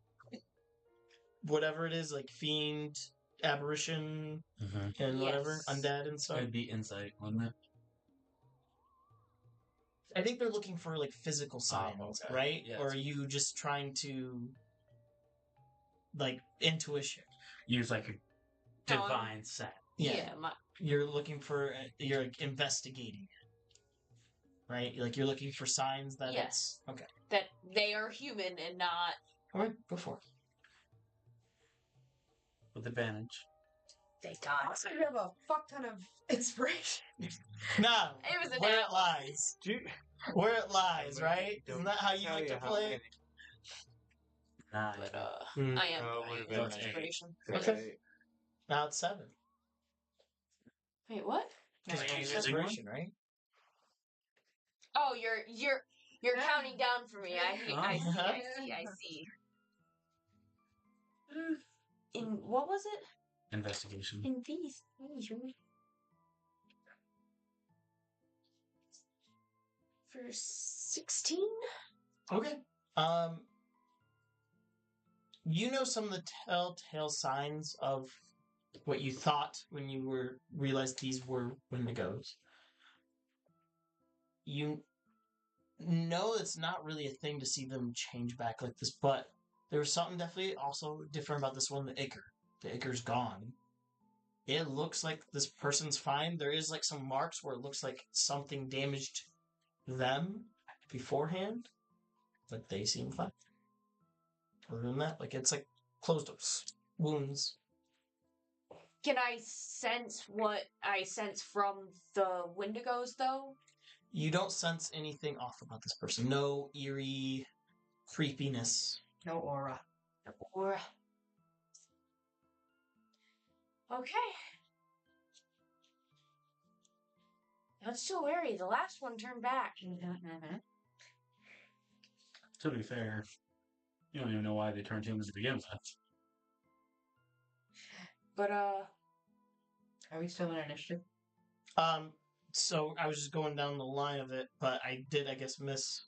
whatever it is, like fiend, aberration, and whatever, Yes. undead and stuff. It'd be insight, wouldn't it? I think they're looking for like physical signs, okay. right? Yes. Or are you just trying to like intuition? Use like a divine set. Yeah. You're looking for you're like investigating it. Right? Like you're looking for signs that Yes. it's okay. That they are human and not. Alright, go for it. With advantage. Thank God. Also, you have a fuck ton of inspiration. No, It was a where nat it lies. Where it lies, right? Isn't that how you like to play? Nine. But Hmm. I am Oh, going would've with been inspiration. Okay. Now it's 7. Wait, what? Because Are you you use using one? inspiration, right? Oh, you're counting down for me. I see. In what was it? Investigation. In these. For 16? Okay. You know some of the telltale signs of what you thought when you realized these were Wendigos. You know it's not really a thing to see them change back like this, but there was something definitely also different about this one, the Ichor. The Ichor's gone. It looks like this person's fine. There is like some marks where it looks like something damaged them beforehand, but they seem fine. Other than that, like it's like closed wounds. Can I sense what I sense from the Wendigos, though? You don't sense anything off about this person. No eerie creepiness. No aura. Or okay. That's still wary. The last one turned back. To be fair, you don't even know why they turned humans to begin with. But Are we still in initiative? So I was just going down the line of it, but I did, I guess, miss.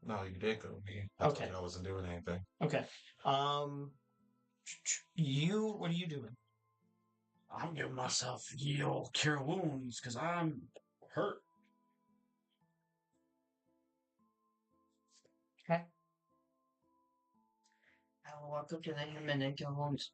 No, you did go to me. I Okay. told you I wasn't doing anything. Okay. What are you doing? I'm giving myself heal, cure wounds, because I'm hurt. Okay. I will walk up to the human and kill wounds.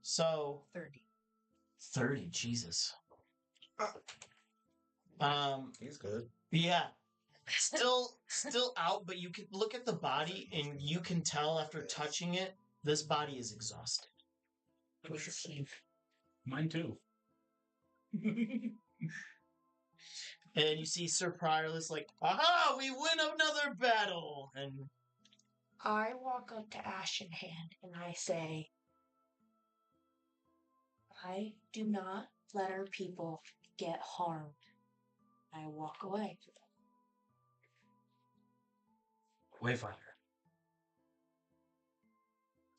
So 30. Jesus. He's good. Yeah. Still out, but you can look at the body and you can tell after touching it, this body is exhausted. Mine too. And you see Sir Priorless like, aha, we win another battle! And I walk up to Ashen Hand and I say, I do not let our people get harmed. I walk away. Wayfinder.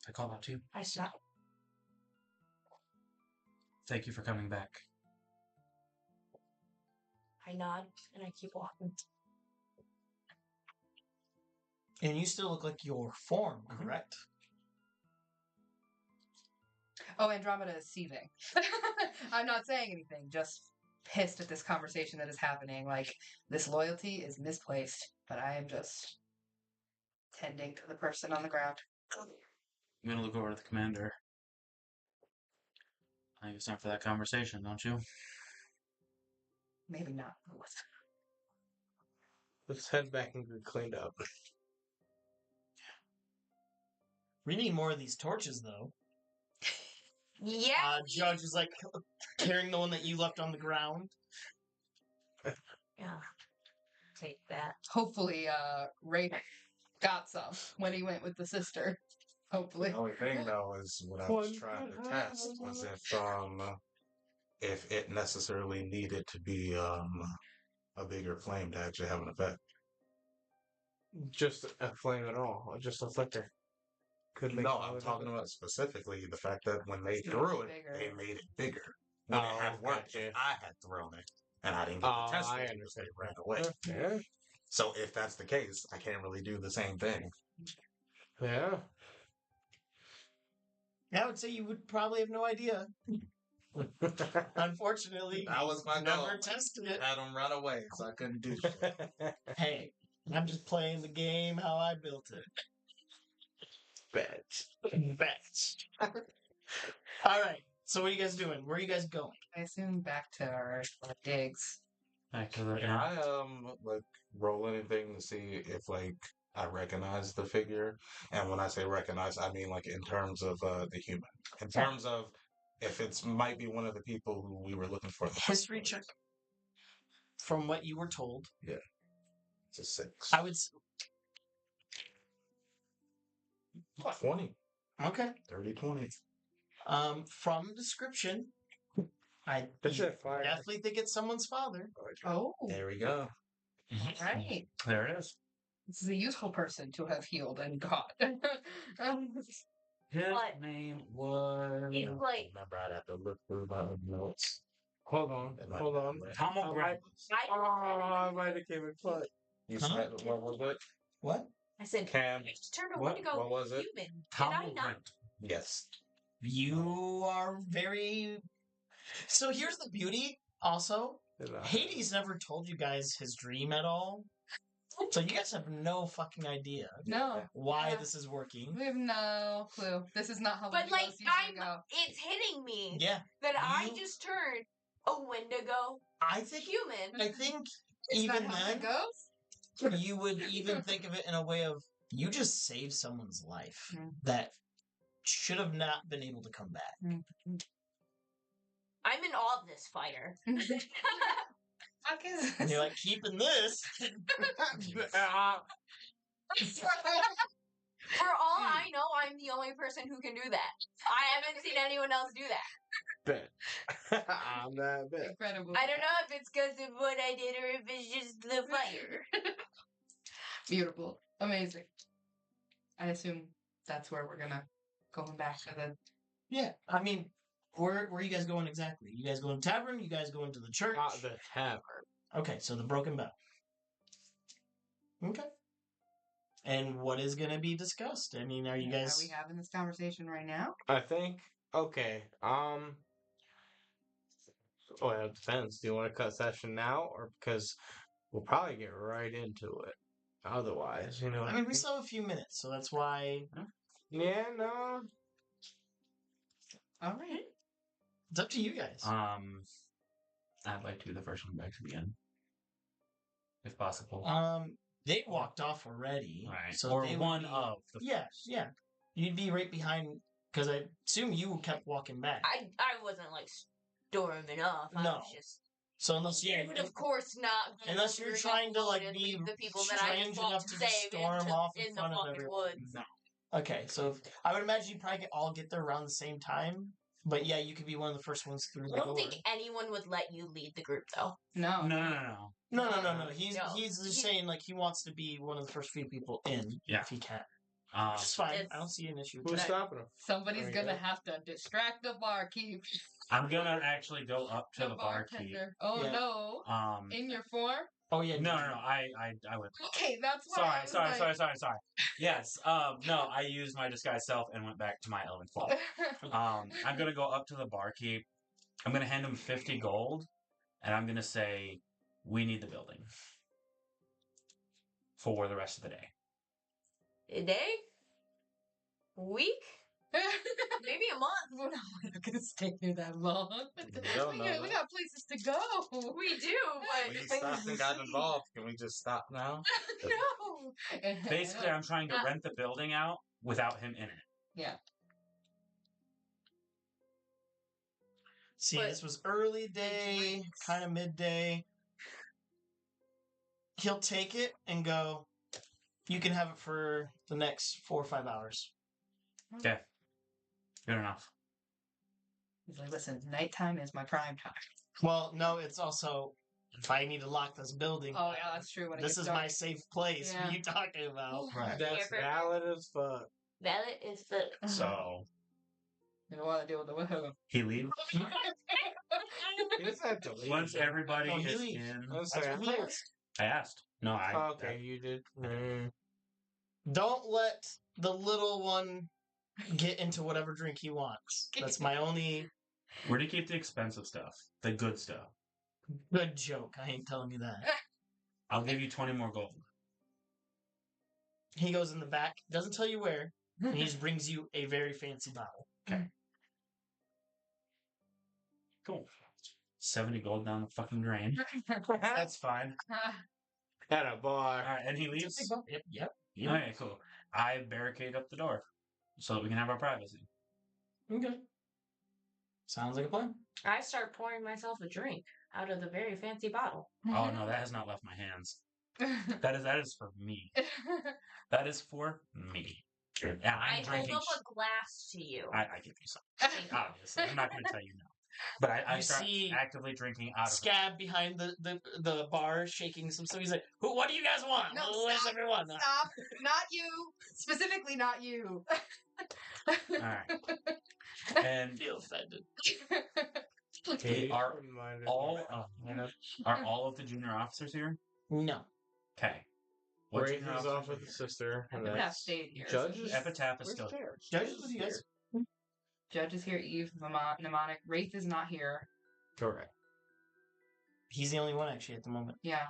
I call out to you. I stop. Thank you for coming back. I nod and I keep walking. and you still look like your form, correct? Oh, Andromeda is seething. I'm not saying anything, just pissed at this conversation that is happening. Like, this loyalty is misplaced, but I am just tending to the person on the ground. I'm gonna look over to the commander. I think it's time for that conversation, don't you? Maybe not. Let's head back and get cleaned up. We need more of these torches, though. Yeah. Judge is like carrying the one that you left on the ground. Yeah. Take that. Hopefully, Ray got some when he went with the sister. Hopefully. The only thing though is what I was trying to test was if it necessarily needed to be a bigger flame to actually have an effect. Just a flame at all, just a flicker. Could make No, all I'm the talking difference. about specifically the fact that when they threw it, Bigger. they made it bigger. When it had worked, gotcha. I had thrown it, and I didn't get to test I it because they ran away. Yeah. So if that's the case, I can't really do the same thing. Yeah. I would say you would probably have no idea. Unfortunately, That was my never goal. tested it. Had them run away, so I couldn't do shit. Hey, I'm just playing the game how I built it. Bet. All right. So what are you guys doing? Where are you guys going? I assume back to our digs. Back to the Can I like roll anything to see if like I recognize the figure? And when I say recognize, I mean like in terms of the human. In terms of if it's might be one of the people who we were looking for. in the first History place. check. From what you were told, It's a 6. I would. 20. Okay. 30, 20. From description, I That's it, fire. definitely think it's someone's father. Oh, There we go. right. There it is. This is a useful person to have healed and got. His What? name was He's like, Remember, I'd have to look through my notes. Hold on. It might Hold not on. be. Tom I O'Brien. I might have came in clutch. You Huh? said what was it? What? I said, Cam. I just turned a What? Wendigo What was it? human. Tom Did I not? O'Brien. Yes. You are very. So here's the beauty. Also, Hades never told you guys his dream at all. So you guys have no fucking idea No. why Yeah. this is working. We have no clue. This is not how But like, Wendigos usually go. it's hitting me Yeah, that I you- just turned a Wendigo I think. human. I think Is even that how it then, goes? you would even think of it in a way of you just saved someone's life Mm. that should have not been able to come back. I'm in awe of this fighter. Fuck is And this? you're like, keeping this. For all I know, I'm the only person who can do that. I haven't seen anyone else do that. Bet. I'm that bet. Incredible. I don't know if it's because of what I did or if it's just the fire. Beautiful. Amazing. I assume that's where we're gonna going back to the Yeah, I mean, where are you guys going exactly? You guys going to the tavern? You guys going to the church? The tavern. Okay, so the Broken Bell. Okay. And what is going to be discussed? I mean, are you guys... Are we having this conversation right now? I think. Okay. Oh, it depends. Do you want to cut session now, or because we'll probably get right into it? Otherwise, you know. What I mean, we still have a few minutes, so that's why... Yeah. No. All right. It's up to you guys. I'd like to be the first one back to the end, if possible. They walked off already. Right. So Or they would one be- of the Yeah, yeah. You'd be right behind... Because I assume you kept walking back. I wasn't like storming off. I No. was just. So unless you... I would of course not. Go Unless you're over trying to, like, and be leave the people that I strange just fought enough to just save storm into, off in in front the of fucking everyone. woods. No. Okay, so I would imagine you probably all get there around the same time. But yeah, you could be one of the first ones through the I don't door. think anyone would let you lead the group though. No. No. No. He's No. he's just He- saying like he wants to be one of the first few people in Yeah. if he can. Um, Which is fine. It's- I don't see an issue. Who's with that. stopping him? Somebody's There you gonna go. have to distract the barkeep. I'm gonna actually go up to the barkeep. bartender. Oh Yeah. no. In your form? Oh yeah. No. did you- I went. Okay, that's why. Sorry. Yes. No, I used my disguise self and went back to my elven form. I'm gonna go up to the barkeep. I'm gonna hand him 50 gold, and I'm gonna say, "We need the building for the rest of the day." A day? A week? Maybe a month? We're not gonna stay here that long. don't know We that. got places to go. We do, but We things stopped and got involved. Can we just stop now? No. Basically, I'm trying to rent the building out without him in it. Yeah. See, But- this was early day, drinks. kind of midday. He'll take it and go. You can have it for the next 4 or 5 hours. Okay. Good enough. He's like, listen, nighttime is my prime time. Well, no, it's also if I need to lock this building. Oh yeah, that's true. When it This gets is dark. my safe place. Yeah. What are you talking about? Right. That's Yeah, valid as fuck. Valid is the. So You don't want to deal with the widow. he leaves. He doesn't have to leave. Once everybody Oh, he is leaves. in, I'm That's sorry, what he asked. I asked. No, I. Oh, okay, you did. Don't let the little one get into whatever drink he wants. That's my only Where do you keep the expensive stuff? The good stuff. good joke. I ain't telling you that. I'll give you 20 more gold. He goes in the back, doesn't tell you where, and he just brings you a very fancy bottle. Cool. 70 gold down the fucking drain. That's fine. At a bar. All right, and he It's a leaves. big bump. Yep. Okay, cool. I barricade up the door so that we can have our privacy. Okay. Sounds like a plan. I start pouring myself a drink out of the very fancy bottle. Oh no, that has not left my hands. That is for me. That is for me. Yeah, I I'm hold drinking. up a glass to you. I give you some. Obviously, I'm not going to tell you no. But I You start see actively drinking out of it. Scab behind the bar shaking some stuff. He's like, what do you guys want? No, What does stop. everyone? Stop. Not you. Specifically, not you. All right. And Feel offended. okay, are Reminded all me. are all of the junior officers here? No. Okay. What Wraith junior is officers off are with the here? sister. And Epitaph that's stayed here. Judge so is Epitaph is still here. Judge is with you guys. Judge is here. Eve, mnemonic. Wraith is not here. correct. He's the only one actually at the moment. Yeah.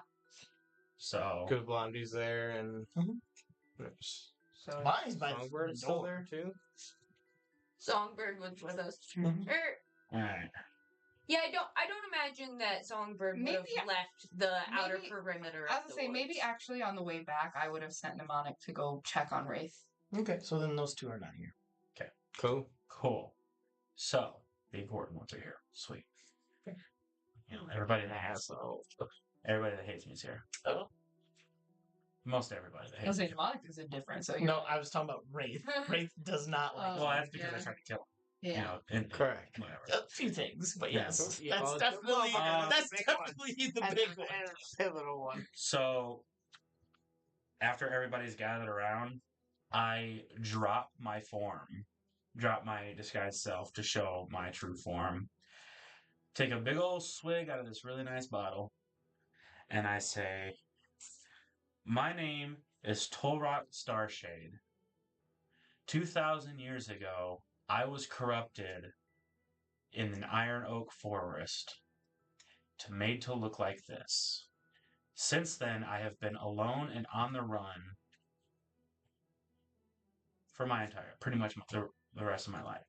So Because Blondie's there and Mhm. Oops. So Bonnie's by the Songbird's still door. there too. Songbird was with us. Mhm. all right. Yeah, I don't imagine that Songbird would have Maybe- left the outer maybe- perimeter. I of was the gonna say, maybe woods. actually on the way back, I would have sent Mnemonic to go check on Wraith. Okay, so then those two are not here. Cool. Cool. So the important ones are here. Sweet. You know, everybody that hates me is here. Oh. Most everybody that I was hates me. saying Mnemonic is indifferent, so No, I was talking about Wraith. Wraith does not like Well, Oh, that's because I yeah. tried to kill him. yeah. You know, and Correct. whatever. a few things, but Yeah. yes, Yeah, that's well, definitely well, that's the big one. definitely the And big one. a pivotal one. So after everybody's gathered around, I drop my form, drop my disguised self to show my true form. Take a big old swig out of this really nice bottle, and I say, "My name is Tolrot Starshade. 2,000 years ago, I was corrupted in an iron oak forest made to look like this. Since then, I have been alone and on the run for pretty much the rest of my life.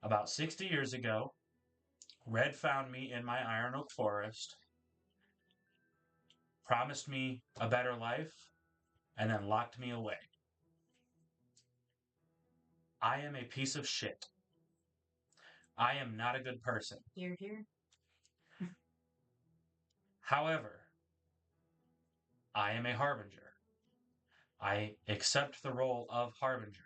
About 60 years ago, Red found me in my iron oak forest, promised me a better life, and then locked me away. I am a piece of shit. I am not a good person. Here, here. However, I am a harbinger. I accept the role of harbinger.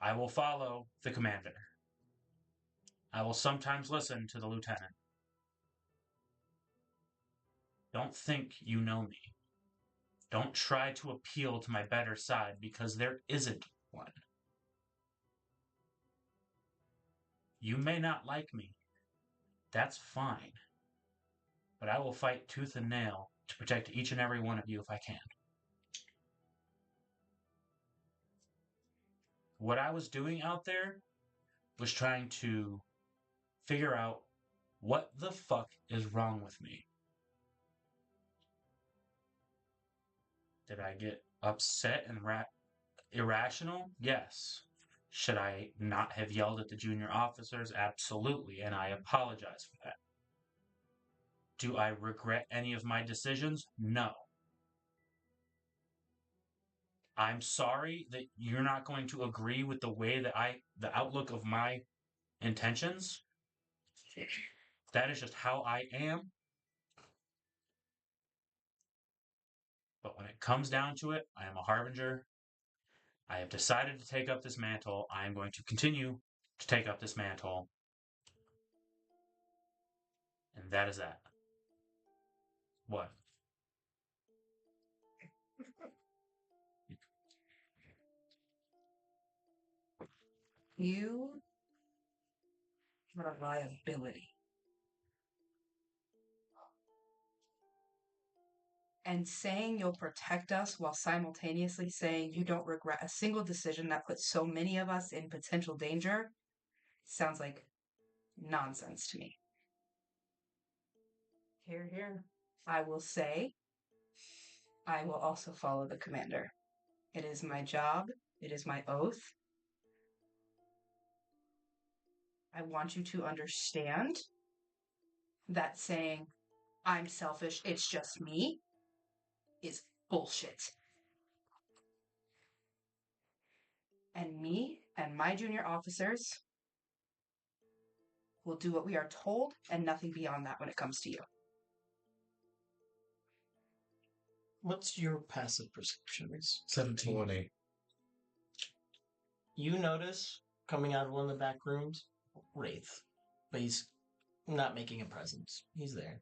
I will follow the commander. I will sometimes listen to the lieutenant. Don't think you know me. Don't try to appeal to my better side because there isn't one. You may not like me. That's fine. But I will fight tooth and nail to protect each and every one of you if I can. What I was doing out there was trying to figure out what the fuck is wrong with me. Did I get upset and irrational? Yes. Should I not have yelled at the junior officers? Absolutely, and I apologize for that. Do I regret any of my decisions? No. I'm sorry that you're not going to agree with the way that the outlook of my intentions. That is just how I am. But when it comes down to it, I am a harbinger. I have decided to take up this mantle. I am going to continue to take up this mantle. And that is that. What? You have a liability. And saying you'll protect us while simultaneously saying you don't regret a single decision that puts so many of us in potential danger sounds like nonsense to me. Here, here. I will say, I will also follow the commander. It is my job. It is my oath. I want you to understand that saying, I'm selfish, it's just me, is bullshit. And me and my junior officers will do what we are told and nothing beyond that when it comes to you. What's your passive perception? 17. 20. You notice coming out of one of the back rooms, Wraith, but he's not making a presence. He's there.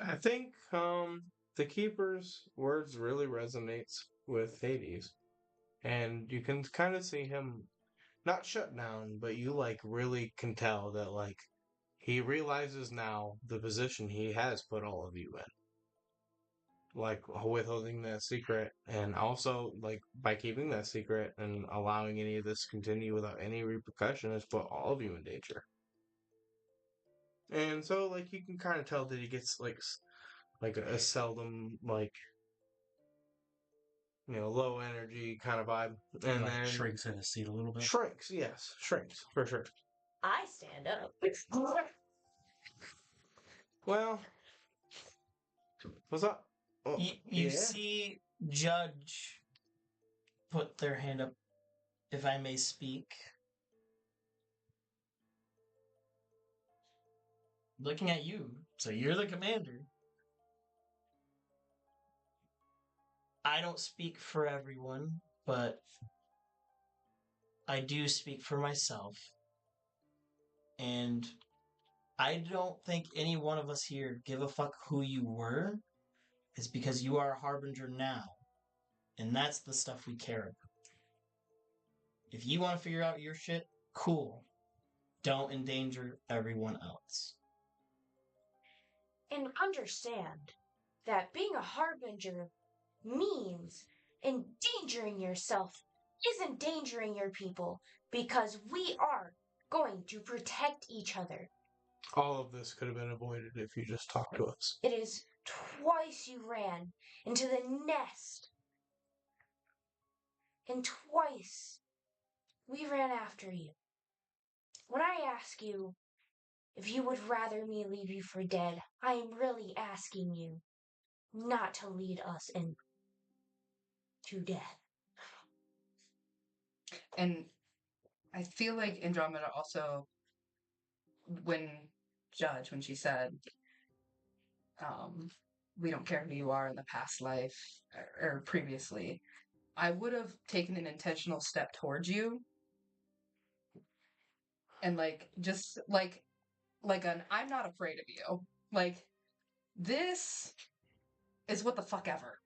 I think the Keeper's words really resonates with Hades. And you can kind of see him not shut down, but you like really can tell that like he realizes now the position he has put all of you in. Like withholding that secret, and also like by keeping that secret and allowing any of this to continue without any repercussion has put all of you in danger. And so like you can kind of tell that he gets like a seldom like low energy kind of vibe, and like then shrinks in his seat a little bit. shrinks. Yes, shrinks for sure. I stand up. Well, what's up? Oh, You yeah. see Judge put their hand up, if I may speak. Looking at you, so you're the commander. I don't speak for everyone, but I do speak for myself. And I don't think any one of us here give a fuck who you were. It's because you are a Harbinger now. And that's the stuff we care about. If you want to figure out your shit, cool. Don't endanger everyone else. And understand that being a harbinger means endangering yourself is endangering your people, because we are going to protect each other. All of this could have been avoided if you just talked to us. It is twice you ran into the nest, and twice we ran after you. When I ask you if you would rather me leave you for dead, I am really asking you not to lead us into death. And I feel like Andromeda also, when she said, we don't care who you are in the past life or previously, I would have taken an intentional step towards you and just like I'm not afraid of you. Like, this is what the fuck ever.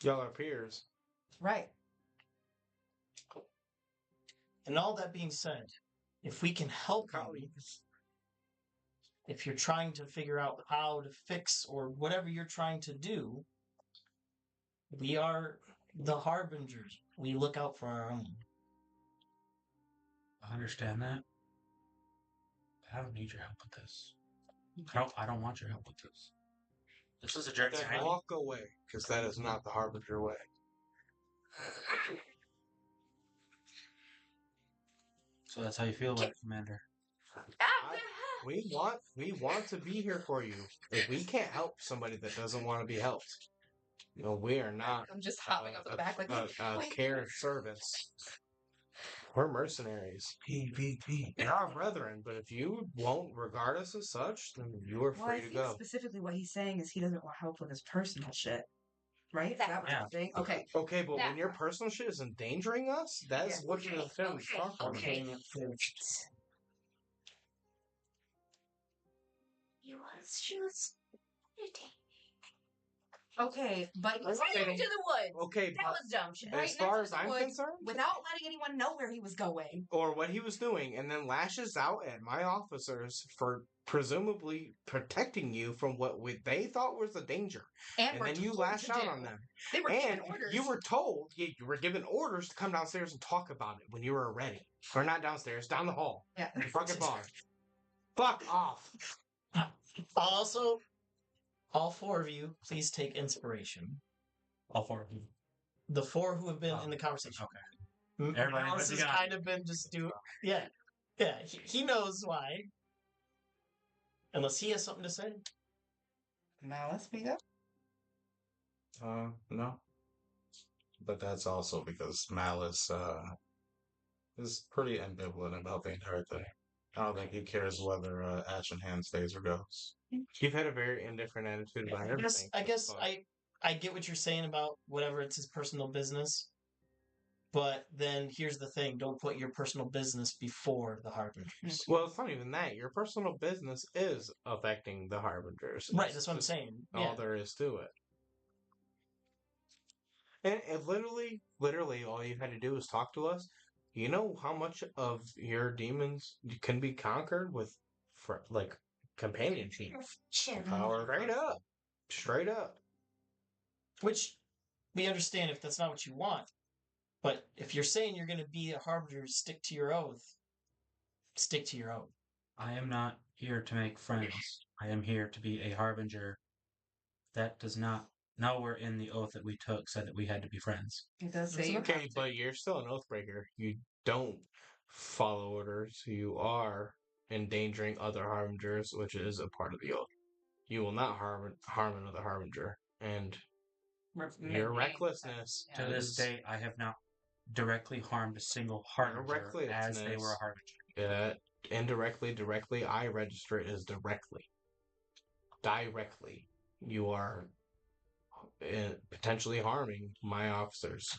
Y'all are peers. Right. And all that being said, if we can help you, if you're trying to figure out how to fix or whatever you're trying to do, we are the Harbingers. We look out for our own. I understand that. But I don't need your help with this. I don't want your help with this. This is a journey. Then walk away, because that is not the Harbinger way. So that's how you feel about it, Commander. We want to be here for you. If we can't help somebody that doesn't want to be helped, we are not. I'm just hopping up the back like care and service. We're mercenaries. PvP. They are brethren, but if you won't regard us as such, then you are free to go. Specifically what he's saying is he doesn't want help with his personal shit. Right? Is that what you're saying? Okay. Okay, but when your personal shit is endangering us, that's what you're talking about. Okay. He was just meditating. Okay, but Right into the woods. Okay, That was dumb shit. as far as I'm concerned, without letting anyone know where he was going or what he was doing, and then lashes out at my officers for presumably protecting you from what they thought was a danger, and then you lash out on them. They were given orders. You were told, you were given orders to come downstairs and talk about it when you were ready, or not downstairs, down the hall. Yeah, the fucking bar. Fuck off. Also, all four of you, please take inspiration. All four of you. The four who have been in the conversation. Okay. Everybody Alice but the has guy. kind of been just doing. Yeah, yeah. He knows why. Unless he has something to say. Now let's speak up. No. But that's also because Malice is pretty ambivalent about the entire thing. I don't think he cares whether Ashen Hand stays or goes. You've had a very indifferent attitude about everything. I so guess far. I get what you're saying about whatever it's his personal business. But then here's the thing: don't put your personal business before the Harbingers. Well, it's not even that. Your personal business is affecting the Harbingers. Right, It's that's what I'm just saying. all Yeah. there is to it. And it literally, all you had to do was talk to us. You know how much of your demons can be conquered with, like, companionship? Power. Straight up. Which we understand if that's not what you want. But if you're saying you're going to be a Harbinger, stick to your oath. Stick to your oath. I am not here to make friends. I am here to be a harbinger. That does not. Nowhere in the oath that we took said that we had to be friends. It does say you Okay, have to. but you're still an oathbreaker. You don't follow orders. You are endangering other harbingers, which is a part of the oath. You will not harm another harbinger, and your recklessness To this day, I have not directly harmed a single harbinger as they were a harbinger. Indirectly, directly, I register it as directly. Directly, you are potentially harming my officers.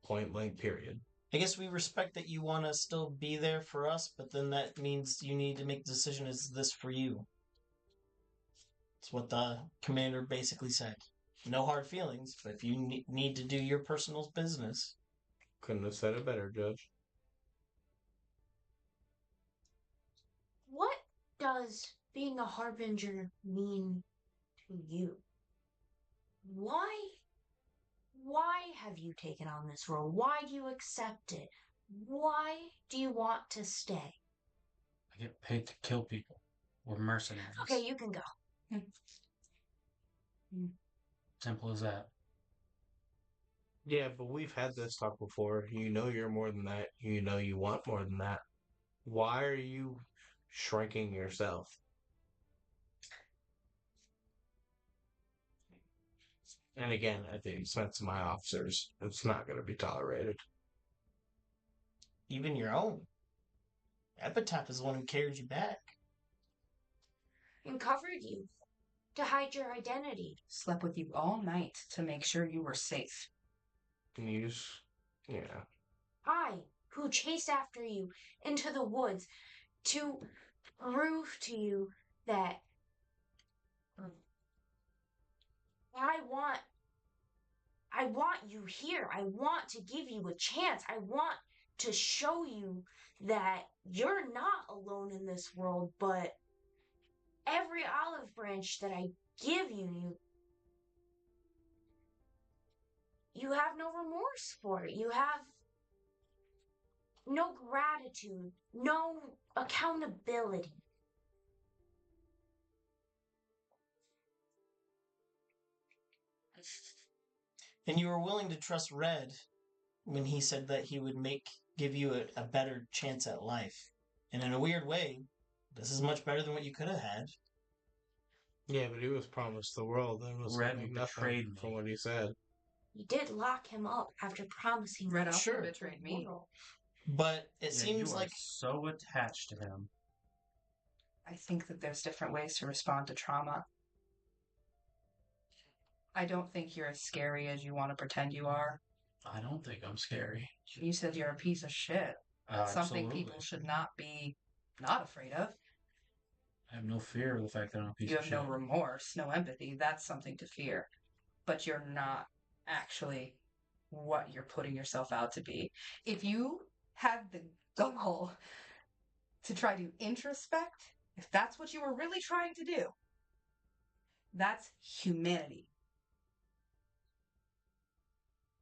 Point blank, period. I guess we respect that you want to still be there for us, but then that means you need to make the decision, is this for you? It's what the commander basically said. No hard feelings, but if you need to do your personal business. Couldn't have said it better, Judge. What does being a harbinger mean to you? Why have you taken on this role? Why do you accept it? Why do you want to stay? I get paid to kill people. We're mercenaries. Okay, you can go. Simple as that. Yeah, but we've had this talk before. You know you're more than that. You know you want more than that. Why are you shrinking yourself? And again, at the expense of my officers, it's not going to be tolerated. Even your own. Epitaph is the one who carried you back. And covered you to hide your identity. Slept with you all night to make sure you were safe. Yeah. I, who chased after you into the woods to prove to you that I want you here. I want to give you a chance. I want to show you that you're not alone in this world, but every olive branch that I give you, you have no remorse for it. You have no gratitude, no accountability. And you were willing to trust Red when he said that he would give you a better chance at life. And in a weird way, this is much better than what you could have had. Yeah, but he was promised the world and was Red getting betrayed nothing me. from what he said. You did lock him up after promising Red also Sure. betrayed me. But it Yeah, seems you are like so attached to him. I think that there's different ways to respond to trauma. I don't think you're as scary as you want to pretend you are. I don't think I'm scary. You said you're a piece of shit. Something Absolutely. people should not be not afraid of. I have no fear of the fact that I'm a piece You of have shit. no remorse, no empathy. That's something to fear. But you're not actually what you're putting yourself out to be. If you had the gall to try to introspect, if that's what you were really trying to do, that's humanity.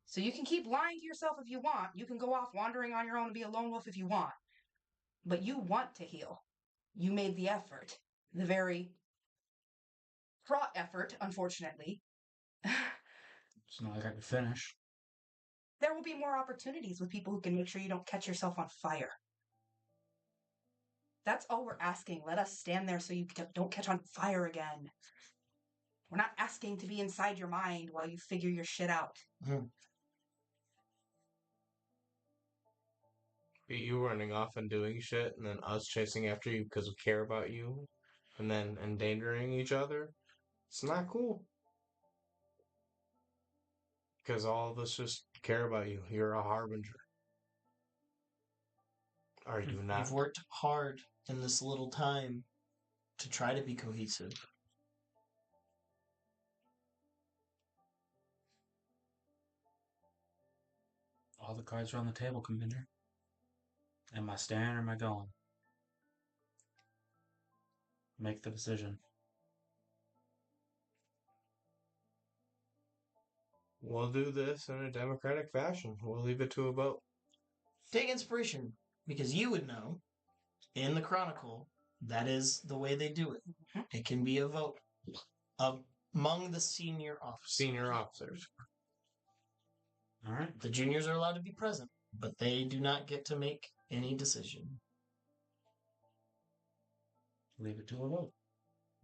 So you can keep lying to yourself if you want. You can go off wandering on your own and be a lone wolf if you want. But you want to heal. You made the effort. The very fraught effort, unfortunately. It's not like I could finish. There will be more opportunities with people who can make sure you don't catch yourself on fire. That's all we're asking. Let us stand there so you don't catch on fire again. We're not asking to be inside your mind while you figure your shit out. You running off and doing shit, and then us chasing after you because we care about you, and then endangering each other. It's not cool. Because all of us just care about you. You're a harbinger. Are you not? You've worked hard in this little time to try to be cohesive. All the cards are on the table, Commander. Am I staying or am I going? Make the decision. We'll do this in a democratic fashion. We'll leave it to a vote. Take inspiration, because you would know, in the Chronicle, that is the way they do it. It can be a vote among the senior officers. Senior officers. All right. The juniors are allowed to be present, but they do not get to make any decision. Leave it to a vote.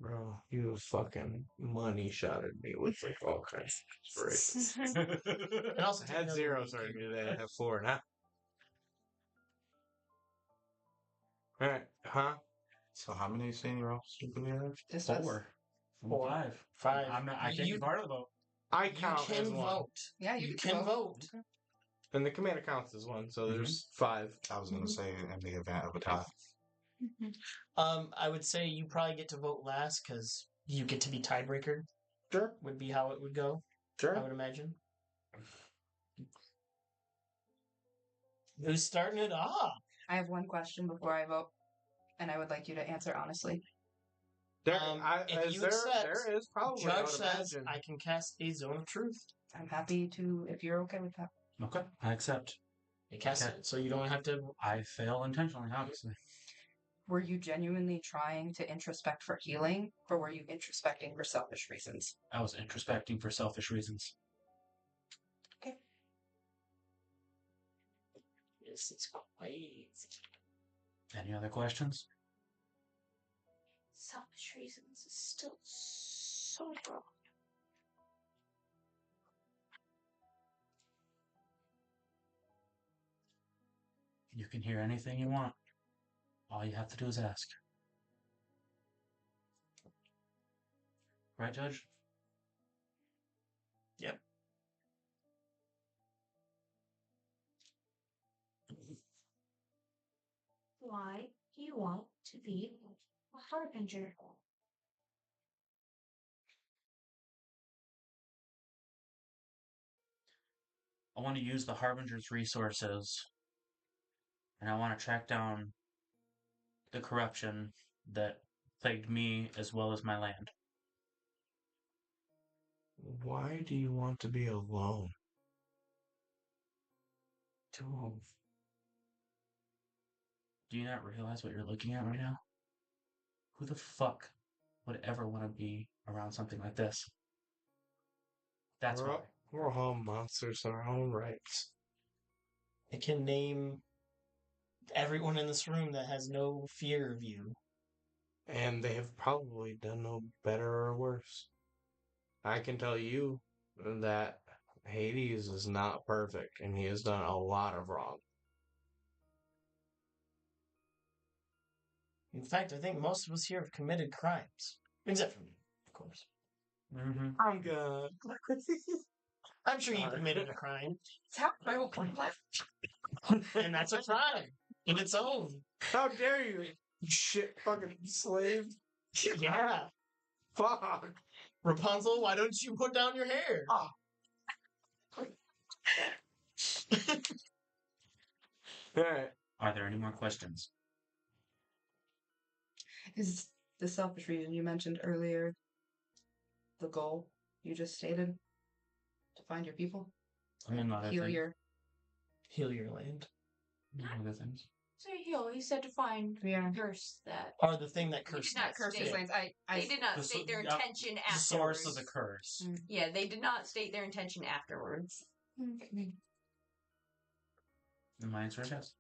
Bro, you fucking money shot at me with like all kinds of inspirations. And also, I had zero starting today. I have 4 now. Alright, huh? So how many senior officers do we have? Just us. 4. From Four. 5. 5. I can't be part of the vote. I You count as can 1. vote. Yeah, You can vote. And the commander counts as 1, so there's 5. I was going to say in the event of a tie. I would say you probably get to vote last because you get to be tiebreaker. Sure. Would be how it would go. Sure. I would imagine. Who's starting it off? I have one question before I vote, and I would like you to answer honestly. There, If is you there, accept, there is probably, Judge I would says imagine. I can cast a zone of truth. I'm happy to, if you're okay with that. Okay. I accept. It casts Okay. it, so you don't have to. I fail intentionally, obviously. Were you genuinely trying to introspect for healing, or were you introspecting for selfish reasons? I was introspecting for selfish reasons. Okay. This is crazy. Any other questions? Selfish reasons is still so wrong. You can hear anything you want. All you have to do is ask. Right, Judge? Yep. Why do you want to be a harbinger? I want to use the Harbinger's resources, and I want to track down the corruption that plagued me as well as my land. Why do you want to be alone? Do you not realize what you're looking at right now? Who the fuck would ever want to be around something like this? That's why. We're all monsters in our own rights. I can name everyone in this room that has no fear of you. And they have probably done no better or worse. I can tell you that Hades is not perfect, and he has done a lot of wrong. In fact, I think most of us here have committed crimes. Except for me, of course. Mm-hmm. I'm good. I'm sure you committed a crime. It's how my whole point left. And that's a crime in its own. How dare you shit fucking slave? Yeah. Fuck. Rapunzel, why don't you put down your hair? Alright. Are there any more questions? Is the selfish reason you mentioned earlier the goal you just stated? To find your people? I mean, not Heal your... Heal your land. other things. So you said to find Yeah. curse that. Or the thing that We cursed did not us. Curse state- these lands. They did not The state so- their yeah, intention The afterwards. source of the curse. Yeah, they did not state their intention afterwards. And my answer is yes.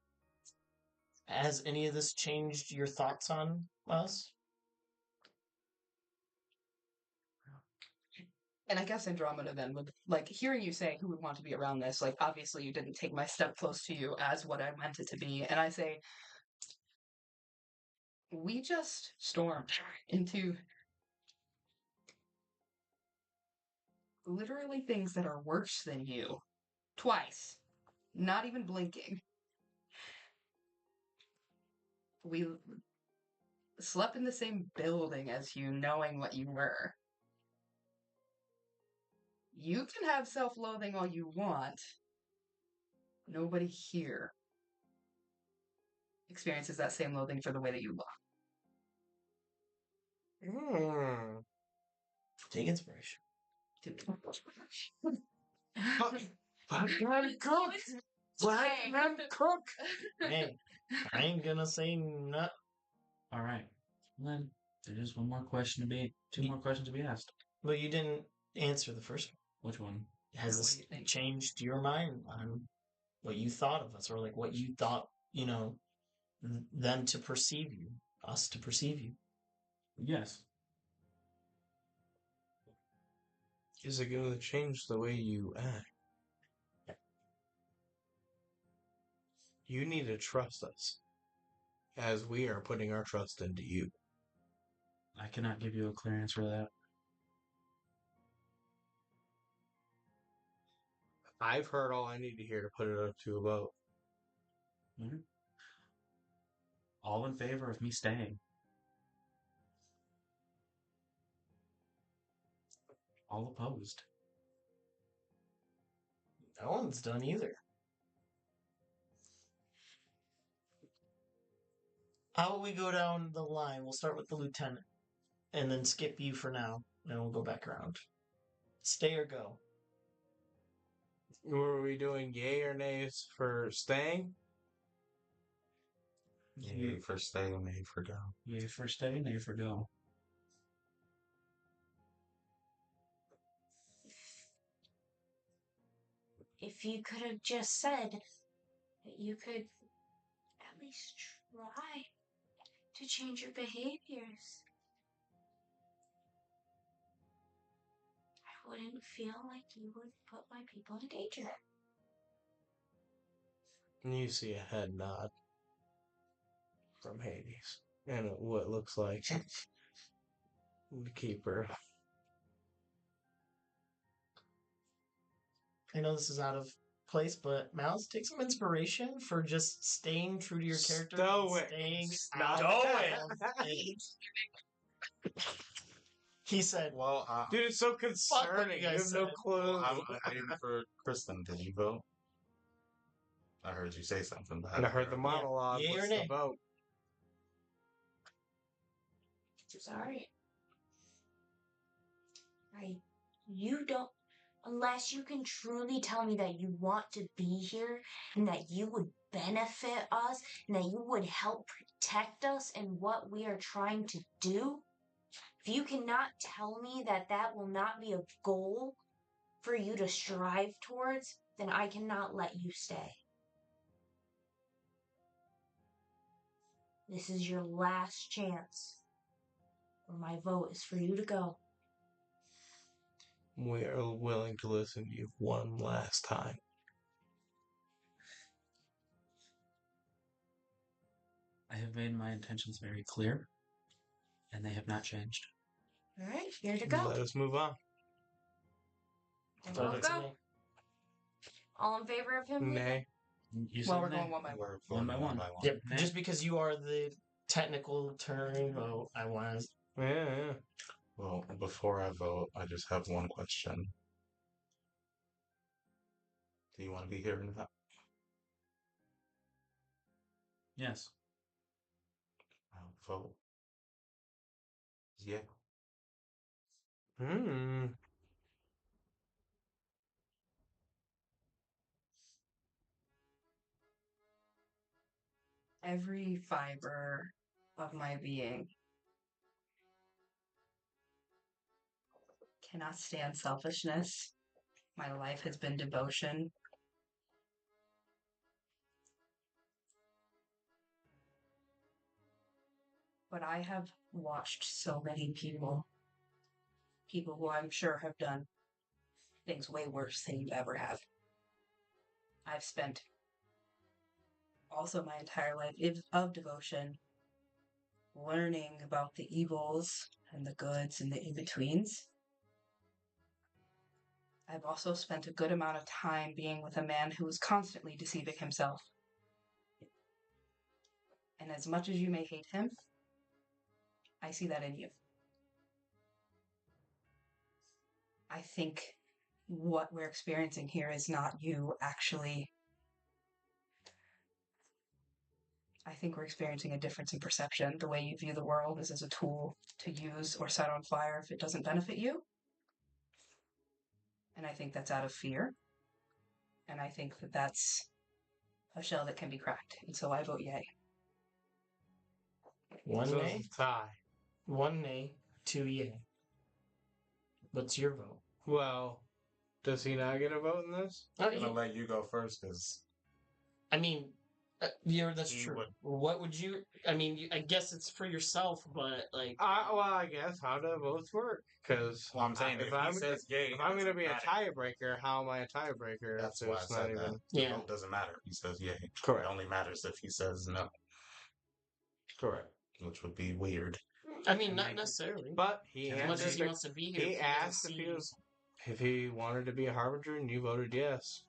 Has any of this changed your thoughts on us? And I guess Andromeda then would, like, hearing you say who would want to be around this, like, obviously you didn't take my step close to you as what I meant it to be. And I say, we just stormed into literally things that are worse than you. Twice. Not even blinking. We slept in the same building as you, knowing what you were. You can have self-loathing all you want. Nobody here experiences that same loathing for the way that you look. Take inspiration. Black man cook! Black man cook! Hey, I ain't gonna say no. All right. Then there's one more question to be, two more questions to be asked. Well, you didn't answer the first one. Which one? Has What this do you think? changed your mind on what you thought of us, or like what you thought, them to perceive you, us to perceive you? Yes. Is it going to change the way you act? You need to trust us, as we are putting our trust into you. I cannot give you a clear answer to that. I've heard all I need to hear to put it up to a vote. Mhm. All in favor of me staying. All opposed. No one's done either. How will we go down the line? We'll start with the lieutenant, and then skip you for now, and we'll go back around. Stay or go? Were we doing yay or nays for staying? Yay for stay, nay for go. Yay for stay, nay for go. If you could have just said that you could at least try to change your behaviors, I wouldn't feel like you would put my people in danger. And you see a head nod from Hades. And what looks like the keeper. I know this is out of place, but Mouse, take some inspiration for just staying true to your character. Stoic. Staying Stoic. He said, Well, Dude, it's so what you concerning. You guys have no said. clue. I'm waiting for Kristen. Did you vote? I heard you say something. But And I heard the monologue. Yay or What's nay? the vote? Sorry. You don't, unless you can truly tell me that you want to be here and that you would benefit us and that you would help protect us in what we are trying to do. If you cannot tell me that that will not be a goal for you to strive towards, then I cannot let you stay. This is your last chance, or my vote is for you to go. We are willing to listen to you one last time. I have made my intentions very clear, and they have not changed. All right, here to go. Let us move on. Then Thought we'll it's go. me. All in favor of him? Nay. You Well, said we're nay. going one by one. We're One by one. Yep. Nay. Just because you are the technical turn vote, I want to. Yeah. Well, before I vote, I just have one question. Do you want to be here or not? Yes. Vote. Yeah. Every fiber of my being cannot stand selfishness. My life has been devotion. But I have watched so many people who I'm sure have done things way worse than you ever have. I've spent also my entire life of devotion learning about the evils and the goods and the in-betweens. I've also spent a good amount of time being with a man who was constantly deceiving himself. And as much as you may hate him, I see that in you. I think what we're experiencing here is not you actually. I think we're experiencing a difference in perception. The way you view the world is as a tool to use or set on fire if it doesn't benefit you. And I think that's out of fear. And I think that that's a shell that can be cracked. And so I vote yay. One So nay, it's a tie. one nay, two yay. What's your vote? Well, does he not get a vote in this? Oh, I'm gonna let you go first because I mean, that's true. What would you? I mean, I guess it's for yourself, but like, Well, I guess how do votes work? Because I'm saying if he says yay, if I'm going to doesn't be a matter. tiebreaker, how am I a tiebreaker? That's if why I it's said not that. even The Yeah. vote doesn't matter. He says yay. Correct. It only matters if he says no, correct. which would be weird. I mean, not necessarily. But he As much as answered he wants to be here, he if doesn't asked see- if he wanted to be a harbinger, and you voted yes.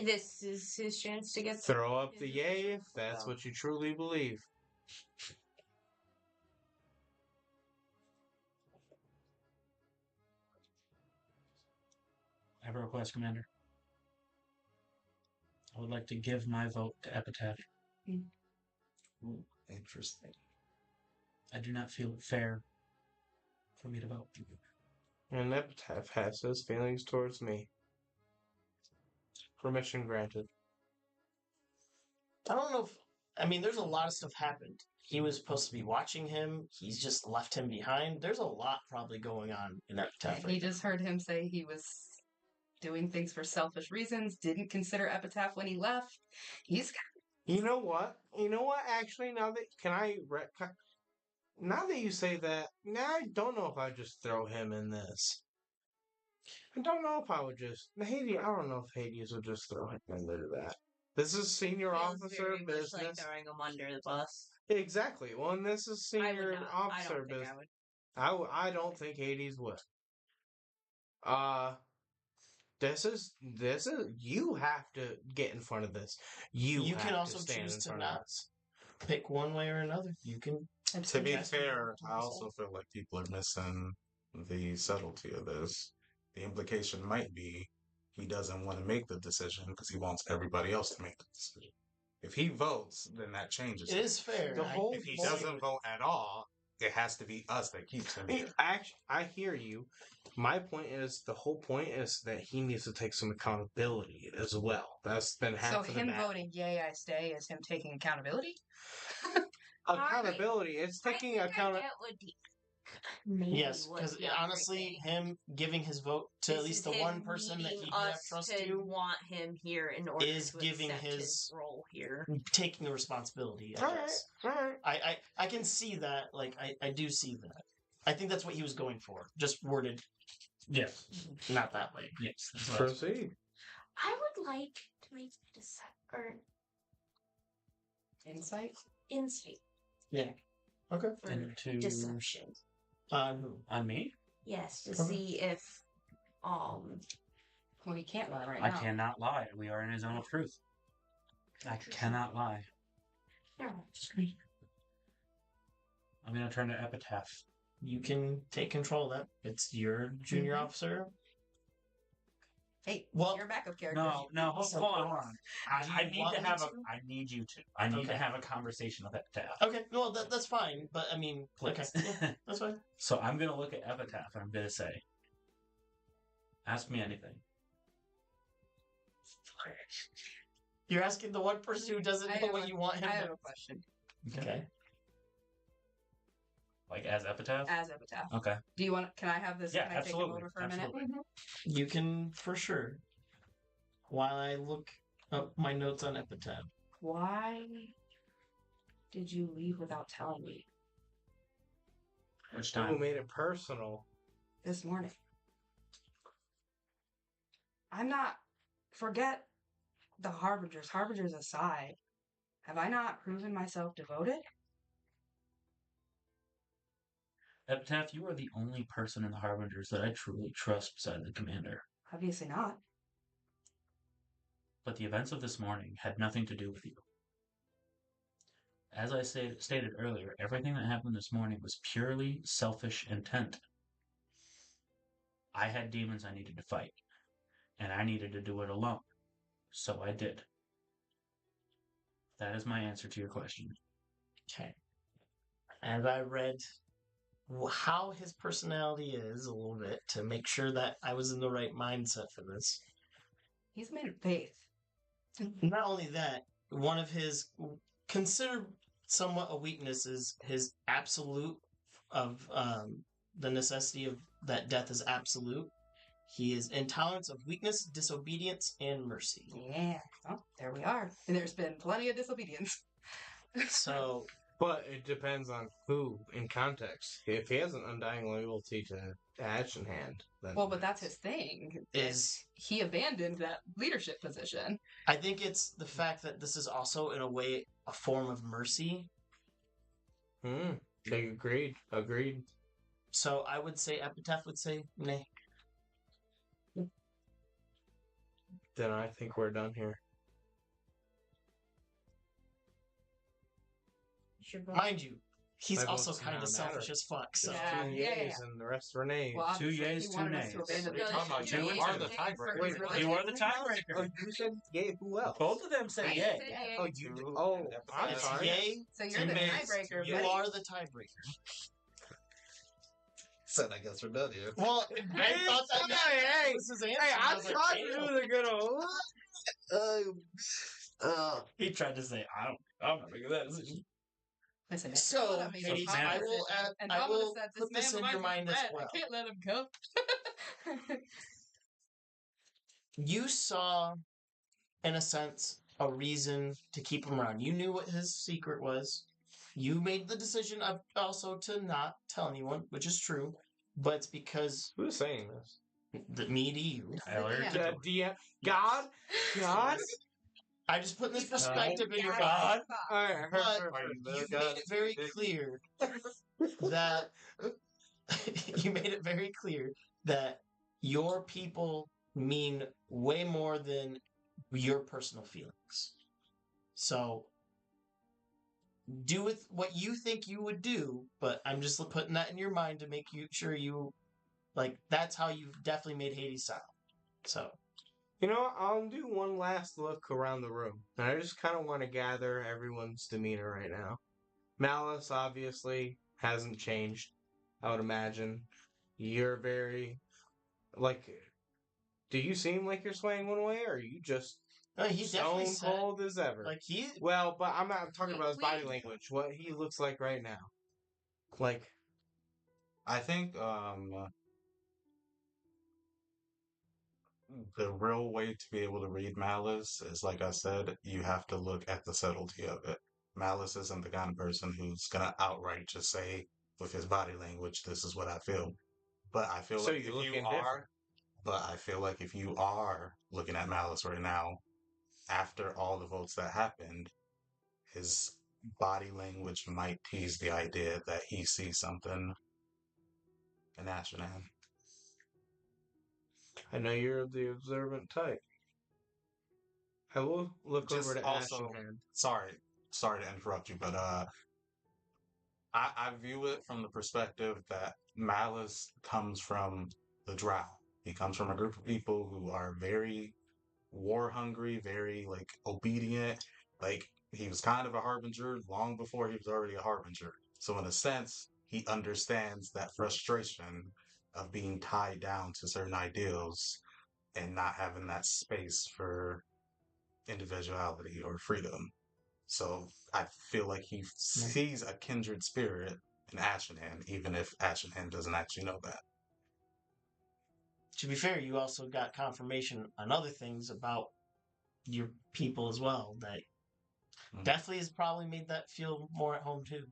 This is his chance to get Throw up the yay if that's what you truly believe. I have a request, Commander. I would like to give my vote to Epitaph. Ooh, interesting. I do not feel it fair for me to vote. And Epitaph has his feelings towards me. Permission granted. I don't know if. I mean, there's a lot of stuff happened. He was supposed to be watching him. He's just left him behind. There's a lot probably going on in Epitaph. He just heard him say he was doing things for selfish reasons, didn't consider Epitaph when he left. He's You know what? Actually, now that you say that, now I don't know if I just throw him in this. I don't know if I would just Hades. I don't know if Hades would just throw him into that. This is senior officer very much business. like throwing him under the bus. Exactly. Well, and this is I would senior not. I officer don't think business. I would. I don't think Hades would. This is you have to get in front of this. You You have can to also stand choose in to front not of this. pick one way or another. You can. To be Yes. fair, I also feel like people are missing the subtlety of this. The implication might be he doesn't want to make the decision because he wants everybody else to make the decision. If he votes, then that changes. It is fair. The whole If he point- doesn't vote at all, it has to be us that keeps him here. I hear you. My point is, the whole point is that he needs to take some accountability as well. That's been half so of the him battle. voting yay, I stay is him taking accountability. Accountability. It's taking account. I get what maybe Yes, what because you're honestly, thinking. him giving his vote to This at least is the him one person that he needing did have us trust to to want him here in order is to giving accept his- role here. taking the responsibility. I All right, guess. all right. I can see that. Like I do see that. I think that's what he was going for. Just worded Yes. not that way. Yes. That's what I was- Proceed. I would like to make Insight. insight Yeah. Okay. for And to deception. Who? on me, Yes, to Okay. see if Well, he can't lie right I now. cannot lie. We are in a zone of truth. I cannot lie. no. I'm gonna turn to Epitaph. You can take control of that. It's your junior Mhm. officer. Hey, Well- your backup character. No, hold on. I Do you need want to me have to? I need you to. I need Okay. to have a conversation with Epitaph. Okay, well that's fine. But I mean, okay, Please. yeah, that's fine. So I'm gonna look at Epitaph and I'm gonna say, ask me anything. You're asking the one person who doesn't I know have what a- you want him I have to. a question. Okay. Like as Epitaph? As Epitaph, Okay. do you want? Can I have this? Yeah, Can I take him absolutely, over for a absolutely. minute? You can for sure. While I look up my notes on Epitaph. Why did you leave without telling me? Which Who time? made it personal? This morning. I'm not. Forget the Harbingers. Harbingers aside. Have I not proven myself devoted? Epitaph, you are the only person in the Harbingers that I truly trust beside the commander. Obviously not. But the events of this morning had nothing to do with you. As I stated earlier, everything that happened this morning was purely selfish intent. I had demons I needed to fight, and I needed to do it alone. So I did. That is my answer to your question. Okay. And I read how his personality is a little bit to make sure that I was in the right mindset for this. He's a man of faith. Not only that, one of his considered somewhat a weakness is his absolute of the necessity of that death is absolute. He is intolerance of weakness, disobedience, and mercy. Yeah. Oh, there we are. And there's been plenty of disobedience. So, But it depends on who in context. If he has an undying loyalty to Ash in hand, then Well, but that's his thing. is He abandoned that leadership position. I think it's the fact that this is also in a way a form of mercy. Agreed. Agreed. So I would say Epitaph would say nay. Then I think we're done here. Mind you, he's My also vote's kind not of selfish matter. as fuck. So Yeah. Two yays and the rest were nays. Well, Two obviously, yays, he two wanted us to nays. abandon What are you talking about? the You leadership. are the tiebreaker. Wait, Really? You are the tiebreaker. Oh, you said yay. Who else? Both of them say I yay. said yay. Oh, you. Oh, I'm it's sorry. yay. So you're the nays. tiebreaker, You buddy. are the tiebreaker. Said, I guess we're done here. Well, I thought that Hey, was his answer. Hey, I I was like, thought damn. you were gonna. He tried to say, I'm not making that decision. Listen, if So, Donna made a Hades, man. I comment, will add, and I Dominic will said, put this in man your reminds me mind of as Brett. well. I can't let him go. You saw, in a sense, a reason to keep him around. You knew what his secret was. You made the decision of also to not tell anyone, which is true, but it's because Who's saying this? me to you. Tyler, Yeah. DM. God. God. I just put this He's the perspective in your God. mind. All right. But you made it very clear that you made it very clear that your people mean way more than your personal feelings. So do with what you think you would do, but I'm just putting that in your mind to make sure you like that's how you've definitely made Hades sound. So You know what? I'll do one last look around the room. And I just kind of want to gather everyone's demeanor right now. Malice obviously hasn't changed, I would imagine. You're very, like, do you seem like you're swaying one way, or are you just he definitely stone said cold as ever? like he Well, but I'm not talking about his body We- language, what he looks like right now. Like, I think the real way to be able to read Malice is, like I said, you have to look at the subtlety of it. Malice isn't the kind of person who's gonna outright just say with his body language, "This is what I feel." But I feel So like you if look you indifferent. are, but I feel like if you are looking at Malice right now, after all the votes that happened, his body language might tease the idea that he sees something in Ashman. I know you're the observant type. I will look Just over to also- Ashenhand. Sorry to interrupt you, but I view it from the perspective that Malice comes from the Drow. He comes from a group of people who are very war hungry, very like obedient. Like he was kind of a harbinger long before he was already a harbinger. So in a sense, he understands that frustration of being tied down to certain ideals and not having that space for individuality or freedom. So I feel like he sees a kindred spirit in Ashenhand, even if Ashenhand doesn't actually know that. to be fair, you also got confirmation on other things about your people as well that definitely has probably made that feel more at home too.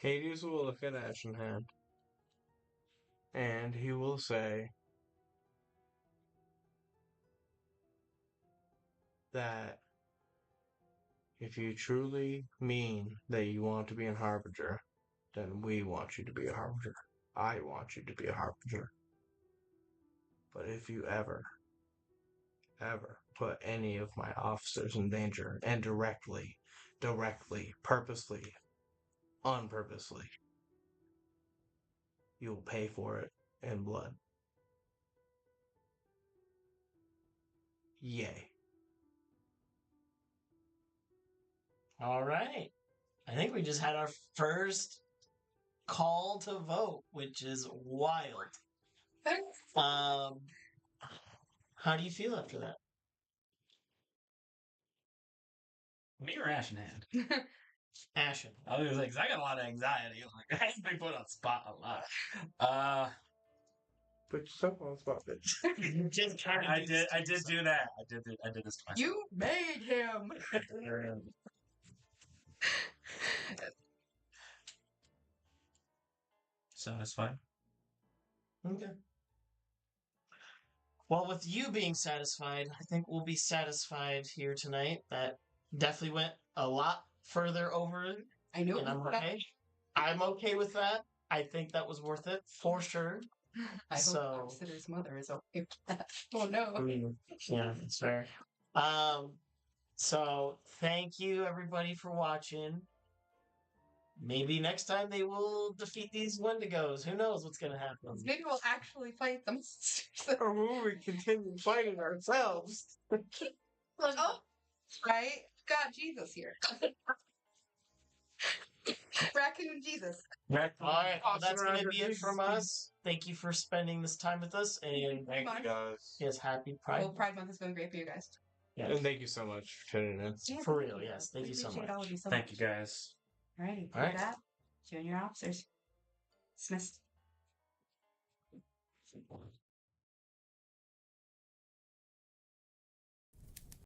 Hades will look at Ash in hand, and he will say that if you truly mean that you want to be a Harbinger, then we want you to be a Harbinger. I want you to be a Harbinger. But if you ever put any of my officers in danger, and directly, purposely, unpurposely, you'll pay for it in blood. Yay. All right. I think we just had our first call to vote, which is wild. How do you feel after that? Me or Ash in hand? Ashen. I was like, 'cause I got a lot of anxiety. Like, I have been put on spot a lot. Put yourself on the spot, bitch. Just trying to I do did. this to I did yourself. do that. I did this to myself. You made him. Satisfied. Okay. Well, with you being satisfied, I think we'll be satisfied here tonight. That definitely went a lot further over, I knew and it I'm was okay. I'm okay with that. I think that was worth it for sure. I So- hope Foxiter's mother is okay with that. Oh no. Yeah, that's fair. So thank you everybody for watching. Maybe next time they will defeat these Wendigos. Who knows what's gonna happen? Maybe we'll actually fight them. Or will we continue fighting ourselves? Oh, right? Got Jesus here. Raccoon Jesus. All right, well, that's Awesome, gonna Roger. be it from us. Thank you for spending this time with us, and Thank you guys. yes, happy I Pride. hope Pride Month has been great for you guys. Yeah, And thank you so much for tuning in. for real. Yes, thank We you so appreciate much. all of you so Thank much. you, guys. Alrighty, All with right. that, you and your officers. Dismissed.